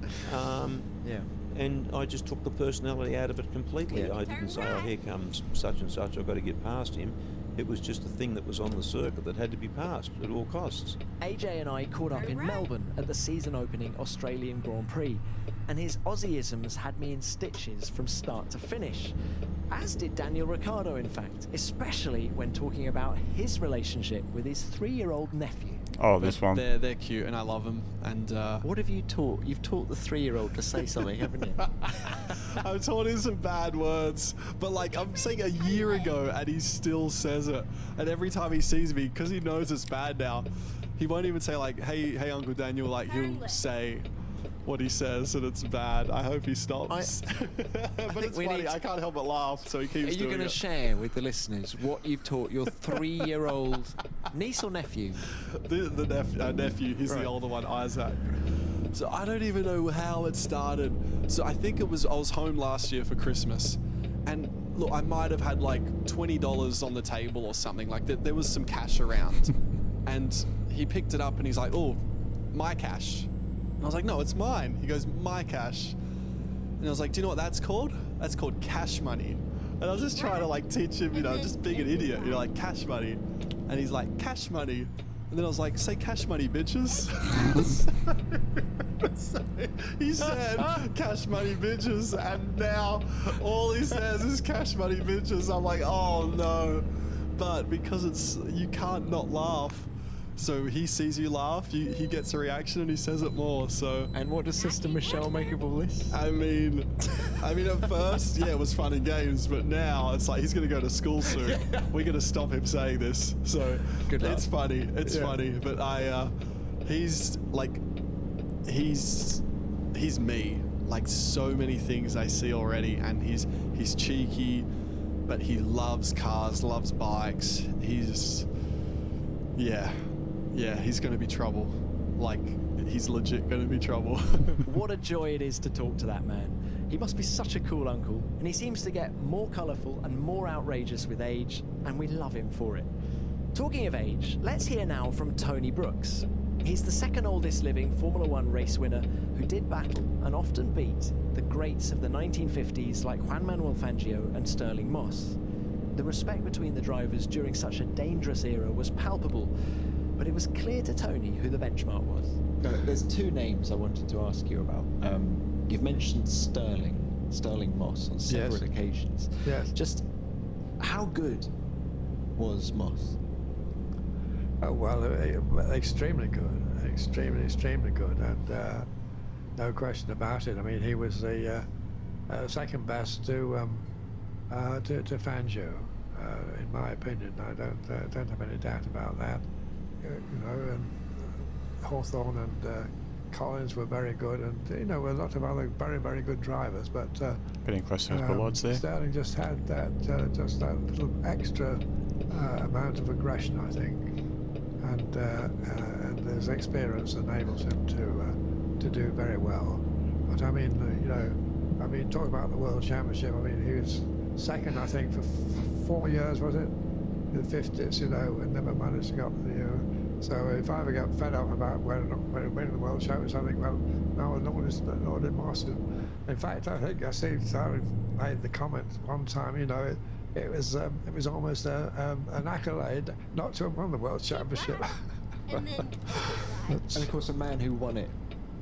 Speaker 3: Yeah. And I just took the personality out of it completely. I didn't say, oh, here comes such and such, I've got to get past him. It was just a thing that was on the circuit that had to be passed at all costs.
Speaker 8: AJ and I caught up in Melbourne at the season-opening Australian Grand Prix, and his Aussieisms had me in stitches from start to finish. As did Daniel Ricciardo, in fact, especially when talking about his relationship with his 3-year-old nephew.
Speaker 1: Oh, this one.
Speaker 18: They're cute, and I love them. And
Speaker 8: what have you taught? You've taught the 3-year-old to say something, haven't you?
Speaker 18: I've taught him some bad words, but like I'm saying a year ago, and he still says it. And every time he sees me, because he knows it's bad now, he won't even say like, "Hey, Uncle Daniel." Like he'll say what he says, and it's bad. I hope he stops. But it's funny. I can't help but laugh, so he keeps doing it.
Speaker 8: Are you going to share with the listeners what you've taught your 3-year-old niece or nephew?
Speaker 18: The nephew. He's the older one, Isaac. So I don't even know how it started. So I think I was home last year for Christmas, and look, I might have had like $20 on the table or something like that. There was some cash around, and he picked it up and he's like, "Oh, my cash." And I was like, "No, it's mine." He goes, "My cash." And I was like, "Do you know what that's called? That's called cash money." And I was just trying to like teach him, just being an idiot, like cash money. And he's like, "Cash money." And then I was like, "Say cash money, bitches." So he said cash money, bitches. And now all he says is cash money, bitches. I'm like, oh no. But because you can't not laugh. So he sees you laugh, he gets a reaction, and he says it more. So.
Speaker 8: And what does Sister Michelle make of all this?
Speaker 18: I mean, at first, it was fun and games, but now it's like he's gonna go to school soon. We're gonna stop him saying this. So it's funny. It's funny, but he's me. Like so many things I see already, and he's cheeky, but he loves cars, loves bikes. He's going to be trouble. Like, he's legit going to be trouble.
Speaker 8: What a joy it is to talk to that man. He must be such a cool uncle, and he seems to get more colourful and more outrageous with age, and we love him for it. Talking of age, let's hear now from Tony Brooks. He's the second oldest living Formula One race winner who did battle and often beat the greats of the 1950s like Juan Manuel Fangio and Stirling Moss. The respect between the drivers during such a dangerous era was palpable, but it was clear to Tony who the benchmark was. There's two names I wanted to ask you about. You've mentioned Stirling Moss on several occasions.
Speaker 19: Yes.
Speaker 8: Just how good was Moss?
Speaker 19: Oh, well, extremely good. Extremely good. And no question about it. I mean, he was the second best to Fangio, in my opinion. I don't have any doubt about that. And Hawthorne and Collins were very good, and a lot of other very, very good drivers. But
Speaker 1: getting close to his ballards there.
Speaker 19: Stirling just had that little extra amount of aggression, I think, and his experience enables him to do very well. But I mean, talk about the World Championship. I mean, he was second, I think, for 4 years, was it? In the 50s, and never managed to get up to the Euro. So if I ever get fed up about winning the World Championships, I think, well, no, nor did Moss. In fact, I think I see Sally made the comment one time, it was almost an accolade not to have won the World Championship.
Speaker 8: And of course, a man who won it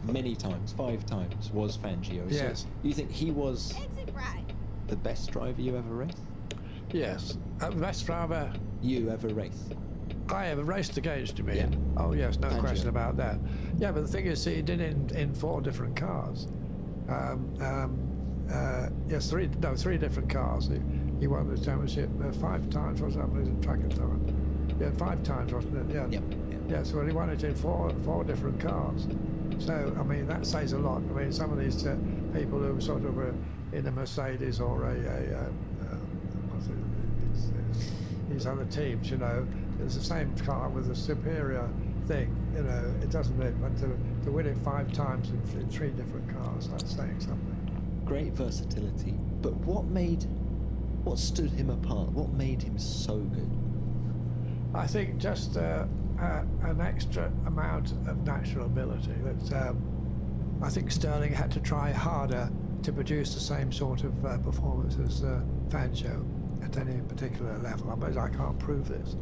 Speaker 8: many times, 5 times, was Fangio.
Speaker 19: Yes.
Speaker 8: So you think he was the best driver you ever raced?
Speaker 19: Yes. Best driver
Speaker 8: you ever raced?
Speaker 19: I ever raced against, you mean?
Speaker 8: Yeah.
Speaker 19: Oh, yes, no
Speaker 8: Fangio.
Speaker 19: question about that. Yeah, but the thing is, he did it in 4 different cars. Yes, 3 different cars. He won the championship 5 times, wasn't it? Losing track of time. Yeah, 5 times, wasn't it? Yeah.
Speaker 8: Yep.
Speaker 19: Yeah, so he won it in 4 different cars. So, I mean, that says a lot. I mean, some of these people who sort of were in a Mercedes or these other teams, it's the same car with a superior thing, it doesn't really, but to win it 5 times in 3 different cars, that's saying something.
Speaker 8: Great versatility, but what stood him apart? What made him so good?
Speaker 19: I think just an extra amount of natural ability that I think Stirling had to try harder to produce the same sort of performance as Fangio at any particular level. I mean, I can't prove this,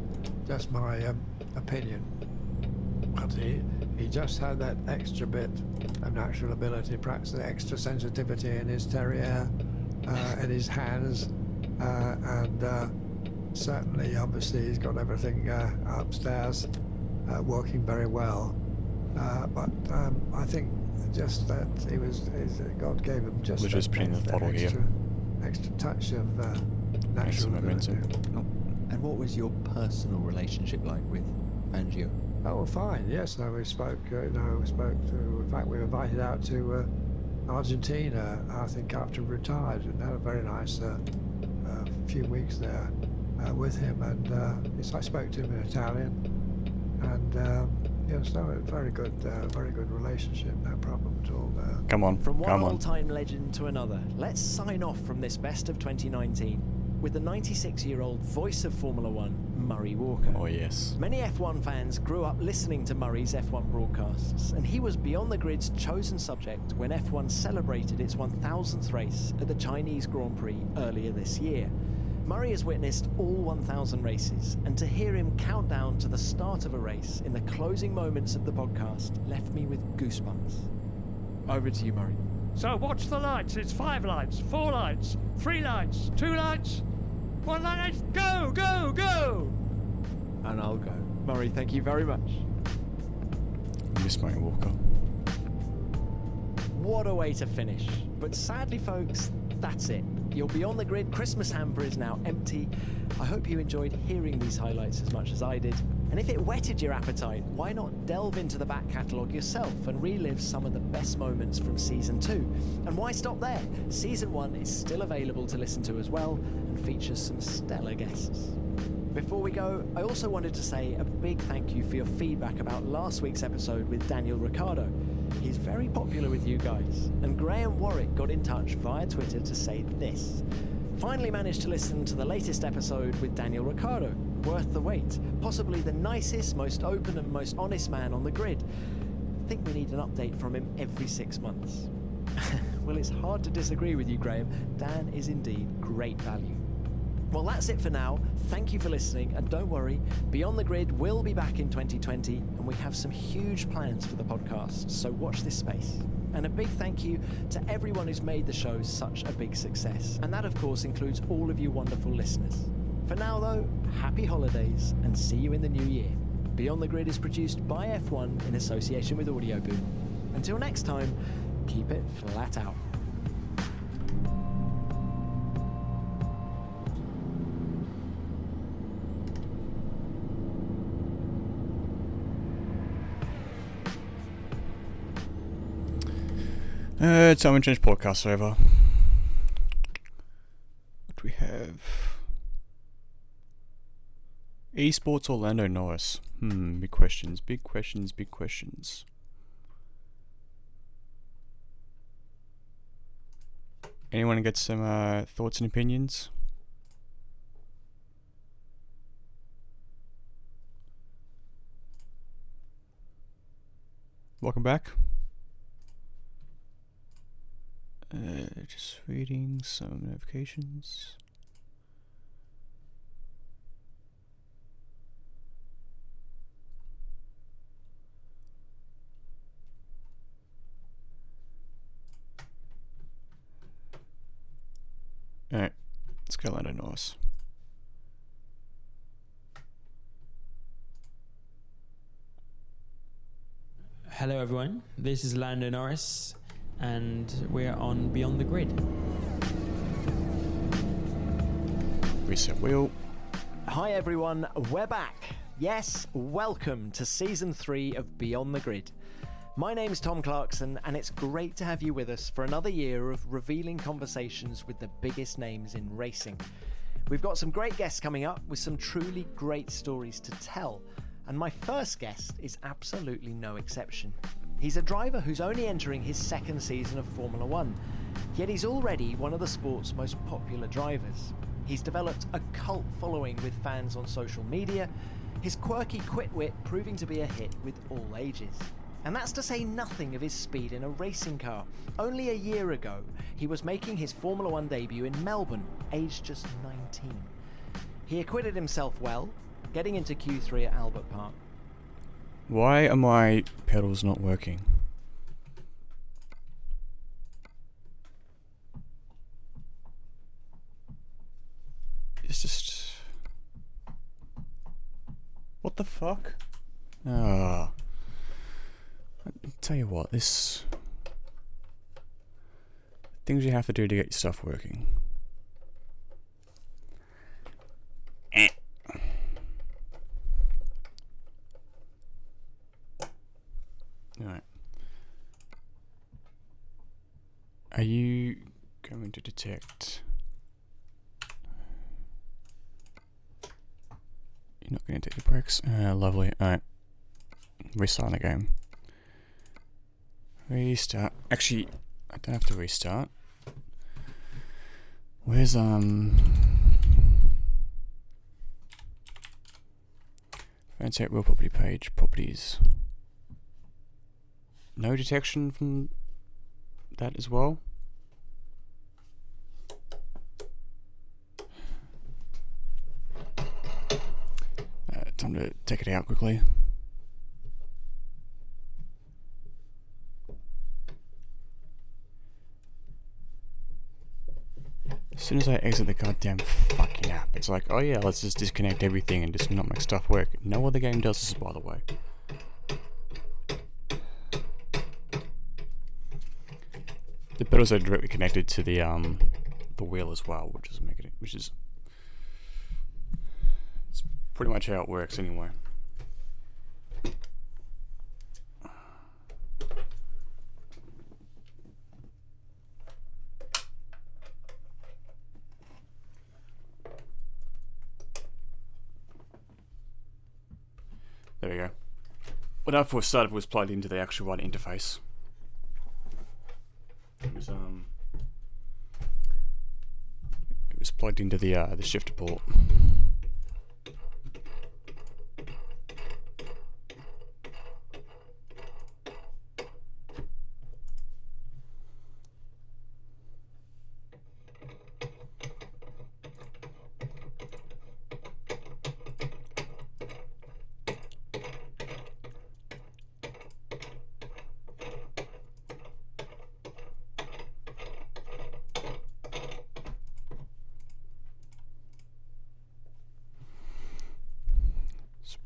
Speaker 19: just my opinion. But he just had that extra bit of natural ability, perhaps the extra sensitivity in his terrier, in his hands, and certainly, obviously, he's got everything upstairs. working very well. But I think just that God gave him just
Speaker 1: We're just putting the throttle here.
Speaker 19: Extra touch of
Speaker 1: Extra
Speaker 19: natural
Speaker 1: momentum.
Speaker 14: And what was your personal relationship like with Fangio?
Speaker 19: Oh, fine. Yes, no, we spoke. We spoke to. In fact, we were invited out to Argentina. I think after we retired, and had a very nice few weeks there with him. And yes, I spoke to him in Italian. And yes, no, very good relationship. No problem at all there.
Speaker 1: Come on,
Speaker 8: From one
Speaker 1: come on.
Speaker 8: all-time legend to another, let's sign off from this best of 2019 with the 96-year-old voice of Formula One, Murray Walker.
Speaker 1: Oh yes.
Speaker 8: Many F1 fans grew up listening to Murray's F1 broadcasts, and he was Beyond the Grid's chosen subject when F1 celebrated its 1000th race at the Chinese Grand Prix earlier this year. Murray has witnessed all 1,000 races, and to hear him count down to the start of a race in the closing moments of the podcast left me with goosebumps. Over to you, Murray.
Speaker 17: So watch the lights. It's 5 lights, 4 lights, 3 lights, 2 lights, 1 light. Go, go, go!
Speaker 8: And I'll go. Murray, thank you very much.
Speaker 1: I miss Murray Walker.
Speaker 8: What a way to finish. But sadly, folks, that's it. Your Beyond the Grid Christmas hamper is now empty. I hope you enjoyed hearing these highlights as much as I did. And if it whetted your appetite, why not delve into the back catalogue yourself and relive some of the best moments from Season 2? And why stop there? Season 1 is still available to listen to as well and features some stellar guests. Before we go, I also wanted to say a big thank you for your feedback about last week's episode with Daniel Ricciardo. He's very popular with you guys, and Graham Warwick got in touch via Twitter to say this. Finally managed to listen to the latest episode with Daniel Ricciardo. Worth the wait. Possibly the nicest, most open and most honest man on the grid. I think we need an update from him every 6 months. Well, it's hard to disagree with you, Graham. Dan is indeed great value. Well, that's it for now. Thank you for listening, and don't worry, Beyond the Grid will be back in 2020, and we have some huge plans for the podcast, so watch this space. And a big thank you to everyone who's made the show such a big success, and that of course includes all of you wonderful listeners. For now though, happy holidays, and see you in the new year. Beyond the Grid is produced by F1 in association with Audioboom. Until next time, keep it flat out.
Speaker 1: Time and Change podcast over. What do we have? Esports or Lando Norris? Big questions, big questions, big questions. Anyone get some thoughts and opinions? Welcome back. Just reading some notifications. Alright, let's go Lando Norris.
Speaker 23: Hello everyone, this is Lando Norris, and we're on Beyond the Grid.
Speaker 1: Reset wheel.
Speaker 8: Hi everyone, we're back. Yes, welcome to Season 3 of Beyond the Grid. My name's Tom Clarkson, and it's great to have you with us for another year of revealing conversations with the biggest names in racing. We've got some great guests coming up with some truly great stories to tell, and my first guest is absolutely no exception. He's a driver who's only entering his second season of Formula One, yet he's already one of the sport's most popular drivers. He's developed a cult following with fans on social media, his quirky quit-wit proving to be a hit with all ages. And that's to say nothing of his speed in a racing car. Only a year ago, he was making his Formula One debut in Melbourne, aged just 19. He acquitted himself well, getting into Q3 at Albert Park.
Speaker 1: Why are my pedals not working? It's just... What the fuck? I'll tell you what, this... things you have to do to get your stuff working. Alright. Are you going to detect... You're not going to detect the bricks? Lovely. Alright. Restart the game. Restart. Actually, I don't have to restart. Where's Fansite real property page, properties. No detection from that as well. Time to take it out quickly. As soon as I exit the goddamn fucking app, it's like, oh yeah, let's just disconnect everything and just not make stuff work. No other game does this, by the way. The pedals are directly connected to the wheel as well, which is it's pretty much how it works anyway. There we go. When I first started, it was plugged into the actual right interface. It was plugged into the shifter port.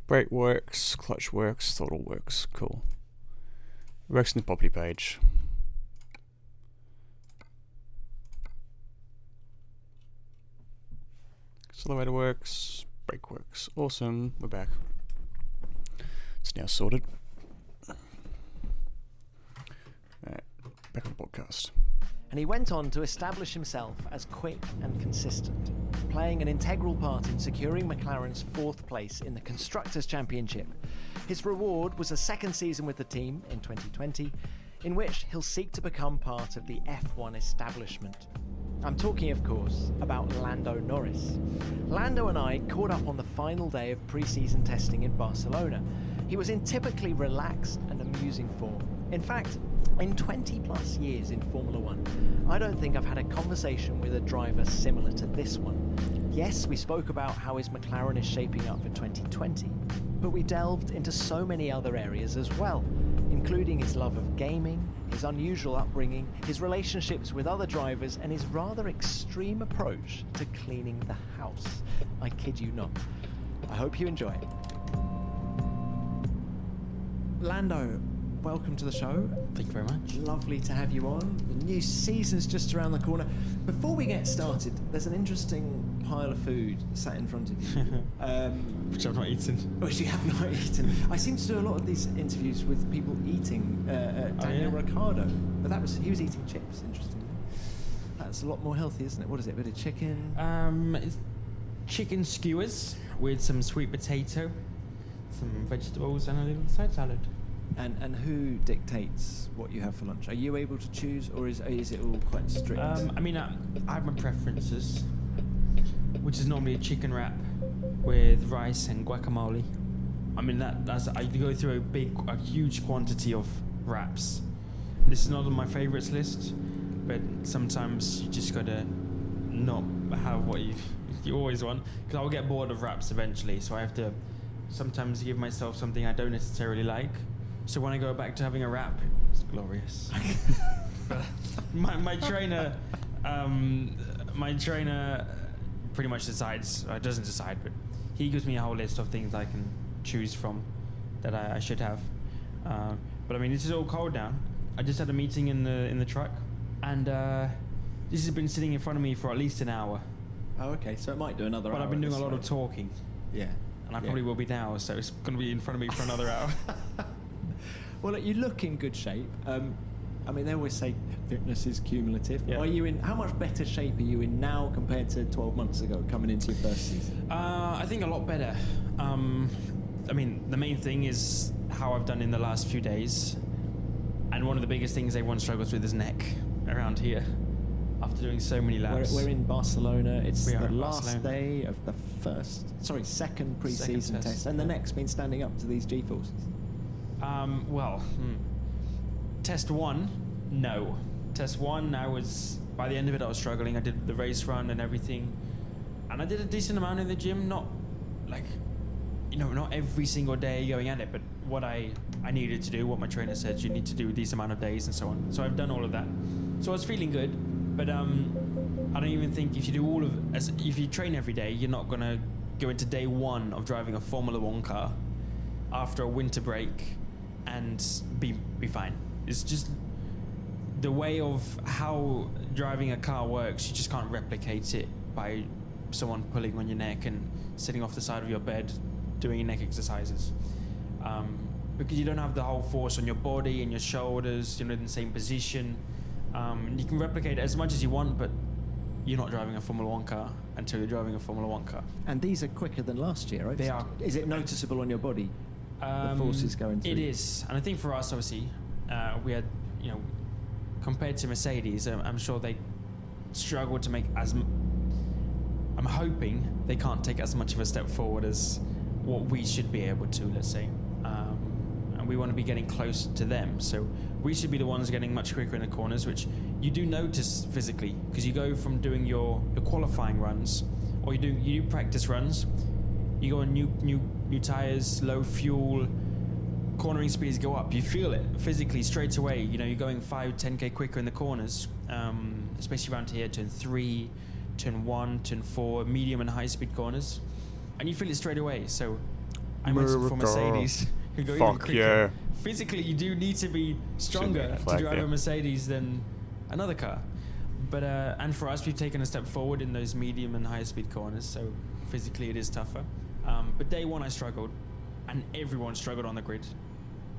Speaker 1: Brake works, clutch works, throttle works, cool. Works in the property page. Accelerator works, brake works, awesome, we're back. It's now sorted. Alright, back on the podcast.
Speaker 8: And he went on to establish himself as quick and consistent, playing an integral part in securing McLaren's 4th place in the Constructors' Championship. His reward was a second season with the team in 2020, in which he'll seek to become part of the F1 establishment. I'm talking, of course, about Lando Norris. Lando and I caught up on the final day of pre-season testing in Barcelona. He was in typically relaxed and amusing form. In fact, in 20 plus years in Formula One, I don't think I've had a conversation with a driver similar to this one. Yes, we spoke about how his McLaren is shaping up for 2020, but we delved into so many other areas as well, including his love of gaming, his unusual upbringing, his relationships with other drivers, and his rather extreme approach to cleaning the house. I kid you not. I hope you enjoy it. Lando, welcome to the show.
Speaker 23: Thank you very much.
Speaker 8: Lovely to have you on. The new season's just around the corner. Before we get started, there's an interesting pile of food sat in front of you.
Speaker 23: Which I've not eaten.
Speaker 8: Which you have not eaten. I seem to do a lot of these interviews with people eating Daniel Ricciardo, but he was eating chips, interestingly. That's a lot more healthy, isn't it? What is it, a bit of chicken?
Speaker 23: It's chicken skewers with some sweet potato, some vegetables and a little side salad.
Speaker 8: And who dictates what you have for lunch? Are you able to choose, or is it all quite strict?
Speaker 23: I mean, I have my preferences, which is normally a chicken wrap with rice and guacamole. I mean, I go through a huge quantity of wraps. This is not on my favorites list, but sometimes you just gotta not have what you always want, because I'll get bored of wraps eventually. So I have to sometimes give myself something I don't necessarily like. So when I go back to having a wrap, it's glorious. my trainer pretty much decides, or doesn't decide, but he gives me a whole list of things I can choose from. that I should have. But I mean, this is all cold now. I just had a meeting in the truck, and this has been sitting in front of me for at least an hour.
Speaker 14: Oh, okay. So it might do another hour.
Speaker 23: But I've been doing a lot
Speaker 14: of
Speaker 23: of talking.
Speaker 14: Yeah.
Speaker 23: And I probably will be now, so it's going to be in front of me for another hour.
Speaker 14: Well, look, you look in good shape. I mean, they always say fitness is cumulative.
Speaker 23: Yeah.
Speaker 14: Are you in? How much better shape are you in now compared to 12 months ago, coming into your first season?
Speaker 23: I think a lot better. I mean, the main thing is how I've done in the last few days. And one of the biggest things everyone struggles with is neck around here. After doing so many laps.
Speaker 14: We're in Barcelona. It's the last
Speaker 23: Barcelona.
Speaker 14: day of the second pre-season test. And the neck's been standing up to these G-forces.
Speaker 23: Test 1, no. Test 1, by the end of it, I was struggling. I did the race run and everything. And I did a decent amount in the gym, not every single day going at it, but what I needed to do, what my trainer said, you need to do these amount of days and so on. So I've done all of that. So I was feeling good, but I don't even think if you train every day, you're not gonna go into day 1 of driving a Formula 1 car after a winter break and be fine. It's just the way of how driving a car works. You just can't replicate it by someone pulling on your neck and sitting off the side of your bed doing your neck exercises, because you don't have the whole force on your body and your shoulders. You're not in the same position. You can replicate it as much as you want, but you're not driving a Formula 1 car until you're driving a Formula 1 car.
Speaker 14: And these are quicker than last year, right?
Speaker 23: They are.
Speaker 14: Is it noticeable on your body? The forces going through?
Speaker 23: It is, and I think for us, obviously, we had, compared to Mercedes, I'm sure they struggled to make I'm hoping they can't take as much of a step forward as what we should be able to, let's say. And we want to be getting close to them, so we should be the ones getting much quicker in the corners, which you do notice physically, because you go from doing your qualifying runs, or you do practice runs, you go on new tires, low fuel, cornering speeds go up. You feel it physically straight away. You're going 5-10k quicker in the corners, especially around here, turn 3, turn 1, turn 4, medium and high speed corners, and you feel it straight away. So I went for Mercedes, who go even quicker.
Speaker 1: Yeah.
Speaker 23: Physically, you do need to be stronger to drive a Mercedes than another car. But and for us, we've taken a step forward in those medium and high speed corners, so physically it is tougher. But day 1 I struggled, and everyone struggled on the grid.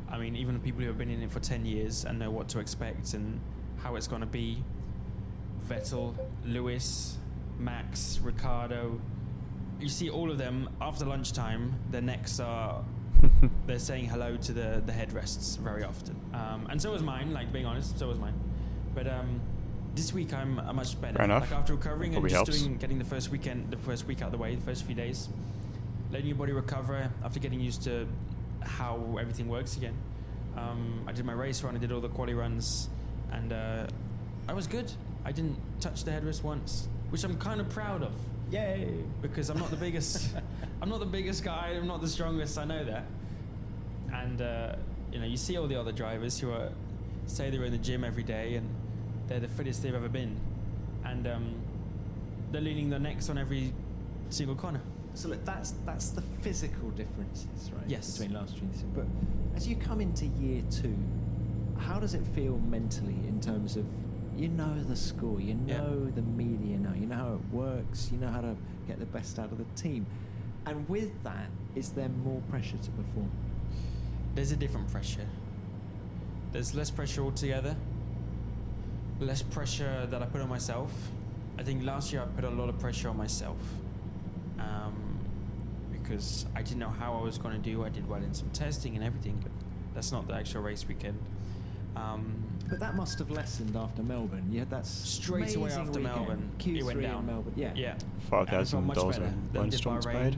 Speaker 23: I mean, even the people who have been in it for 10 years and know what to expect and how it's going to be. Vettel, Lewis, Max, Ricciardo. You see all of them after lunchtime, their necks are, they're saying hello to the headrests very often. And so was mine, being honest, so was mine. But this week I'm much better.
Speaker 1: Fair enough.
Speaker 23: After recovering
Speaker 1: Probably
Speaker 23: and
Speaker 1: helps.
Speaker 23: getting the first week out of the way, the first few days, letting your body recover after getting used to how everything works again. I did my race run, I did all the quali runs, and I was good. I didn't touch the headrest once, which I'm kind of proud of.
Speaker 14: Yay!
Speaker 23: Because I'm not the biggest. I'm not the biggest guy. I'm not the strongest. I know that. And you see all the other drivers who say they're in the gym every day and they're the fittest they've ever been, and they're leaning their necks on every single corner.
Speaker 14: So look, that's the physical differences, right?
Speaker 23: Yes.
Speaker 14: Between last year and this year. But as you come into year 2, how does it feel mentally in terms of, the score, the media now, you know how it works, you know how to get the best out of the team. And with that, is there more pressure to perform?
Speaker 23: There's a different pressure. There's less pressure altogether. Less pressure that I put on myself. I think last year I put a lot of pressure on myself. Because I didn't know how I was going to do. I did well in some testing and everything, but that's not the actual race weekend.
Speaker 14: But that must have lessened after Melbourne. You had that
Speaker 23: straight away after Melbourne.
Speaker 14: Q3
Speaker 23: it went down.
Speaker 14: in Melbourne. Yeah.
Speaker 1: $5,000
Speaker 23: Then did
Speaker 1: rainstorms
Speaker 23: Bahrain,
Speaker 1: paid.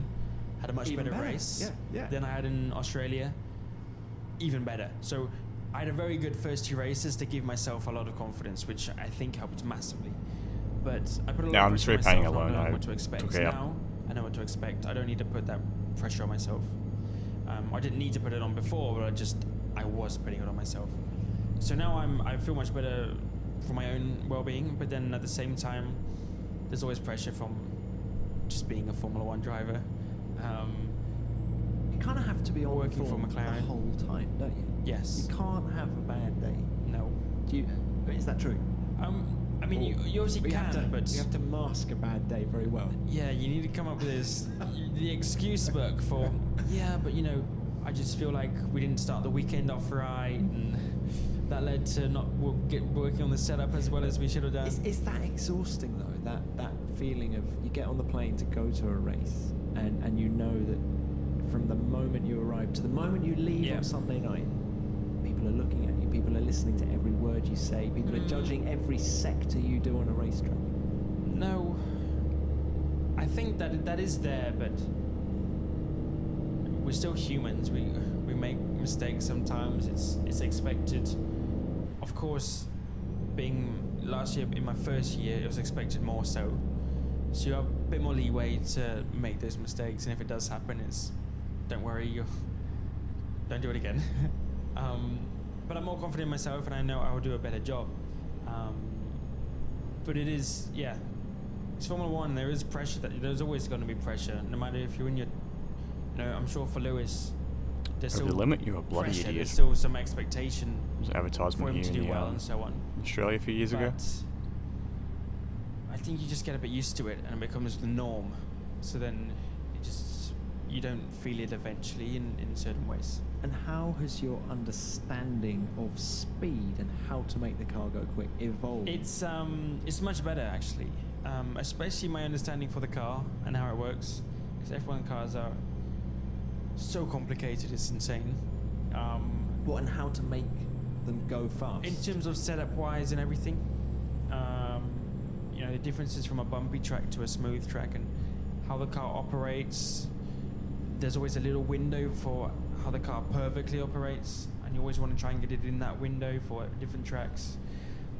Speaker 23: had a much
Speaker 14: Even
Speaker 23: better
Speaker 14: better.
Speaker 23: race.
Speaker 14: Yeah.
Speaker 23: Then I had in Australia, even better. So I had a very good first 2 races to give myself a lot of confidence, which I think helped massively. But I put a lot
Speaker 1: Now
Speaker 23: of
Speaker 1: I'm
Speaker 23: pressure
Speaker 1: just
Speaker 23: on
Speaker 1: repaying
Speaker 23: myself.
Speaker 1: a loan.
Speaker 23: I know
Speaker 1: I
Speaker 23: what to expect.
Speaker 1: took it out.
Speaker 23: Now I know what to expect. I don't need to put that pressure on myself. I didn't need to put it on before, but I was putting it on myself. So now I feel much better for my own well-being, but then at the same time, there's always pressure from just being a Formula 1 driver.
Speaker 8: You kind of have to be on
Speaker 23: working for
Speaker 8: form
Speaker 23: McLaren
Speaker 8: the whole time, don't you?
Speaker 23: Yes.
Speaker 8: You can't have a bad day.
Speaker 23: No.
Speaker 8: Is that true?
Speaker 23: I mean, you obviously can, but
Speaker 8: you have to mask a bad day very well.
Speaker 23: Yeah, you need to come up with the excuse book for. Yeah, but you know, I just feel like we didn't start the weekend off right, and that led to not working on the setup as well as we should have done.
Speaker 8: Is that exhausting though? That feeling of you get on the plane to go to a race, and you know that from the moment you arrive to the moment you leave on Sunday night, people are looking at you, people are listening to every word you say, people are judging every sector you do on a racetrack.
Speaker 23: No, I think that is there, but we're still humans. We make mistakes sometimes. It's expected. Of course, being last year in my first year, it was expected more so. So you have a bit more leeway to make those mistakes, and if it does happen, don't worry, don't do it again. But I'm more confident in myself, and I know I will do a better job. But it is, it's Formula One. There is pressure. There's always going to be pressure, no matter if you're in your. I'm sure for Lewis, there's
Speaker 1: Over
Speaker 23: still
Speaker 1: the limit, you're a bloody
Speaker 23: pressure.
Speaker 1: idiot.
Speaker 23: There's still some expectation
Speaker 1: There's an advertisement
Speaker 23: for him
Speaker 1: here
Speaker 23: to
Speaker 1: in
Speaker 23: do
Speaker 1: the,
Speaker 23: well and so on.
Speaker 1: Australia a few years ago.
Speaker 23: I think you just get a bit used to it, and it becomes the norm. So then, you don't feel it eventually in certain ways.
Speaker 8: And how has your understanding of speed and how to make the car go quick evolved?
Speaker 23: It's much better actually, especially my understanding for the car and how it works. Because F1 cars are so complicated, it's insane.
Speaker 8: What and how to make them go fast?
Speaker 23: In terms of setup wise and everything, the differences from a bumpy track to a smooth track and how the car operates. There's always a little window for how the car perfectly operates, and you always want to try and get it in that window for different tracks.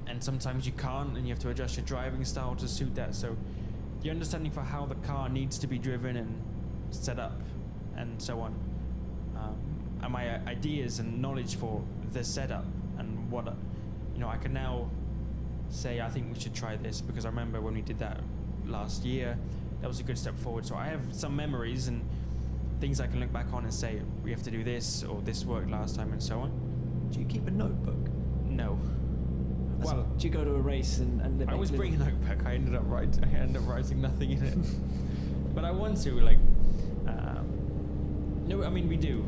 Speaker 23: And sometimes you can't, and you have to adjust your driving style to suit that. So the understanding for how the car needs to be driven and set up and so on, and my ideas and knowledge for the setup and what I can now say I think we should try this, because I remember when we did that last year, that was a good step forward. So I have some memories and things I can look back on and say we have to do this, or this worked last time, and so on.
Speaker 8: Do you keep a notebook?
Speaker 23: No. Well,
Speaker 8: do you go to a race and
Speaker 23: I always bring a notebook. I ended up writing nothing in it. But I want to, no, I mean we do.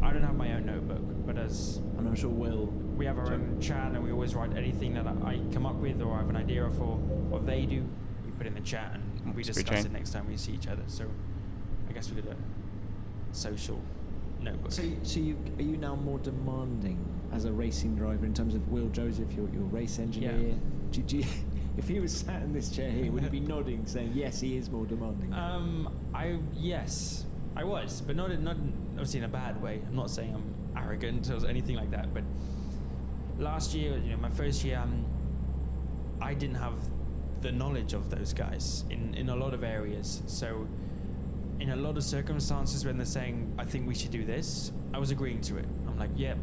Speaker 23: I don't have my own notebook, but
Speaker 8: and I'm sure
Speaker 23: we have our own chat, and we always write anything that I come up with or I have an idea for, or they do. We put it in the chat and we discuss it next time we see each other. So I guess we did a social notebook.
Speaker 8: So are you now more demanding as a racing driver in terms of Will Joseph, your race engineer?
Speaker 23: Yeah.
Speaker 8: Do you, if he was sat in this chair here, would he be nodding, saying yes, he is more demanding?
Speaker 23: Yes, I was, but not obviously in a bad way. I'm not saying I'm arrogant or anything like that. But last year, my first year, I didn't have the knowledge of those guys in a lot of areas. So in a lot of circumstances when they're saying, I think we should do this, I was agreeing to it. I'm like, yeah,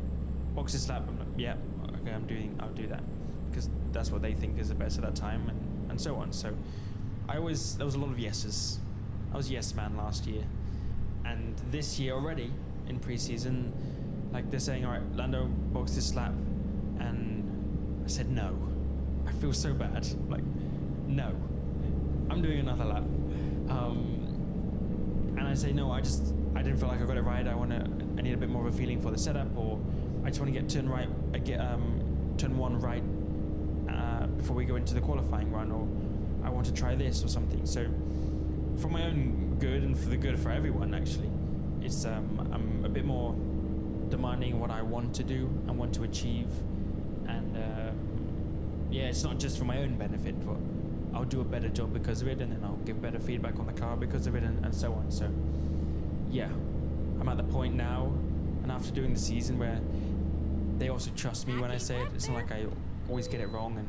Speaker 23: boxes lap. I'm like, yeah, okay, I'll do that. Because that's what they think is the best at that time, and so on. So there was a lot of yeses. I was a yes man last year. And this year already, in pre-season, they're saying, all right, Lando, box this lap. And I said, no. I feel so bad. No. I'm doing another lap. And I say, no, I didn't feel like I got it right. I need a bit more of a feeling for the setup, or I just want to get turn one right before we go into the qualifying run, or I want to try this or something. So for my own good and for the good for everyone, actually, it's I'm a bit more demanding of what I want to do and want to achieve, and it's not just for my own benefit, but I'll do a better job because of it, and then I'll give better feedback on the car because of it, and so on. So yeah, I'm at the point now, and after doing the season, where they also trust me when I say it. It's not like I always get it wrong, and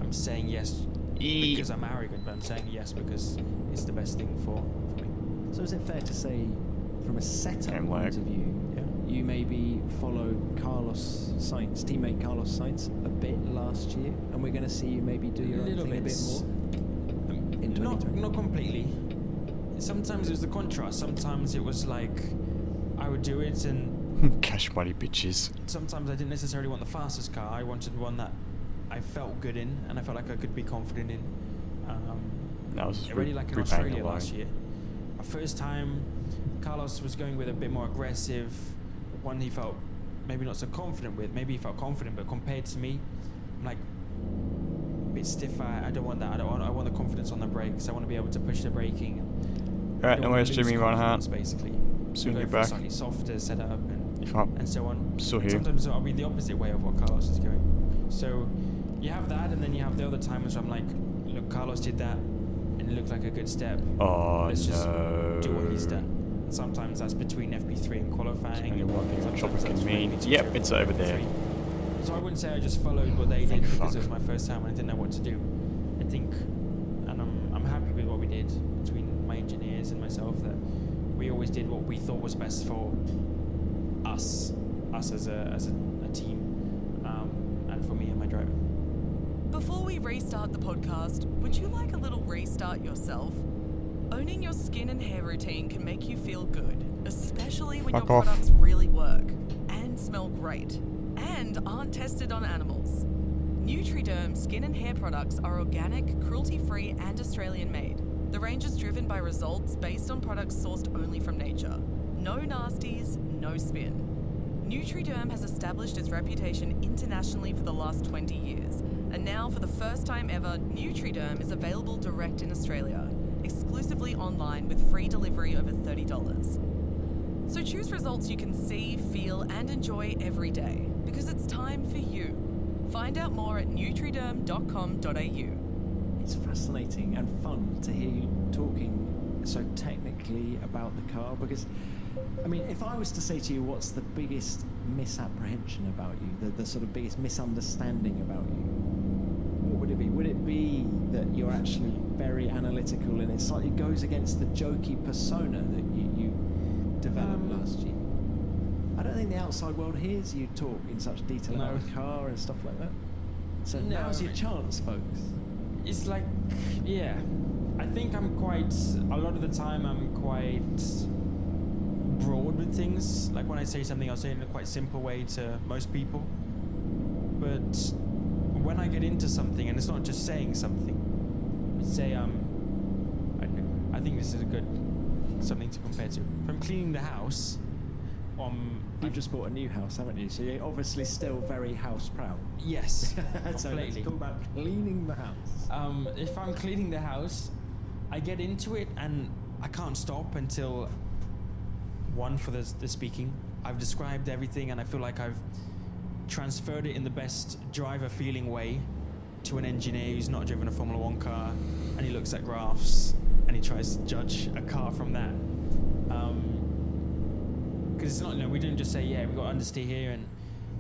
Speaker 23: I'm saying yes because I'm arrogant, but I'm saying yes because it's the best thing for me.
Speaker 8: So is it fair to say, from a setup point of view, you maybe followed Carlos Sainz, teammate Carlos Sainz, a bit last year, and we're going to see you maybe do your own thing a bit more in 2020?
Speaker 23: Not completely. sometimes it was the contrast. Sometimes it was like I would do it and
Speaker 1: cash money bitches.
Speaker 23: sometimes I didn't necessarily want the fastest car. I wanted one that I felt good in and I felt like I could be confident in.
Speaker 1: That was just
Speaker 23: already like in
Speaker 1: repaying
Speaker 23: Australia
Speaker 1: the loan.
Speaker 23: last year. My first time, Carlos was going with a bit more aggressive, one he felt maybe not so confident with. Maybe he felt confident, but compared to me, I'm like a bit stiff. I don't want that. I want the confidence on the brakes. I want to be able to push the braking.
Speaker 1: Alright, no worries, Jimmy Reinhardt.
Speaker 23: Basically,
Speaker 1: Soon
Speaker 23: go
Speaker 1: get
Speaker 23: for a
Speaker 1: back.
Speaker 23: slightly softer setup
Speaker 1: If I'm
Speaker 23: and so on.
Speaker 1: still here.
Speaker 23: Sometimes I'll be the opposite way of what Carlos is going. So you have that, and then you have the other times where I'm like, look, Carlos did that, and it looked like a good step.
Speaker 1: Oh,
Speaker 23: Let's just
Speaker 1: no.
Speaker 23: do what he's done. And sometimes that's between FP3 and qualifying.
Speaker 1: Only one thing a chopper
Speaker 23: Sometimes
Speaker 1: can
Speaker 23: that's
Speaker 1: mean.
Speaker 23: between
Speaker 1: Yep,
Speaker 23: FP2
Speaker 1: it's
Speaker 23: and
Speaker 1: over there.
Speaker 23: FP3. So I wouldn't say I just followed what they did
Speaker 1: Thank
Speaker 23: because
Speaker 1: fuck.
Speaker 23: it was my first time and I didn't know what to do. I think, and I'm happy with what we did between my engineers and myself, that we always did what we thought was best for us as a team, and for me and my driver.
Speaker 5: Before we restart the podcast, would you like a little restart yourself? Owning your skin and hair routine can make you feel good, especially when
Speaker 1: Fuck
Speaker 5: your
Speaker 1: off.
Speaker 5: products really work and smell great and aren't tested on animals. Nutriderm skin and hair products are organic, cruelty-free and Australian-made. The range is driven by results based on products sourced only from nature. No nasties, no spin. Nutriderm has established its reputation internationally for the last 20 years, and now for the first time ever, Nutriderm is available direct in Australia, exclusively online with free delivery over $30. So choose results you can see, feel and enjoy every day, because it's time for you. Find out more at nutriderm.com.au.
Speaker 8: It's fascinating and fun to hear you talking so technically about the car, because I mean, if I was to say to you what's the biggest misapprehension about you, the sort of biggest misunderstanding about you, what would it be? Would it be that you're actually very analytical and it slightly goes against the jokey persona that you developed last year? I don't think the outside world hears you talk in such detail
Speaker 23: No.
Speaker 8: about the car and stuff like that. So
Speaker 23: No,
Speaker 8: now's your
Speaker 23: I-
Speaker 8: chance, folks.
Speaker 23: It's like, yeah, I think I'm quite, a lot of the time I'm quite broad with things. Like when I say something, I'll say it in a quite simple way to most people. But when I get into something, and it's not just saying something, say, I don't know, I think this is a good, something to compare to. If I'm cleaning the house,
Speaker 8: You've just bought a new house, haven't you? So you're obviously still very house proud.
Speaker 23: Yes,
Speaker 8: So let's
Speaker 23: completely.
Speaker 8: talk about cleaning the house.
Speaker 23: If I'm cleaning the house, I get into it and I can't stop until, one, for the speaking, I've described everything and I feel like I've transferred it in the best driver feeling way to an engineer who's not driven a Formula 1 car, and he looks at graphs and he tries to judge a car from that. Because it's not, we didn't just say, yeah, we've got understeer here and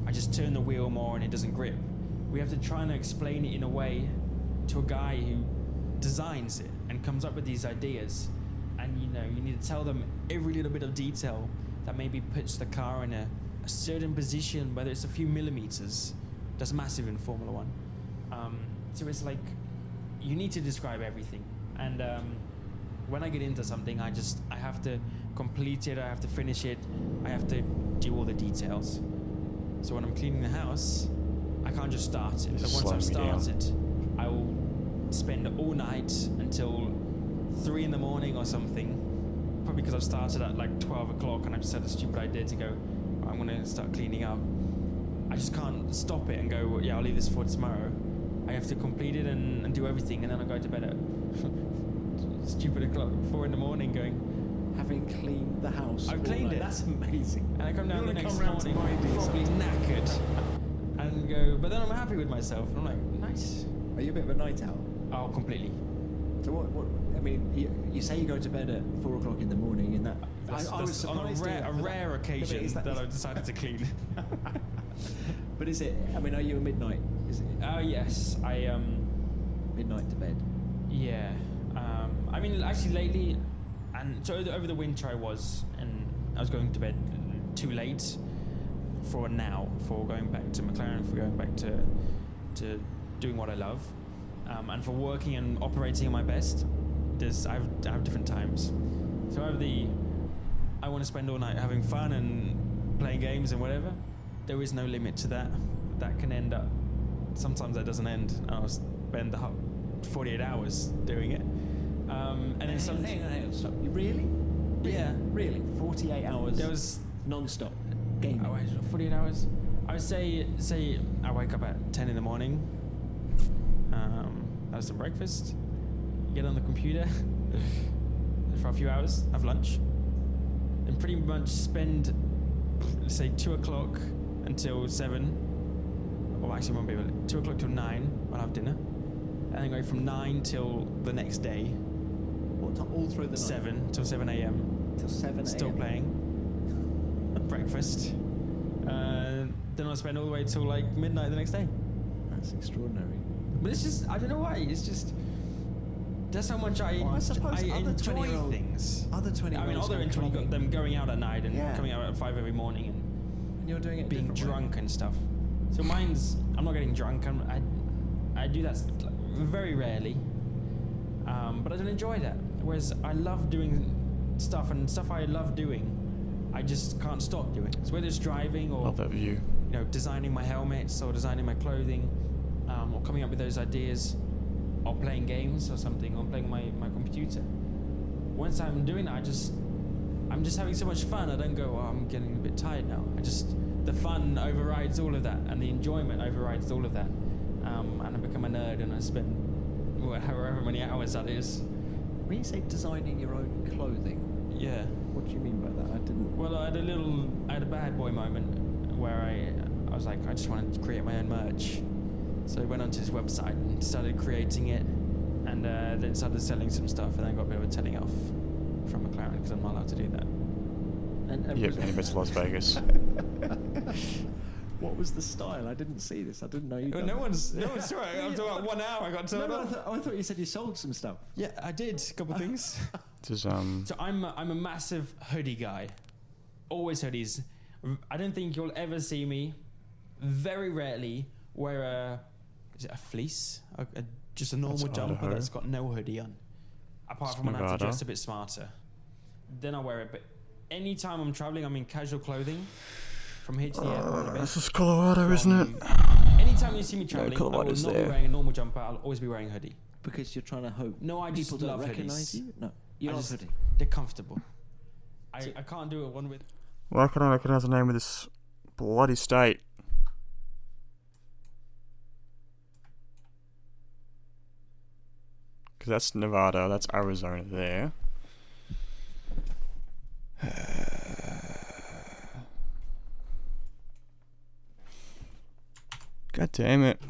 Speaker 23: I just turn the wheel more and it doesn't grip. We have to try and explain it in a way to a guy who designs it and comes up with these ideas. And you need to tell them every little bit of detail that maybe puts the car in a certain position, whether it's a few millimeters. That's massive in Formula 1. So it's like, you need to describe everything. And when I get into something, I have to complete it, I have to finish it, I have to do all the details. So when I'm cleaning the house, I can't just start it. But once I've started, I will spend all night until 3 in the morning or something, probably because I've started at like 12 o'clock and I just had a stupid idea to go, I'm gonna start cleaning up. I just can't stop it and go, well, yeah, I'll leave this for tomorrow. I have to complete it and do everything, and then I go to bed at stupid o'clock, 4 in the morning, going,
Speaker 8: having cleaned the house.
Speaker 23: I've
Speaker 8: all
Speaker 23: cleaned
Speaker 8: night.
Speaker 23: it.
Speaker 8: That's amazing.
Speaker 23: And I come down the
Speaker 8: You wanna
Speaker 23: next
Speaker 8: come round to
Speaker 23: morning,
Speaker 8: my days
Speaker 23: probably
Speaker 8: sometimes.
Speaker 23: knackered, and go, but then I'm happy with myself. And I'm like, nice.
Speaker 8: Are you a bit of a night owl?
Speaker 23: Oh, completely.
Speaker 8: So what I mean, you say you go to bed at 4 o'clock in the morning, and that
Speaker 23: That's
Speaker 8: I was
Speaker 23: on
Speaker 8: surprised to hear
Speaker 23: a
Speaker 8: that.
Speaker 23: rare occasion
Speaker 8: Is
Speaker 23: that I've decided to clean.
Speaker 8: But is it? I mean, are you a midnight? Is it?
Speaker 23: Oh yes, I
Speaker 8: midnight to bed.
Speaker 23: Yeah. I mean, actually lately, and so over the winter I was going to bed too late for going back to McLaren, for going back to doing what I love, and for working and operating at my best. I have different times. So I want to spend all night having fun and playing games and whatever. There is no limit to that. That can end up. Sometimes that doesn't end. I'll spend the whole 48 hours doing it. And then some.
Speaker 14: Hang on. Stop. Really?
Speaker 23: Yeah.
Speaker 14: Really? 48 hours.
Speaker 23: There was
Speaker 14: non-stop gaming.
Speaker 23: Oh, 48 hours. I would say I wake up at 10 in the morning. Have some breakfast. Get on the computer for a few hours. Have lunch. And pretty much spend, say, 2 o'clock until 7. Or actually, won't be able to. 2 o'clock till 9. I'll have dinner. And then go from 9 till the next day.
Speaker 14: What time? All through the night?
Speaker 23: 7 till 7 a.m.
Speaker 14: Till 7 a.m.
Speaker 23: Still playing. Breakfast. Then I'll spend all the way till like midnight the next day.
Speaker 14: That's extraordinary.
Speaker 23: But it's just, I don't know why. It's just, that's how much I
Speaker 14: suppose
Speaker 23: enjoy
Speaker 14: 20-year-old
Speaker 23: things.
Speaker 14: Other 20-year-olds.
Speaker 23: I mean, other than you got them going out at night and coming out at 5 every morning
Speaker 14: and you're doing it
Speaker 23: being drunk and stuff. So mine's, I'm not getting drunk. I do that very rarely. But I don't enjoy that. Whereas I love doing stuff, and stuff I love doing, I just can't stop doing. So whether it's driving or
Speaker 1: Love that view.
Speaker 23: You know, designing my helmets or designing my clothing, or coming up with those ideas, or playing games or something, or playing my computer. Once I'm doing that, I'm just having so much fun. I don't go, oh, I'm getting a bit tired now. The fun overrides all of that, and the enjoyment overrides all of that. And I become a nerd, and I spend however many hours that is.
Speaker 14: When you say designing your own clothing,
Speaker 23: yeah.
Speaker 14: What do you mean by that? I didn't.
Speaker 23: Well, I had a bad boy moment where I was like, I just wanted to create my own merch. So I went onto his website and started creating it, and then started selling some stuff, and then got a bit of a telling off from McLaren because I'm not allowed to do that.
Speaker 14: And
Speaker 1: yep, and he went to Las Vegas.
Speaker 14: What was the style? I didn't see this. I didn't know you.
Speaker 23: No one's saw it. After about 1 hour, I got told off.
Speaker 14: I thought you said you sold some stuff.
Speaker 23: Yeah, I did. A couple of things.
Speaker 1: So
Speaker 23: I'm a massive hoodie guy. Always hoodies. I don't think you'll ever see me, very rarely, wear is it a fleece? Just a normal jumper that's got no hoodie on. Apart from when I have to dress a bit smarter. Then I wear it. But anytime I'm traveling, I'm in casual clothing. From here to the airport.
Speaker 1: This is Colorado, isn't it?
Speaker 23: Anytime you see me traveling, I will not be wearing a normal jumper. I'll always be wearing a hoodie.
Speaker 14: Because you're trying to hope.
Speaker 23: No, I just
Speaker 14: people
Speaker 23: love
Speaker 14: don't recognize
Speaker 23: hoodies.
Speaker 14: you. No, you love hoodie.
Speaker 23: They're comfortable. I can't do it one with.
Speaker 1: Why can't I recognize the name of this bloody state? Because that's Nevada, that's Arizona there. God damn it.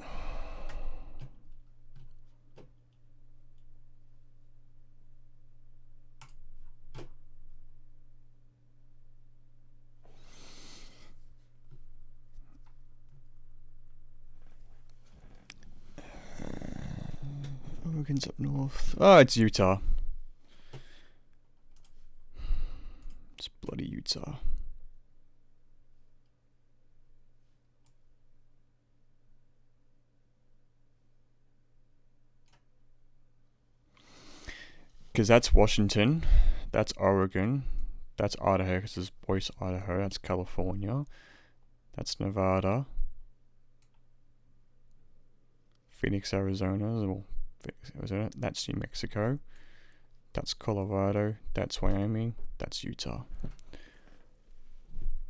Speaker 1: Oregon's up north. Oh, it's Utah. It's bloody Utah. Because that's Washington, that's Oregon, that's Idaho, because there's Boise, Idaho, that's California, that's Nevada, Phoenix, Arizona, that's New Mexico, that's Colorado, that's Wyoming, that's Utah.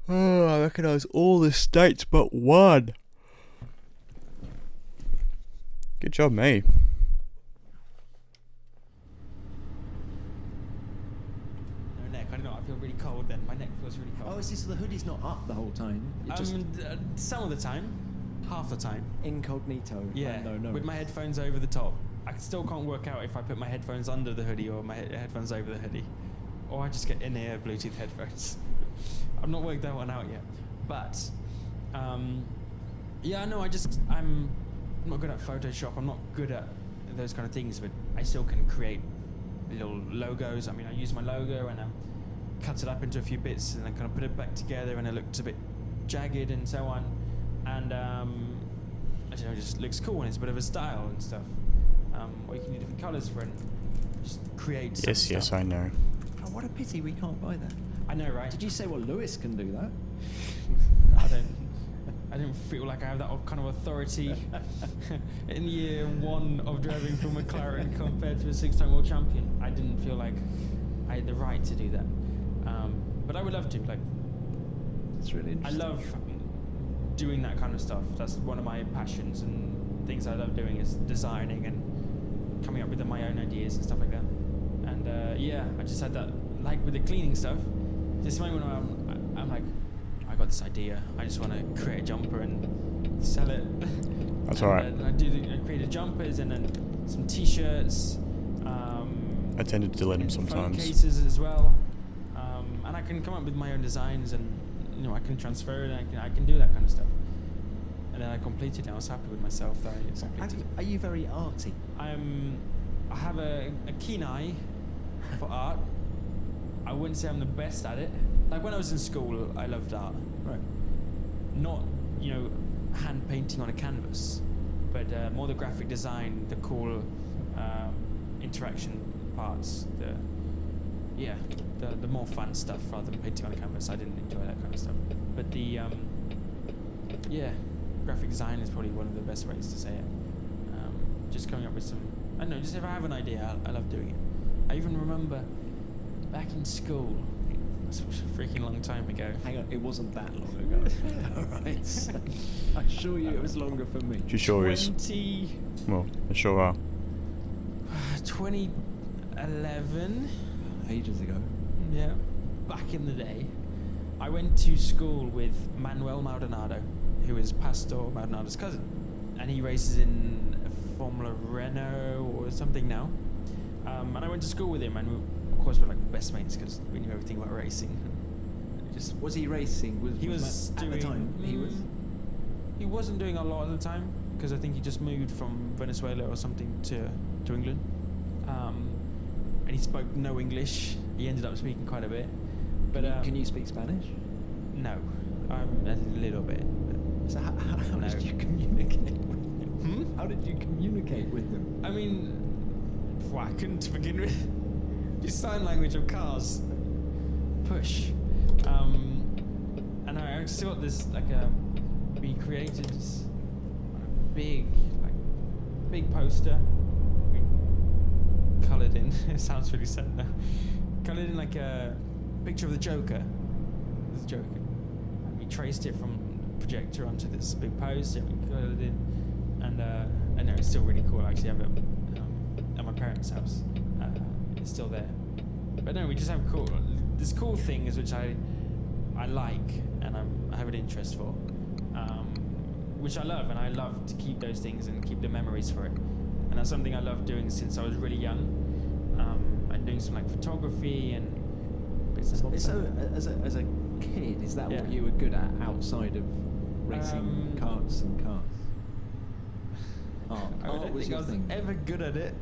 Speaker 1: Oh, I recognize all the states but one. Good job, me.
Speaker 23: I don't know, I feel really cold then. My neck feels really cold.
Speaker 14: Oh, is this the hoodie's not up the whole time?
Speaker 23: Some of the time. Half the time.
Speaker 14: Incognito.
Speaker 23: Yeah,
Speaker 14: no.
Speaker 23: with my headphones over the top. I still can't work out if I put my headphones under the hoodie or my headphones over the hoodie. Or I just get in-ear Bluetooth headphones. I've not worked that one out yet. But, yeah, no, I'm not good at Photoshop. I'm not good at those kind of things, but I still can create little logos. I mean, I use my logo and I cut it up into a few bits and then kind of put it back together and it looks a bit jagged and so on. And, I don't know, it just looks cool and it's a bit of a style and stuff. Or you can do different colours for it. just create some
Speaker 1: Yes,
Speaker 23: stuff.
Speaker 1: yes, I know.
Speaker 14: Oh, what a pity we can't buy that.
Speaker 23: I know, right?
Speaker 14: Did you say, well, Lewis can do that?
Speaker 23: I don't feel like I have that kind of authority in year one of driving for McLaren compared to a 6-time world champion. I didn't feel like I had the right to do that. But I would love to. Like,
Speaker 14: it's really interesting.
Speaker 23: I love doing that kind of stuff. That's one of my passions and things I love doing is designing and coming up with my own ideas and stuff like that. And yeah, I just had that, like with the cleaning stuff, this moment where I'm like, I got this idea. I just want to create a jumper and sell it.
Speaker 1: That's alright.
Speaker 23: I created jumpers and then some t-shirts.
Speaker 1: I tend to delete them
Speaker 23: phone
Speaker 1: sometimes.
Speaker 23: cases as well. And I can come up with my own designs and I can transfer it and I can do that kind of stuff. And then I completed it. I was happy with myself that I completed.
Speaker 14: Are you very arty?
Speaker 23: I have a keen eye for art. I wouldn't say I'm the best at it. Like when I was in school, I loved art.
Speaker 14: Right.
Speaker 23: Not, hand painting on a canvas, but more the graphic design, the cool interaction parts, the more fun stuff rather than painting on a canvas. I didn't enjoy that kind of stuff. But the graphic design is probably one of the best ways to say it. Just coming up with some, I don't know, just if I have an idea, I love doing it. I even remember back in school, that's a freaking long time ago.
Speaker 14: Hang on, it wasn't that long ago. Alright. I assure you it was longer for me.
Speaker 1: She sure is. Well, they sure are.
Speaker 23: 2011.
Speaker 14: Ages ago.
Speaker 23: Yeah. Back in the day. I went to school with Manuel Maldonado, who is Pastor Maldonado's cousin. And he races in Formula Renault or something now. And I went to school with him, and we, of course, we're like best mates because we knew everything about racing.
Speaker 14: Just was he racing?
Speaker 23: He was doing,
Speaker 14: at the time.
Speaker 23: He wasn't doing a lot of the time because I think he just moved from Venezuela or something to England. And he spoke no English. He ended up speaking quite a bit. But
Speaker 14: can you speak Spanish?
Speaker 23: No, a little bit.
Speaker 14: So how did you communicate with him? How did you communicate with him?
Speaker 23: I mean, well, I couldn't to begin with. Just sign language of cars. Push. And I still got this we created this big poster. We coloured in. It sounds really sad now. Coloured in like a picture of the Joker. The Joker. And we traced it from the projector onto this big poster. And we coloured it in, and I know it's still really cool. I actually have it at my parents' house. It's still there. But no, we just have this cool things which I like and I have an interest for, which I love, and I love to keep those things and keep the memories for it. And that's something I love doing since I was really young. I'm doing some photography and bits and bobs.
Speaker 14: So as a kid, is that what you were good at outside of racing karts and cars?
Speaker 23: I don't think I was ever good at it,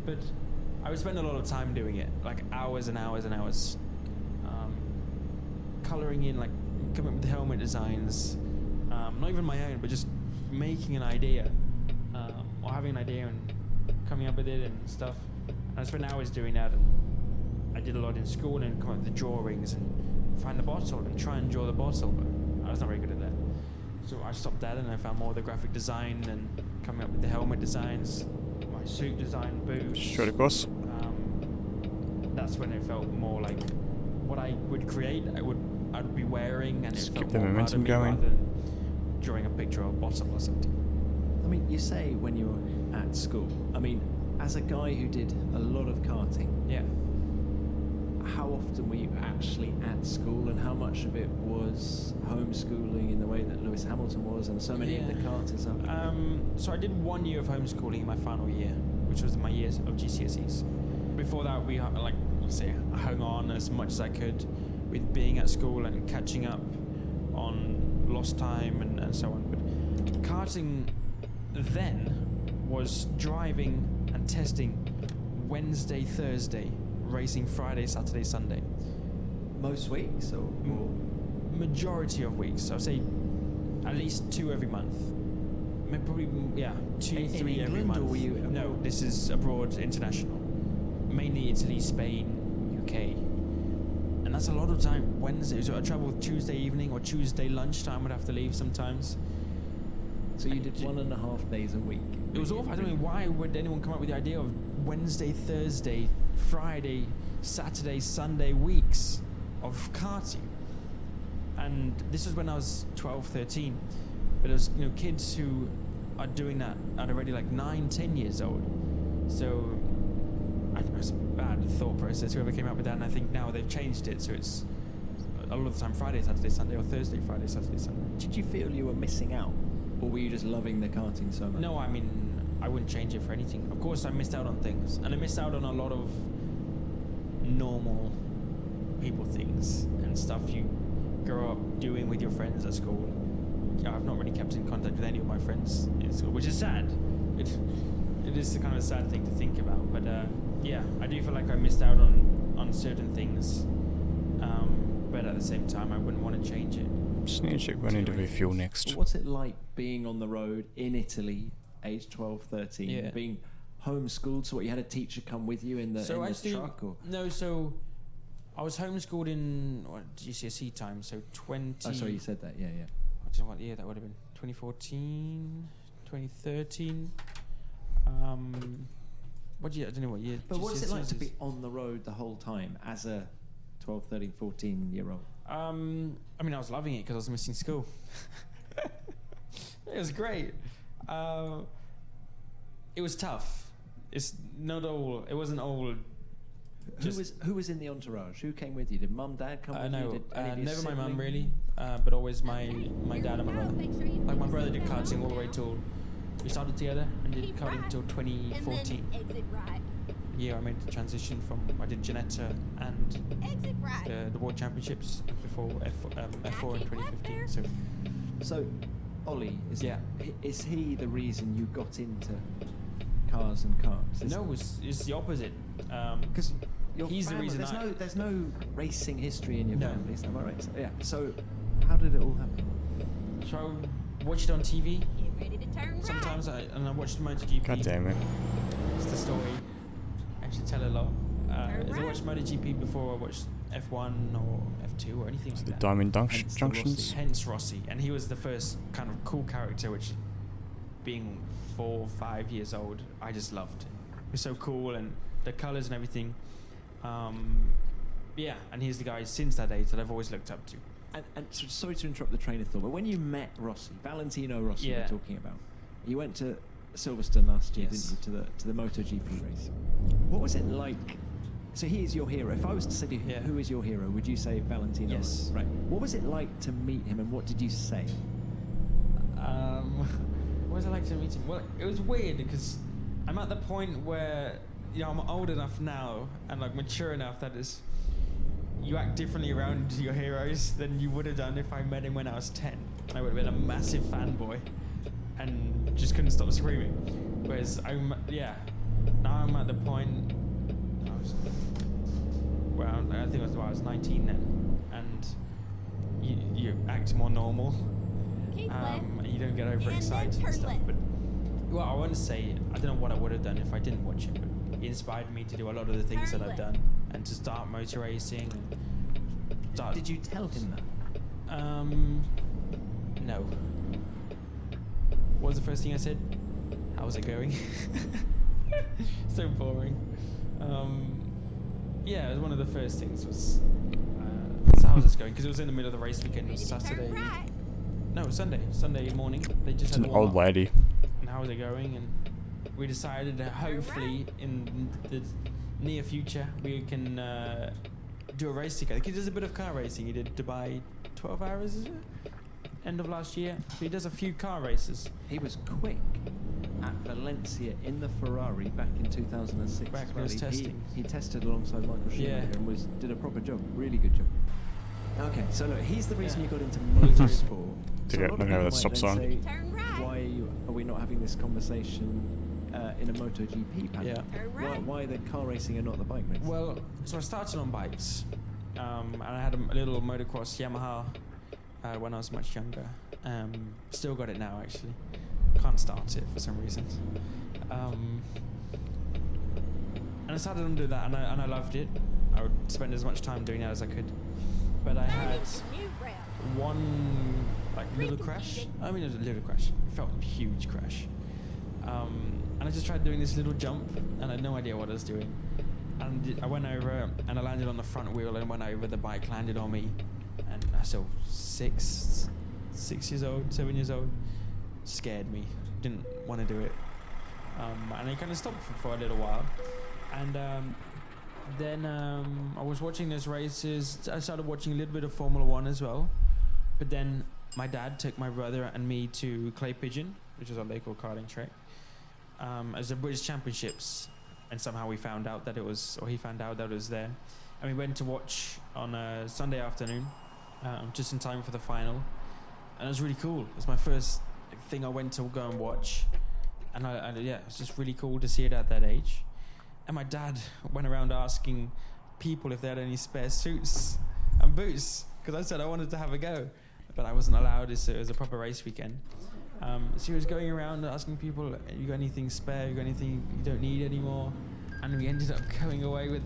Speaker 23: but I would spend a lot of time doing it, like hours and hours and hours, colouring in, coming up with helmet designs, not even my own, but just making an idea, or having an idea and coming up with it and stuff. And I spent hours doing that, and I did a lot in school and come up with the drawings and find the bottle and try and draw the bottle, but I was not very good at that. So I stopped that and I found more of the graphic design and coming up with the helmet designs, my suit design, boots.
Speaker 1: Straight across.
Speaker 23: That's when it felt more like what I would create. I'd be wearing, and
Speaker 1: Just
Speaker 23: it
Speaker 1: keep
Speaker 23: felt
Speaker 1: the
Speaker 23: more
Speaker 1: momentum
Speaker 23: part of me
Speaker 1: going.
Speaker 23: rather than drawing a picture of a bottle or something.
Speaker 14: I mean, you say when you were at school. I mean, as a guy who did a lot of karting.
Speaker 23: Yeah.
Speaker 14: How often were you actually at school, and how much of it was homeschooling in the way that Lewis Hamilton was, and so many of the karters are?
Speaker 23: So I did 1 year of homeschooling in my final year, which was my years of GCSEs. Before that, we I hung on as much as I could with being at school and catching up on lost time and so on. But karting then was driving and testing Wednesday, Thursday, racing Friday, Saturday, Sunday.
Speaker 14: Most weeks, or
Speaker 23: majority of weeks. So I'd say at least 2 every month. Maybe probably 2, 3 every
Speaker 14: England,
Speaker 23: month.
Speaker 14: or were you
Speaker 23: no, this is abroad, international. mainly Italy, Spain, UK, and that's a lot of time. Wednesday, so I travel Tuesday evening or Tuesday lunchtime. Would have to leave sometimes.
Speaker 14: So you did 1.5 days a week.
Speaker 23: It was awful. I don't know why would anyone come up with the idea of Wednesday, Thursday, Friday, Saturday, Sunday weeks of karting. And this was when I was 12, 13. But it was, kids who are doing that at already like 9, 10 years old. So I think it was a bad thought process, whoever came up with that, and I think now they've changed it, so it's a lot of the time Friday, Saturday, Sunday, or Thursday, Friday, Saturday, Sunday.
Speaker 14: Did you feel you were missing out? Or were you just loving the karting so much?
Speaker 23: No, I mean, I wouldn't change it for anything. Of course, I missed out on things. And I missed out on a lot of normal people things and stuff you grow up doing with your friends at school. I've not really kept in contact with any of my friends in school, which is sad. It is kind of a sad thing to think about. But yeah, I do feel like I missed out on certain things. But at the same time, I wouldn't want to change it.
Speaker 1: Just need to check when to refuel next.
Speaker 14: What's it like being on the road in Italy, age 12, 13,
Speaker 23: Yeah.
Speaker 14: being homeschooled? So what, you had a teacher come with you in the, truck? Or?
Speaker 23: No, so I was homeschooled in GCSE time, so 20...
Speaker 14: Oh, sorry, you said that, yeah.
Speaker 23: I don't know what year that would have been. 2014, 2013. What year? I don't know what year.
Speaker 14: But what's it like to
Speaker 23: GCSEs
Speaker 14: be on the road the whole time as a 12, 13, 14-year-old?
Speaker 23: I mean, I was loving it because I was missing school. It was great. It was tough. It's not all. It wasn't all.
Speaker 14: Who was in the entourage? Who came with you? Did mum, dad come with you?
Speaker 23: No,
Speaker 14: Did any of your
Speaker 23: never my mum
Speaker 14: siblings?
Speaker 23: really, but always my dad and my brother. Like my brother did karting all the way till we started together and did karting until 2014. Yeah, I made the transition from I did Ginetta and the World Championships before F4 in 2015.
Speaker 14: So, Ollie, is he the reason you got into cars and karts?
Speaker 23: No, it's the opposite.
Speaker 14: Because
Speaker 23: he's the reason.
Speaker 14: There's no racing history in your
Speaker 23: No.
Speaker 14: family, is that right? So, yeah. So, how did it all happen?
Speaker 23: So I watched it on TV.
Speaker 2: Ready to turn
Speaker 23: Sometimes I watched MotoGP.
Speaker 1: God damn it.
Speaker 23: It's the story. I should tell a lot. I watched MotoGP before I watched F1 or F2 or anything like
Speaker 1: The
Speaker 23: that.
Speaker 1: Diamond Junctions.
Speaker 23: Hence Rossi, and he was the first kind of cool character, which, being 4 or 5 years old, I just loved. It was so cool, and the colours and everything. Yeah, and he's the guy since that age that I've always looked up to.
Speaker 14: And sorry to interrupt the train of thought, but when you met Rossi, Valentino Rossi,
Speaker 23: Yeah.
Speaker 14: we're talking about, you went to Silverstone last year,
Speaker 23: Yes.
Speaker 14: didn't you, to the MotoGP race? What was it like? So he is your hero. If I was to say to you, who is your hero, would you say Valentino?
Speaker 23: Yes.
Speaker 14: Rossi? Right. What was it like to meet him, and what did you say?
Speaker 23: What was it like to meet him? Well, it was weird because I'm at the point where I'm old enough now and like mature enough that is you act differently around your heroes than you would have done if I met him when I was 10. I would have been a massive fanboy and just couldn't stop screaming. Whereas now I'm at the point. I think I was 19 then, and you act more normal. And you don't get overexcited and stuff. But well, I want to say I don't know what I would have done if I didn't watch it, but it inspired me to do a lot of the things that I've done and to start motor racing. And
Speaker 14: Did you tell him that?
Speaker 23: No. What was the first thing I said? How's it going? So boring. Yeah, it was one of the first things was so how's this going? Because it was in the middle of the race weekend. It was Saturday. No, it was Sunday morning. They just
Speaker 1: It's
Speaker 23: had
Speaker 1: an
Speaker 23: a warm-up.
Speaker 1: old lady.
Speaker 23: And how was it going? And we decided that hopefully in the near future we can do a race together. He does a bit of car racing. He did Dubai 12 hours, is it? End of last year. So he does a few car races.
Speaker 14: He was quick at Valencia in the Ferrari back in 2006.
Speaker 23: Back when he was testing.
Speaker 14: He tested alongside Michael Schumacher
Speaker 23: Yeah.
Speaker 14: and did a proper job. Really good job. Okay, so look, he's the reason you got into motorsport.
Speaker 1: To
Speaker 14: So a
Speaker 1: get
Speaker 14: lot
Speaker 1: no
Speaker 14: of
Speaker 1: hair
Speaker 14: people
Speaker 1: with stop
Speaker 14: might
Speaker 1: sign.
Speaker 14: then say, why are we not having this conversation in a MotoGP panel?
Speaker 23: Yeah.
Speaker 14: Why the car racing and not the bike racing?
Speaker 23: Well, so I started on bikes, and I had a little motocross Yamaha when I was much younger. Still got it now, actually. Can't start it for some reason. And I started to do that, and I loved it. I would spend as much time doing that as I could. But I had one like little crash. I mean, it was a little crash. It felt a huge crash. And I just tried doing this little jump, and I had no idea what I was doing. And I went over, and I landed on the front wheel, and went over. The bike landed on me, and I was still 6 years old, 7 years old. Scared me. Didn't want to do it. And I kind of stopped for a little while. And then I was watching those races. I started watching a little bit of Formula 1 as well. But then my dad took my brother and me to Clay Pigeon, which is a local karting track, as the British Championships. And somehow we found out that it was, or he found out that it was there. And we went to watch on a Sunday afternoon, just in time for the final. And it was really cool. It was my first thing I went to go and watch. And it was just really cool to see it at that age. And my dad went around asking people if they had any spare suits and boots, because I said I wanted to have a go, but I wasn't allowed. It was a proper race weekend. So he was going around asking people, you got anything spare, you got anything you don't need anymore? And we ended up going away with,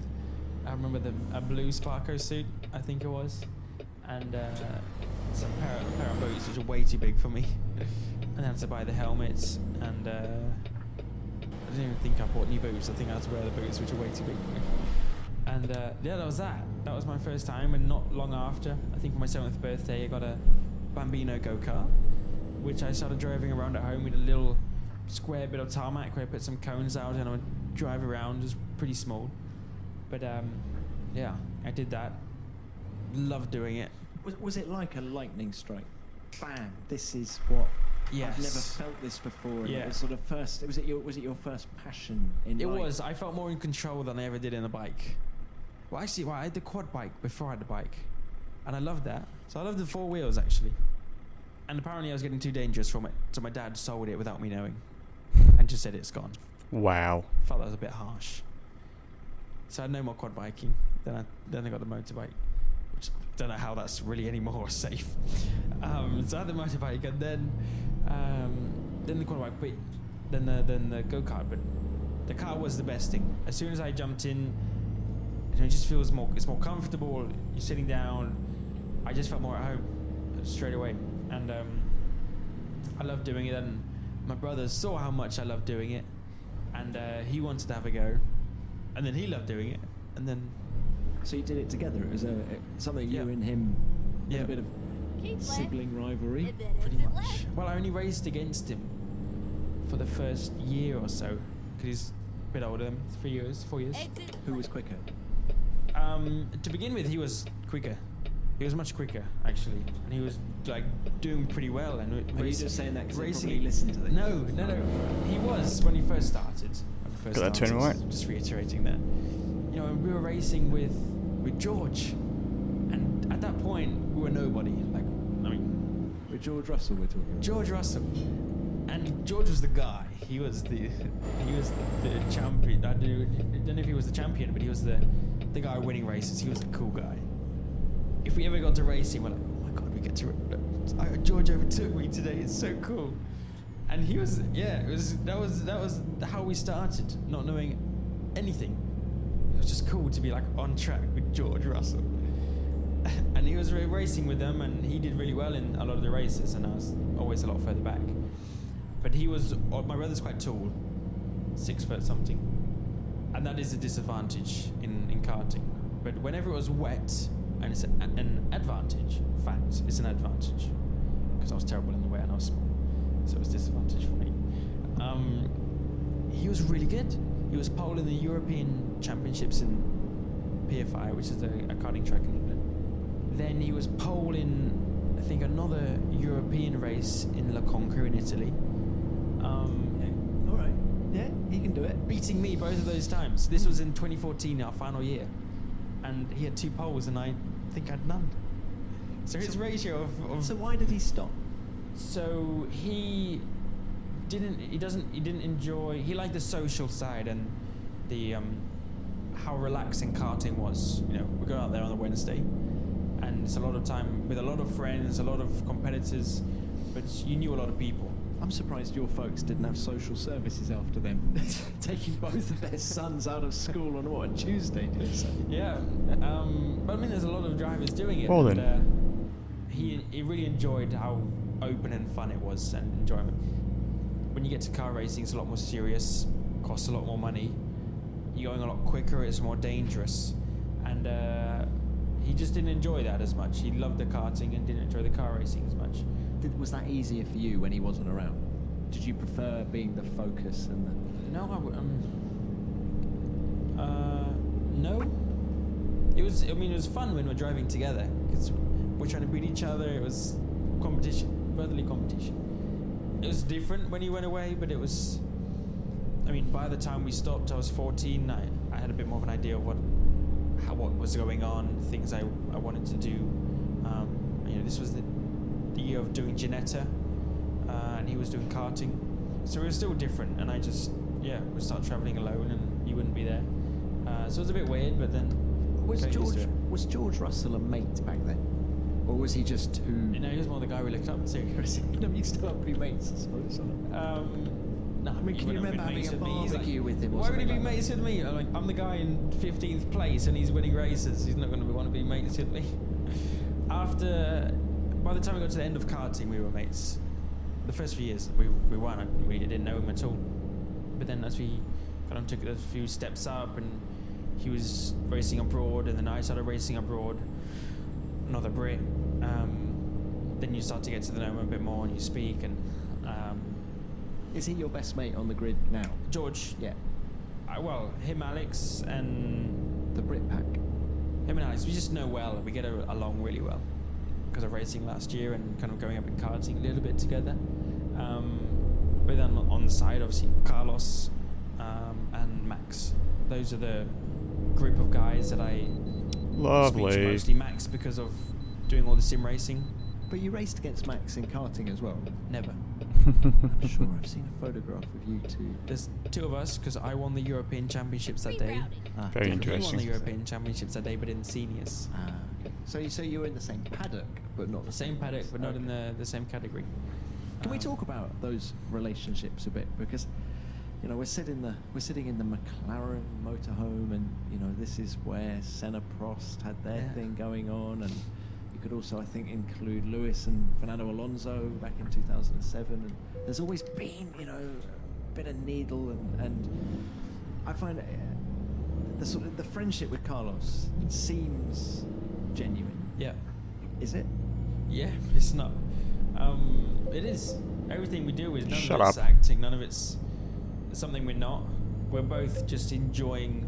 Speaker 23: I remember a blue Sparko suit, I think it was, and some pair of boots which are way too big for me. And I had to buy the helmets, and I didn't even think I bought new boots. I think I had to wear the boots which are way too big for me. And that was that. That was my first time, and not long after, I think for my 7th birthday, I got a Bambino go-kart, which I started driving around at home with a little square bit of tarmac where I put some cones out and I would drive around. It was pretty small. But yeah, I did that. Loved doing it.
Speaker 14: Was it like a lightning strike? Bam! This is what
Speaker 23: Yes.
Speaker 14: I've never felt this before. And
Speaker 23: Yeah.
Speaker 14: it was sort of first. Was it your first passion in
Speaker 23: It
Speaker 14: life?
Speaker 23: was. I felt more in control than I ever did in a bike. Well, actually, I had the quad bike before I had the bike, and I loved that. So I loved the 4 wheels actually. And apparently, I was getting too dangerous from it, so my dad sold it without me knowing, and just said it's gone.
Speaker 1: Wow.
Speaker 23: Felt that was a bit harsh. So I had no more quad biking. Then I got the motorbike, which I don't know how that's really any more safe. So I had the motorbike, and then the quad bike, but then the go-kart. But the car was the best thing. As soon as I jumped in, it just feels more. It's more comfortable. You're sitting down. I just felt more at home straight away, and I loved doing it. And my brother saw how much I loved doing it, and he wanted to have a go, and then he loved doing it, and then.
Speaker 14: So you did it together. It was something you and him.
Speaker 23: Yeah.
Speaker 14: A bit of sibling rivalry.
Speaker 23: Pretty much. Well, I only raced against him for the first year or so, because he's a bit older than 4 years.
Speaker 14: Who was quicker?
Speaker 23: To begin with, he was quicker. He was much quicker, actually, and he was like doing pretty well. And
Speaker 14: Are you just saying that because
Speaker 23: racing?
Speaker 14: probably listened to this?
Speaker 23: No. He was when he first started.
Speaker 1: Got that turn right.
Speaker 23: Just reiterating that. You know, we were racing with George, and at that point we were nobody. Like, I mean,
Speaker 14: with George Russell, we're talking.
Speaker 23: George Russell, and George was the guy. He was the champion. I don't know if he was the champion, but he was the guy winning races. He was a cool guy. If we ever got to racing, we're like, oh my god, we get to. George overtook me today. It's so cool. And he was, that was how we started, not knowing anything. It was just cool to be like on track with George Russell. And he was racing with them, and he did really well in a lot of the races, and I was always a lot further back. But my brother's quite tall, 6 foot something, and that is a disadvantage in karting. But whenever it was wet, and it's an advantage, fact, it's an advantage, because I was terrible in the wet and I was small. So it was a disadvantage for me. He was really good. He was pole in the European Championships in PFI, which is a karting track in England. Then he was pole in, I think, another European race in La Conca in Italy.
Speaker 14: All right. Yeah, he can do it.
Speaker 23: Beating me both of those times. This was in 2014, our final year. And he had 2 poles and I think I had none. So his ratio of...
Speaker 14: So why did he stop?
Speaker 23: So he didn't enjoy. He liked the social side and the how relaxing karting was. You know, we go out there on a Wednesday, and it's a lot of time with a lot of friends, a lot of competitors, but you knew a lot of people.
Speaker 14: I'm surprised your folks didn't have social services after them, taking both of their sons out of school on what, a Tuesday?
Speaker 23: Yeah, but I mean, there's a lot of drivers doing it.
Speaker 1: Well
Speaker 23: and,
Speaker 1: then.
Speaker 23: He really enjoyed how open and fun it was and enjoyment. When you get to car racing, it's a lot more serious, costs a lot more money. You're going a lot quicker, it's more dangerous, and he just didn't enjoy that as much. He loved the karting and didn't enjoy the car racing as much.
Speaker 14: Was that easier for you when he wasn't around? Did you prefer being the focus and the...
Speaker 23: No, no. It was. I mean, it was fun when we're driving together because we're trying to beat each other. It was competition, brotherly competition. It was different when he went away, but it was. I mean, by the time we stopped, I was 14. I had a bit more of an idea of what was going on, things I wanted to do. You know, this was the year of doing Ginetta, and he was doing karting, so it was still different. And I just, we started traveling alone, and he wouldn't be there. So it was a bit weird, but then
Speaker 14: Was George Russell a mate back then, or was he just who?
Speaker 23: You know, he was more the guy we looked up to.
Speaker 14: You still have to be mates, I suppose.
Speaker 23: No,
Speaker 14: I mean, can you remember having a barbecue with him? Or
Speaker 23: Why would he be
Speaker 14: something like
Speaker 23: mates with me? I'm the guy in 15th place and he's winning races. He's not going to want to be mates with me. By the time we got to the end of karting, we were mates. The first few years, we weren't. We didn't know him at all. But then as we kind of took a few steps up and he was racing abroad and then I started racing abroad, another Brit, then you start to get to know him a bit more and you speak and...
Speaker 14: Is he your best mate on the grid now?
Speaker 23: George?
Speaker 14: Yeah.
Speaker 23: Well, him, Alex, and...
Speaker 14: The Brit pack?
Speaker 23: Him and Alex, we just know well. We get along really well. Because of racing last year and kind of going up in karting a little bit together. But then on the side, obviously, Carlos and Max. Those are the group of guys that I
Speaker 1: Lovely.
Speaker 23: speak to mostly. Max because of doing all the sim racing.
Speaker 14: But you raced against Max in karting as well?
Speaker 23: Never.
Speaker 14: I'm sure I've seen a photograph of you two.
Speaker 23: There's two of us because I won the European Championships that day.
Speaker 1: Very interesting.
Speaker 23: He won the European Championships that day, but in seniors.
Speaker 14: Okay. So you were in the same paddock, but not
Speaker 23: the same paddock, but not in the same category.
Speaker 14: Can we talk about those relationships a bit? Because you know we're sitting in the McLaren motorhome, and you know this is where Senna, Prost had their thing going on, and you could also, I think, include Lewis and Fernando Alonso back in 2007. And there's always been, you know, a bit of needle, and I find the friendship with Carlos seems genuine.
Speaker 23: Yeah.
Speaker 14: Is it?
Speaker 23: Yeah, it's not. It is. Everything we do is none
Speaker 1: Shut
Speaker 23: of it's
Speaker 1: up.
Speaker 23: acting. None of it's something we're not. We're both just enjoying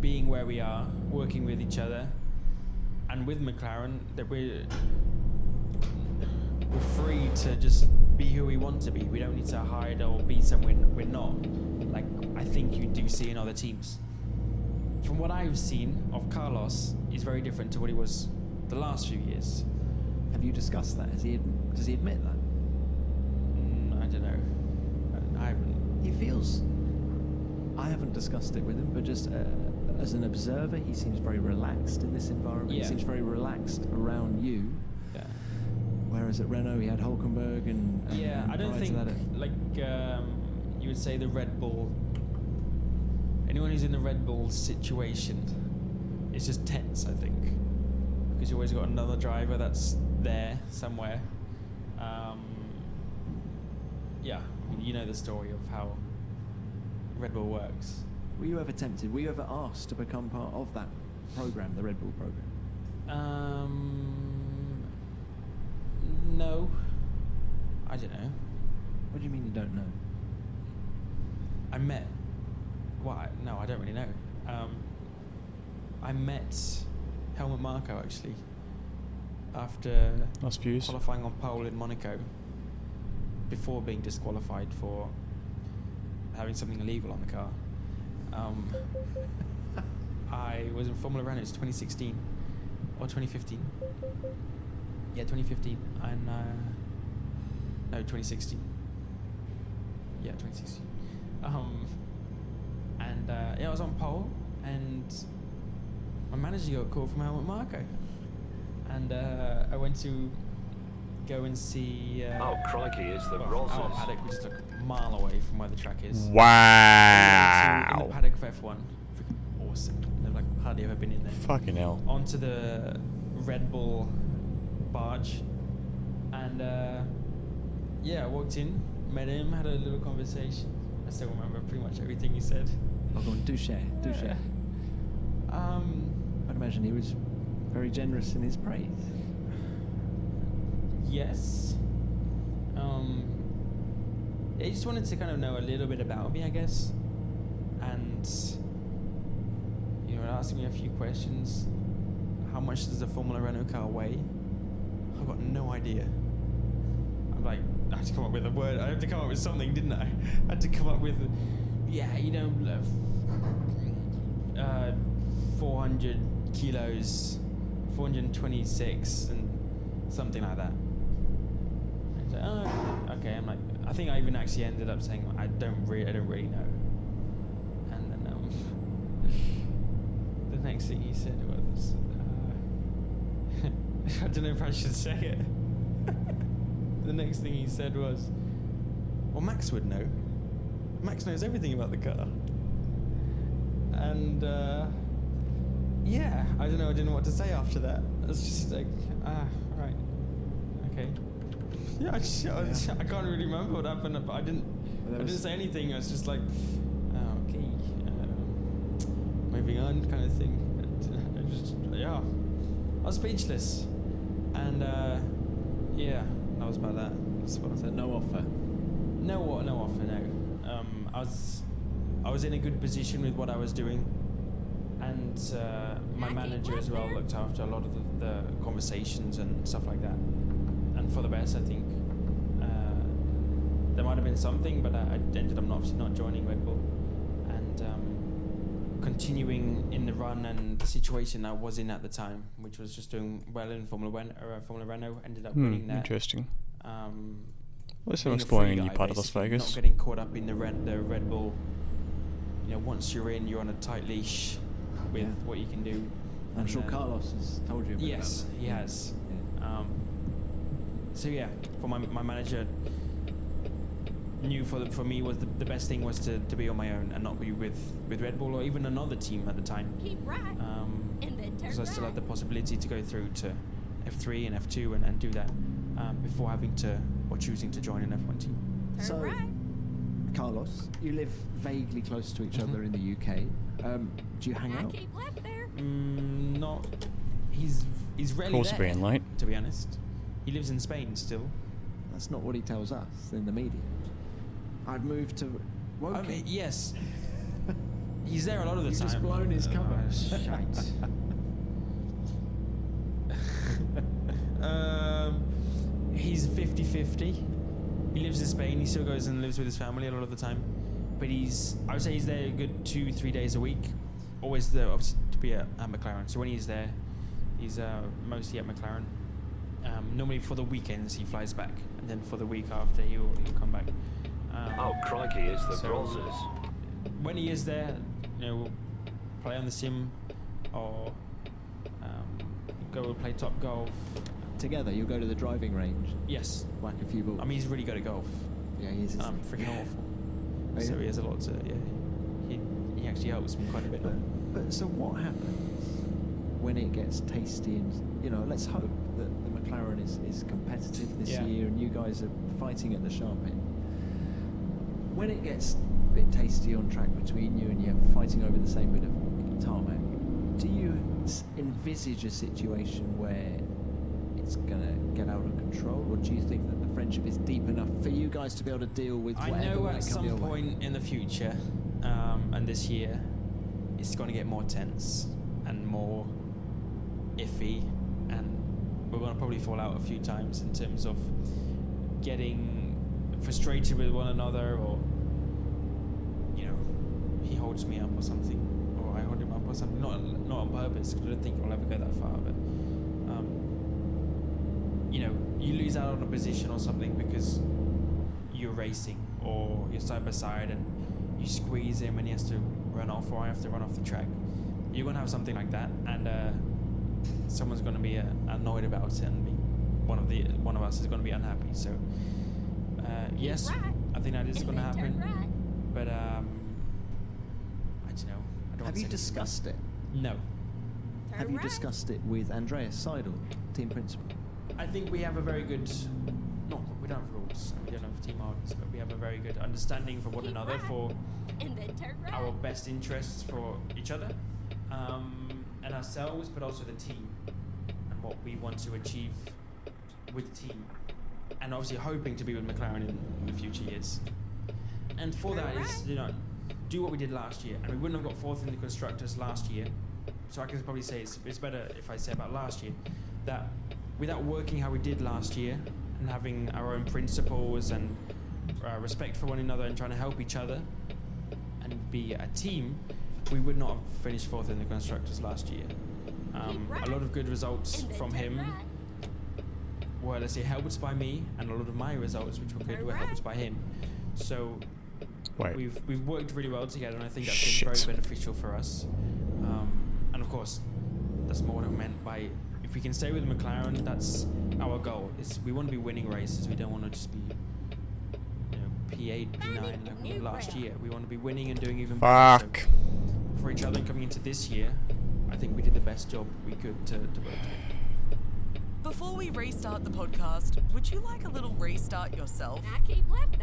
Speaker 23: being where we are, working with each other, and with McLaren that we're free to just be who we want to be. We don't need to hide or be somewhere we're not. Like I think you do see in other teams. From what I've seen of Carlos, he's very different to what he was the last few years.
Speaker 14: Have you discussed that? Does he admit that?
Speaker 23: I don't know. I haven't.
Speaker 14: He feels. I haven't discussed it with him, but just as an observer, he seems very relaxed in this environment.
Speaker 23: Yeah.
Speaker 14: He seems very relaxed around you.
Speaker 23: Yeah.
Speaker 14: Whereas at Renault, he had Hulkenberg and
Speaker 23: Yeah, I don't
Speaker 14: prior to
Speaker 23: think
Speaker 14: that,
Speaker 23: like you would say the Red Bull. Anyone who's in the Red Bull situation, it's just tense. I think because you always got another driver that's there somewhere. Yeah, I mean, you know the story of how Red Bull works.
Speaker 14: Were you ever tempted? Were you ever asked to become part of that program, the Red Bull program?
Speaker 23: No. I don't know.
Speaker 14: What do you mean you don't know?
Speaker 23: I met. Well, no, I don't really know. I met Helmut Marko actually after
Speaker 1: Nice views.
Speaker 23: qualifying on pole in Monaco. Before being disqualified for having something illegal on the car. I was in Formula Renault 2016 or 2015. Yeah, 2015 and no, 2016. Yeah, 2016. Yeah, I was on pole and my manager got a call from Helmut Marko, and I went to go and see.
Speaker 20: Oh, crikey, it's the
Speaker 23: our
Speaker 20: Rosses.
Speaker 23: paddock, which is like a mile away from where the track is.
Speaker 1: Wow.
Speaker 23: In the paddock of F1. Freaking awesome. I've like hardly ever been in there.
Speaker 1: Fucking hell.
Speaker 23: Onto the Red Bull barge, and yeah, I walked in, met him, had a little conversation. I still remember pretty much everything he said.
Speaker 14: Oh, go on, do share. I'd imagine he was very generous in his praise.
Speaker 23: Yes. He just wanted to kind of know a little bit about me, I guess, and you know, asking me a few questions. How much does a Formula Renault car weigh? I've got no idea. I'm like, I had to come up with a word. I had to come up with something, didn't I? I had to come up with, yeah, you know, 400 kilos, 426, and something like that. And like, oh, okay. I'm like, I think I even actually ended up saying I don't really know. And then the next thing he said was, I don't know if I should say it. The next thing he said was, well, Max would know. Max knows everything about the car. And yeah, I don't know, I didn't know what to say after that. I was just like, right, okay. Yeah, I can't really remember what happened, but I didn't say anything. I was just like, oh, okay, moving on, kind of thing. And, yeah, I was speechless. And yeah, that was about that. That's what I said.
Speaker 14: No offer.
Speaker 23: No offer. No. I was in a good position with what I was doing, and my manager as well looked after a lot of the conversations and stuff like that. And for the best, I think. There might have been something, but I ended up obviously not joining Red Bull, and continuing in the run and the situation I was in at the time, which was just doing well in Formula Renault, ended up winning that.
Speaker 1: Interesting.
Speaker 23: Well,
Speaker 1: let's explore a new part of Las Vegas.
Speaker 23: Not getting caught up in the Red Bull. You know, once you're in, you're on a tight leash with what you can do.
Speaker 14: I'm sure Carlos has told you about that.
Speaker 23: Yes, he has. Yeah. So yeah, for my manager knew for me was the best thing was to be on my own and not be with Red Bull or even another team at the time.
Speaker 2: Keep right. And then turn
Speaker 23: because I still
Speaker 2: right.
Speaker 23: had the possibility to go through to F3 and F2 and do that before having to or choosing to join an F1 team.
Speaker 2: Turn
Speaker 14: So,
Speaker 2: right.
Speaker 14: Carlos, you live vaguely close to each other in the UK. Do you hang out?
Speaker 2: Keep left there.
Speaker 23: Not. He's rarely
Speaker 1: Course
Speaker 23: there.
Speaker 1: being late.
Speaker 23: To be honest, he lives in Spain still.
Speaker 14: That's not what he tells us in the media. I've moved to Woking.
Speaker 23: I mean, yes. He's there a lot of the
Speaker 14: You've
Speaker 23: time.
Speaker 14: just blown his cover.
Speaker 23: Shite. He's 50-50. He lives in Spain. He still goes and lives with his family a lot of the time. But I would say he's there a good 2-3 days a week. Always there, obviously, to be at McLaren. So when he's there, he's mostly at McLaren. Normally for the weekends he flies back, and then for the week after he'll come back.
Speaker 20: Oh, crikey, it's the Rosses.
Speaker 23: When he is there, you know, we'll play on the sim, or go play top golf.
Speaker 14: Together, you'll go to the driving range.
Speaker 23: Yes.
Speaker 14: Whack a few balls.
Speaker 23: I mean, he's really good at golf.
Speaker 14: Yeah, he is.
Speaker 23: Freaking awful.
Speaker 14: Oh,
Speaker 23: So
Speaker 14: yeah?
Speaker 23: he has a lot to. Yeah, he actually helps me quite a bit.
Speaker 14: But so what happens when it gets tasty and, you know, let's hope that the McLaren is competitive this year and you guys are fighting at the sharp end. When it gets a bit tasty on track between you and you're fighting over the same bit of tarmac, do you envisage a situation where it's going to get out of control, or do you think that the friendship is deep enough for you guys to be able to deal with
Speaker 23: I
Speaker 14: whatever
Speaker 23: know
Speaker 14: might
Speaker 23: at
Speaker 14: come
Speaker 23: some
Speaker 14: your way?
Speaker 23: point in the future, and this year, it's going to get more tense and more iffy, and we're going to probably fall out a few times in terms of getting frustrated with one another, or, you know, he holds me up or something, or I hold him up or something. Not on purpose, because I don't think we'll ever go that far, but you know, you lose out on a position or something because you're racing or you're side by side and you squeeze him and he has to run off, or I have to run off the track. You're going to have something like that, and someone's going to be annoyed about it and be one of us is going to be unhappy. So yes, I think that is going to happen. But I don't know. I don't
Speaker 8: Have you discussed it?
Speaker 23: No.
Speaker 8: Have you discussed it with Andreas Seidel, team principal?
Speaker 23: I think we have a very good. No, we don't have rules. We don't have team orders, but we have a very good understanding for one another, for our best interests for each other and ourselves, but also the team and what we want to achieve with the team, and obviously hoping to be with McLaren in the future years. And for that is, do what we did last year, and we wouldn't have got fourth in the constructors last year. So I can probably say it's better if I say about last year that without working how we did last year and having our own principles and respect for one another and trying to help each other and be a team, we would not have finished fourth in the constructors last year. A lot of good results from him were, let's say, helped by me, and a lot of my results, which were good, were helped by him. So we've worked really well together, and I think that's been very beneficial for us. And of course, that's more what I meant by, if we can stay with McLaren, that's our goal. We want to be winning races. We don't want to just be, P8, P9 like we were last year. We want to be winning and doing even better. So for each other and coming into this year, I think we did the best job we could to both.
Speaker 5: Before we restart the podcast, would you like a little restart yourself?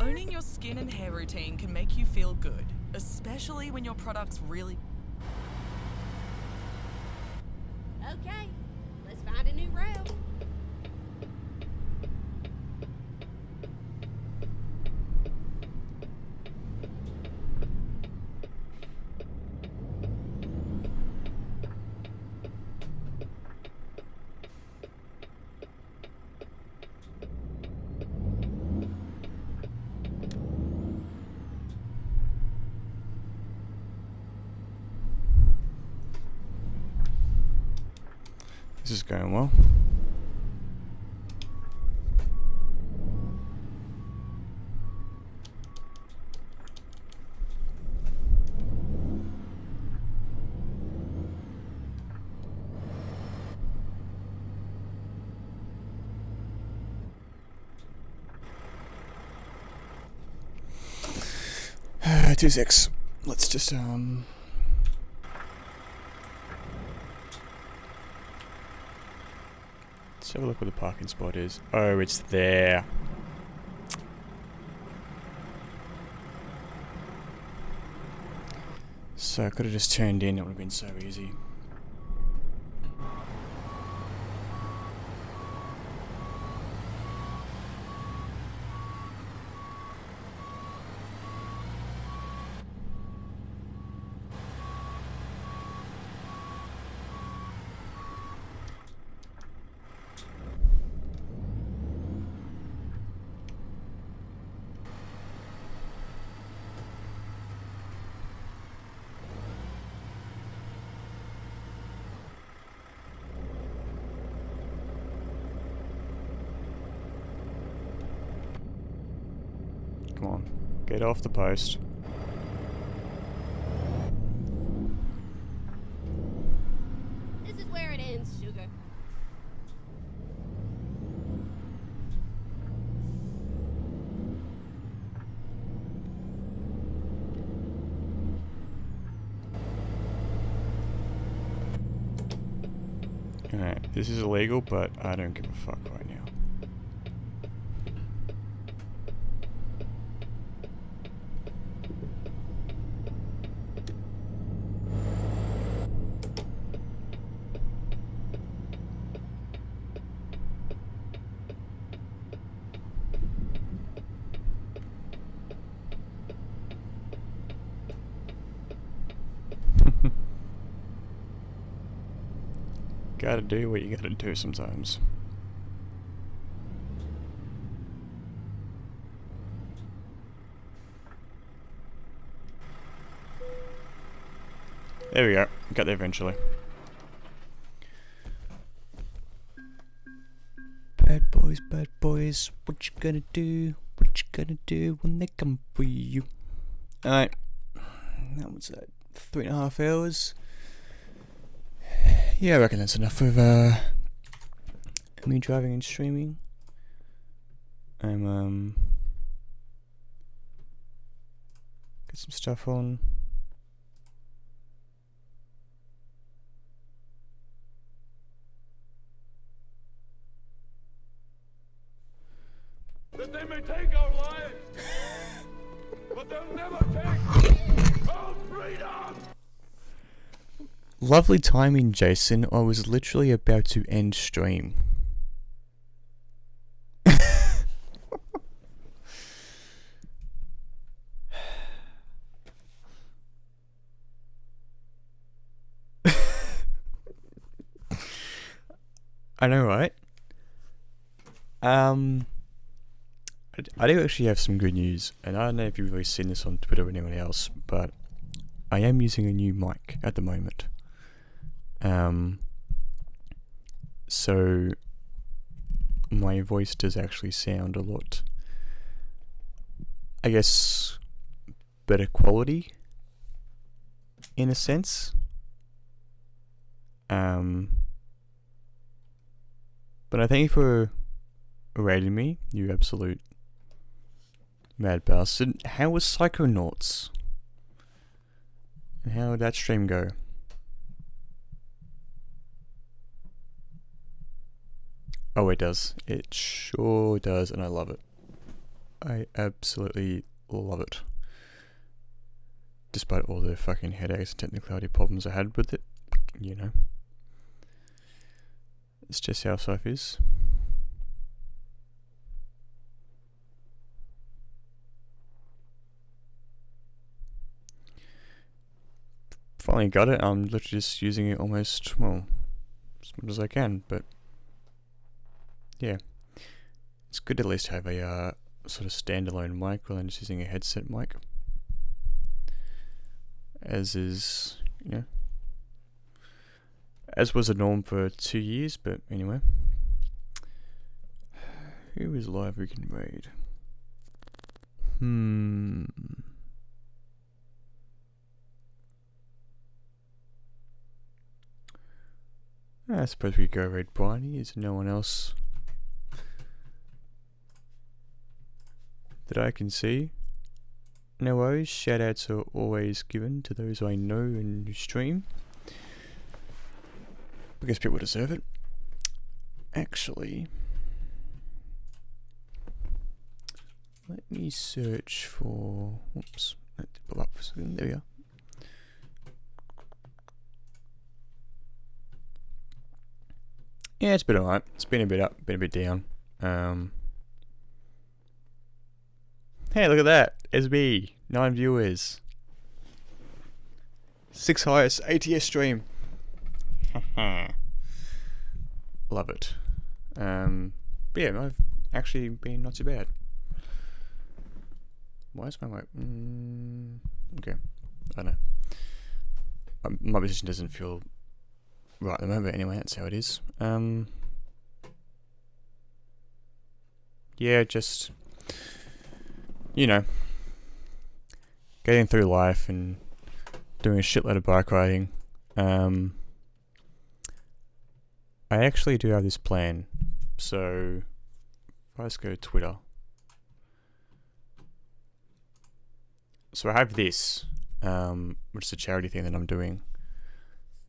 Speaker 5: Owning your skin and hair routine can make you feel good, especially when your products really...
Speaker 2: Okay, let's find a new route.
Speaker 1: This is going well. Two six. Let's just let's have a look where the parking spot is. Oh, it's there. So I could have just turned in, it would have been so easy. Come on, get off the post.
Speaker 2: This is where it ends, sugar.
Speaker 1: Alright, this is illegal, but I don't give a fuck right now. Gotta do what you gotta do sometimes. There we go. Got there eventually. Bad boys, what you gonna do? What you gonna do when they come for you? Alright. That was 3.5 hours. Yeah, I reckon that's enough of me driving and streaming. I'm get some stuff on.
Speaker 12: That they may take our lives, but they'll never take our freedom!
Speaker 1: Lovely timing, Jason. I was literally about to end stream. I know, right? I do actually have some good news, and I don't know if you've really seen this on Twitter or anyone else, but I am using a new mic at the moment. So my voice does actually sound a lot, I guess, better quality in a sense. But I thank you for rating me, you absolute mad bastard. How was Psychonauts? And how did that stream go? Oh, it does. It sure does, and I love it. I absolutely love it. Despite all the fucking headaches and technicality problems I had with it, you know. It's just how life is. Finally got it. I'm literally just using it almost, well, as much as I can, but yeah. It's good to at least have a sort of standalone mic rather than just using a headset mic. As is, you know, as was the norm for 2 years, but anyway. Who is live we can raid? I suppose we go raid Bryony. Is no one else that I can see? No worries, shoutouts are always given to those I know and who stream, because people deserve it. Actually, let me search for, oops, that did pull up for a second, there we are. Yeah, it's been alright. It's been a bit up, been a bit down. Hey, look at that. SB, 9 viewers. 6 highest ATS stream. Love it. But yeah, I've actually been not too bad. Why is my mic? Okay, I don't know. My position doesn't feel right at the moment, anyway, that's how it is. Yeah, just, you know, getting through life and doing a shitload of bike riding. I actually do have this plan. So, if I just go to Twitter. So I have this, which is a charity thing that I'm doing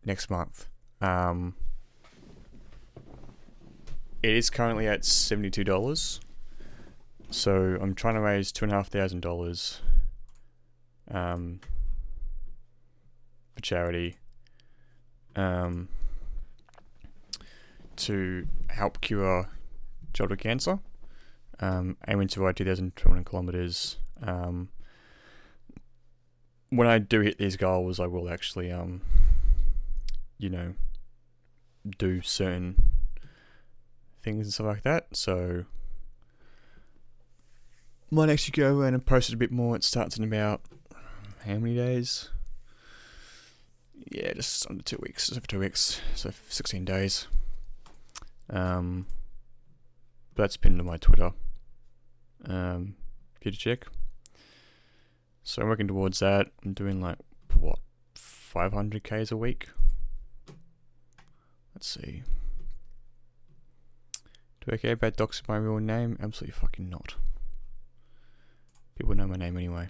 Speaker 1: next month. It is currently at $72. So I'm trying to raise $2,500 for charity to help cure childhood cancer. Aiming to ride 2,200 kilometers. When I do hit these goals, I will actually you know, do certain things and stuff like that. So might actually go around and post it a bit more. It starts in about how many days? Yeah, just under 2 weeks. Just over 2 weeks, so 16 days. But that's pinned to my Twitter. For you to check. So I'm working towards that. I'm doing like what, 500Ks a week. Let's see. Do I care about doxing my real name? Absolutely fucking not. People know my name anyway.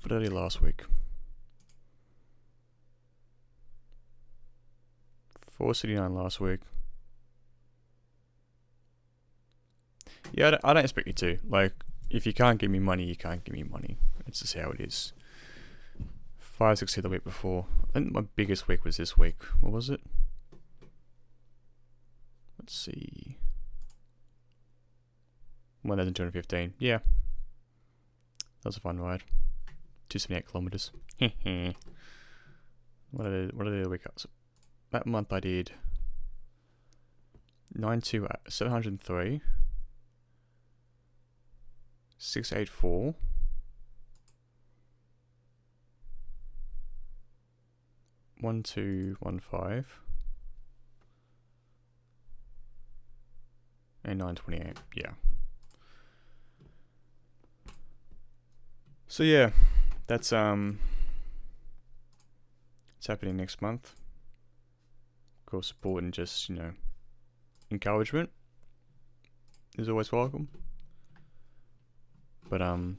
Speaker 1: What did I do last week? 479 last week. Yeah, I don't expect you to. Like, if you can't give me money, you can't give me money. It's just how it is. 560 the week before. I think my biggest week was this week. What was it? Let's see. 1,215. Yeah. That was a fun ride. 278 kilometers. What did I do the week up? So that month I did 703, 684, 1215, and 928. Yeah. So yeah, that's it's happening next month. Of course, support and just, you know, encouragement is always welcome. But I'll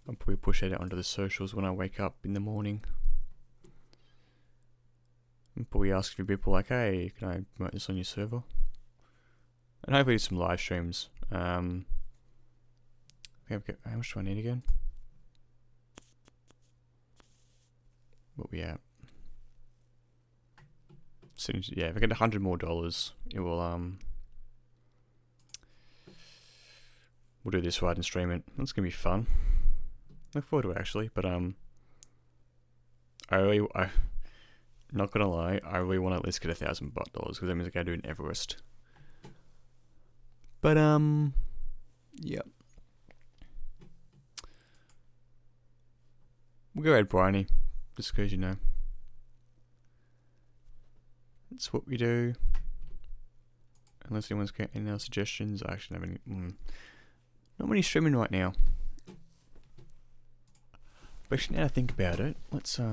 Speaker 1: probably push that out onto the socials when I wake up in the morning. And probably ask a few people like, hey, can I promote this on your server? And hopefully some live streams. I think I've got, how much do I need again? What we at? So yeah, if I get $100 more, it will we'll do this ride and stream it. That's gonna be fun. Look forward to it actually, but I not gonna lie, I really want to at least get $1,000 because that means I gotta do an Everest. But yeah. We'll go ahead, Bryony, just because, you know, that's what we do. Unless anyone's got any other suggestions, I actually don't have any. Not many streaming right now. But actually, now I think about it, let's So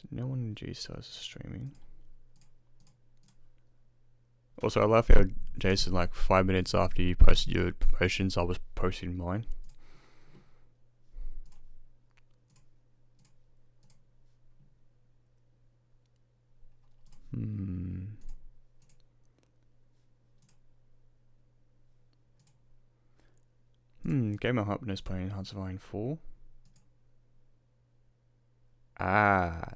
Speaker 1: no one in G-Stars is streaming. Also, I love how Jason, like 5 minutes after you posted your promotions, I was posting mine. Gamer Hopness playing Hearts of Iron 4. I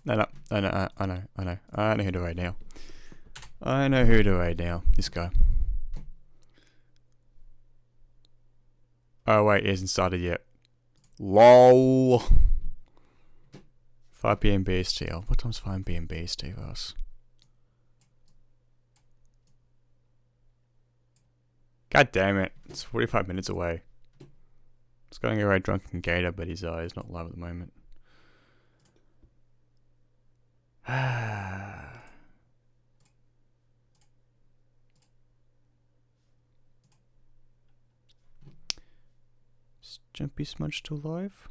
Speaker 1: know who to raid now. I know who to raid now. This guy. Oh wait, he hasn't started yet. LOL. 5 PM BST. Oh, what time's 5 PM BST for us? God damn it. It's 45 minutes away. It's going to go raid Drunken Gator, but he's not live at the moment. Is Jumpy Smudge still live?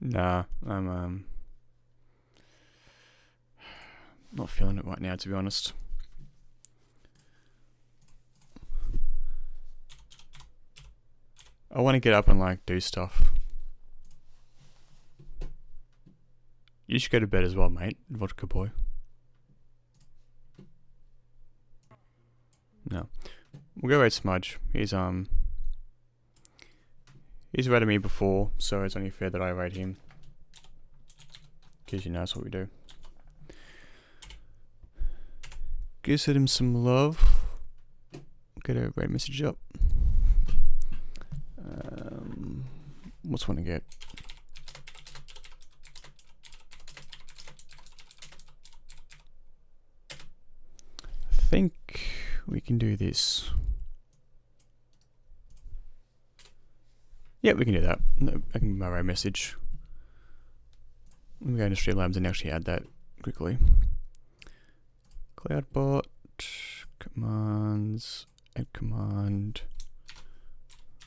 Speaker 1: Nah, I'm not feeling it right now, to be honest. I want to get up and like do stuff. You should go to bed as well, mate, Vodka Boy. No, we'll go raid Smudge. He's raided me before, so it's only fair that I raid him. Because you know that's what we do. Go send him some love. Get a raid message up. What's one to get? I think we can do this. Yeah, we can do that. No, I can my message. Let me go into Streamlabs and actually add that quickly. Cloudbot, Commands, add command,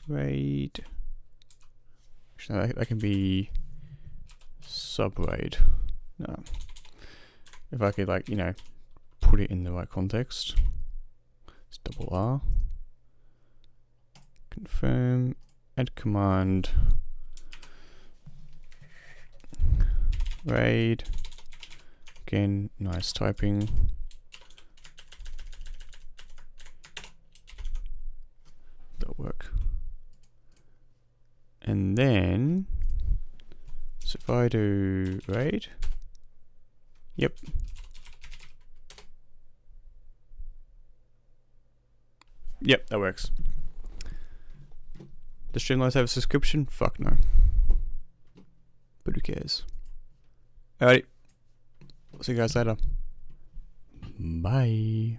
Speaker 1: raid. Actually, that can be sub-raid. No. If I could, like, you know, put it in the right context. It's double R. Confirm, add command, raid. Again, nice typing. That'll work. And then, so if I do raid, yep. Yep, that works. Does Streamlabs have a subscription? Fuck no. But who cares? Alrighty. See you guys later. Bye.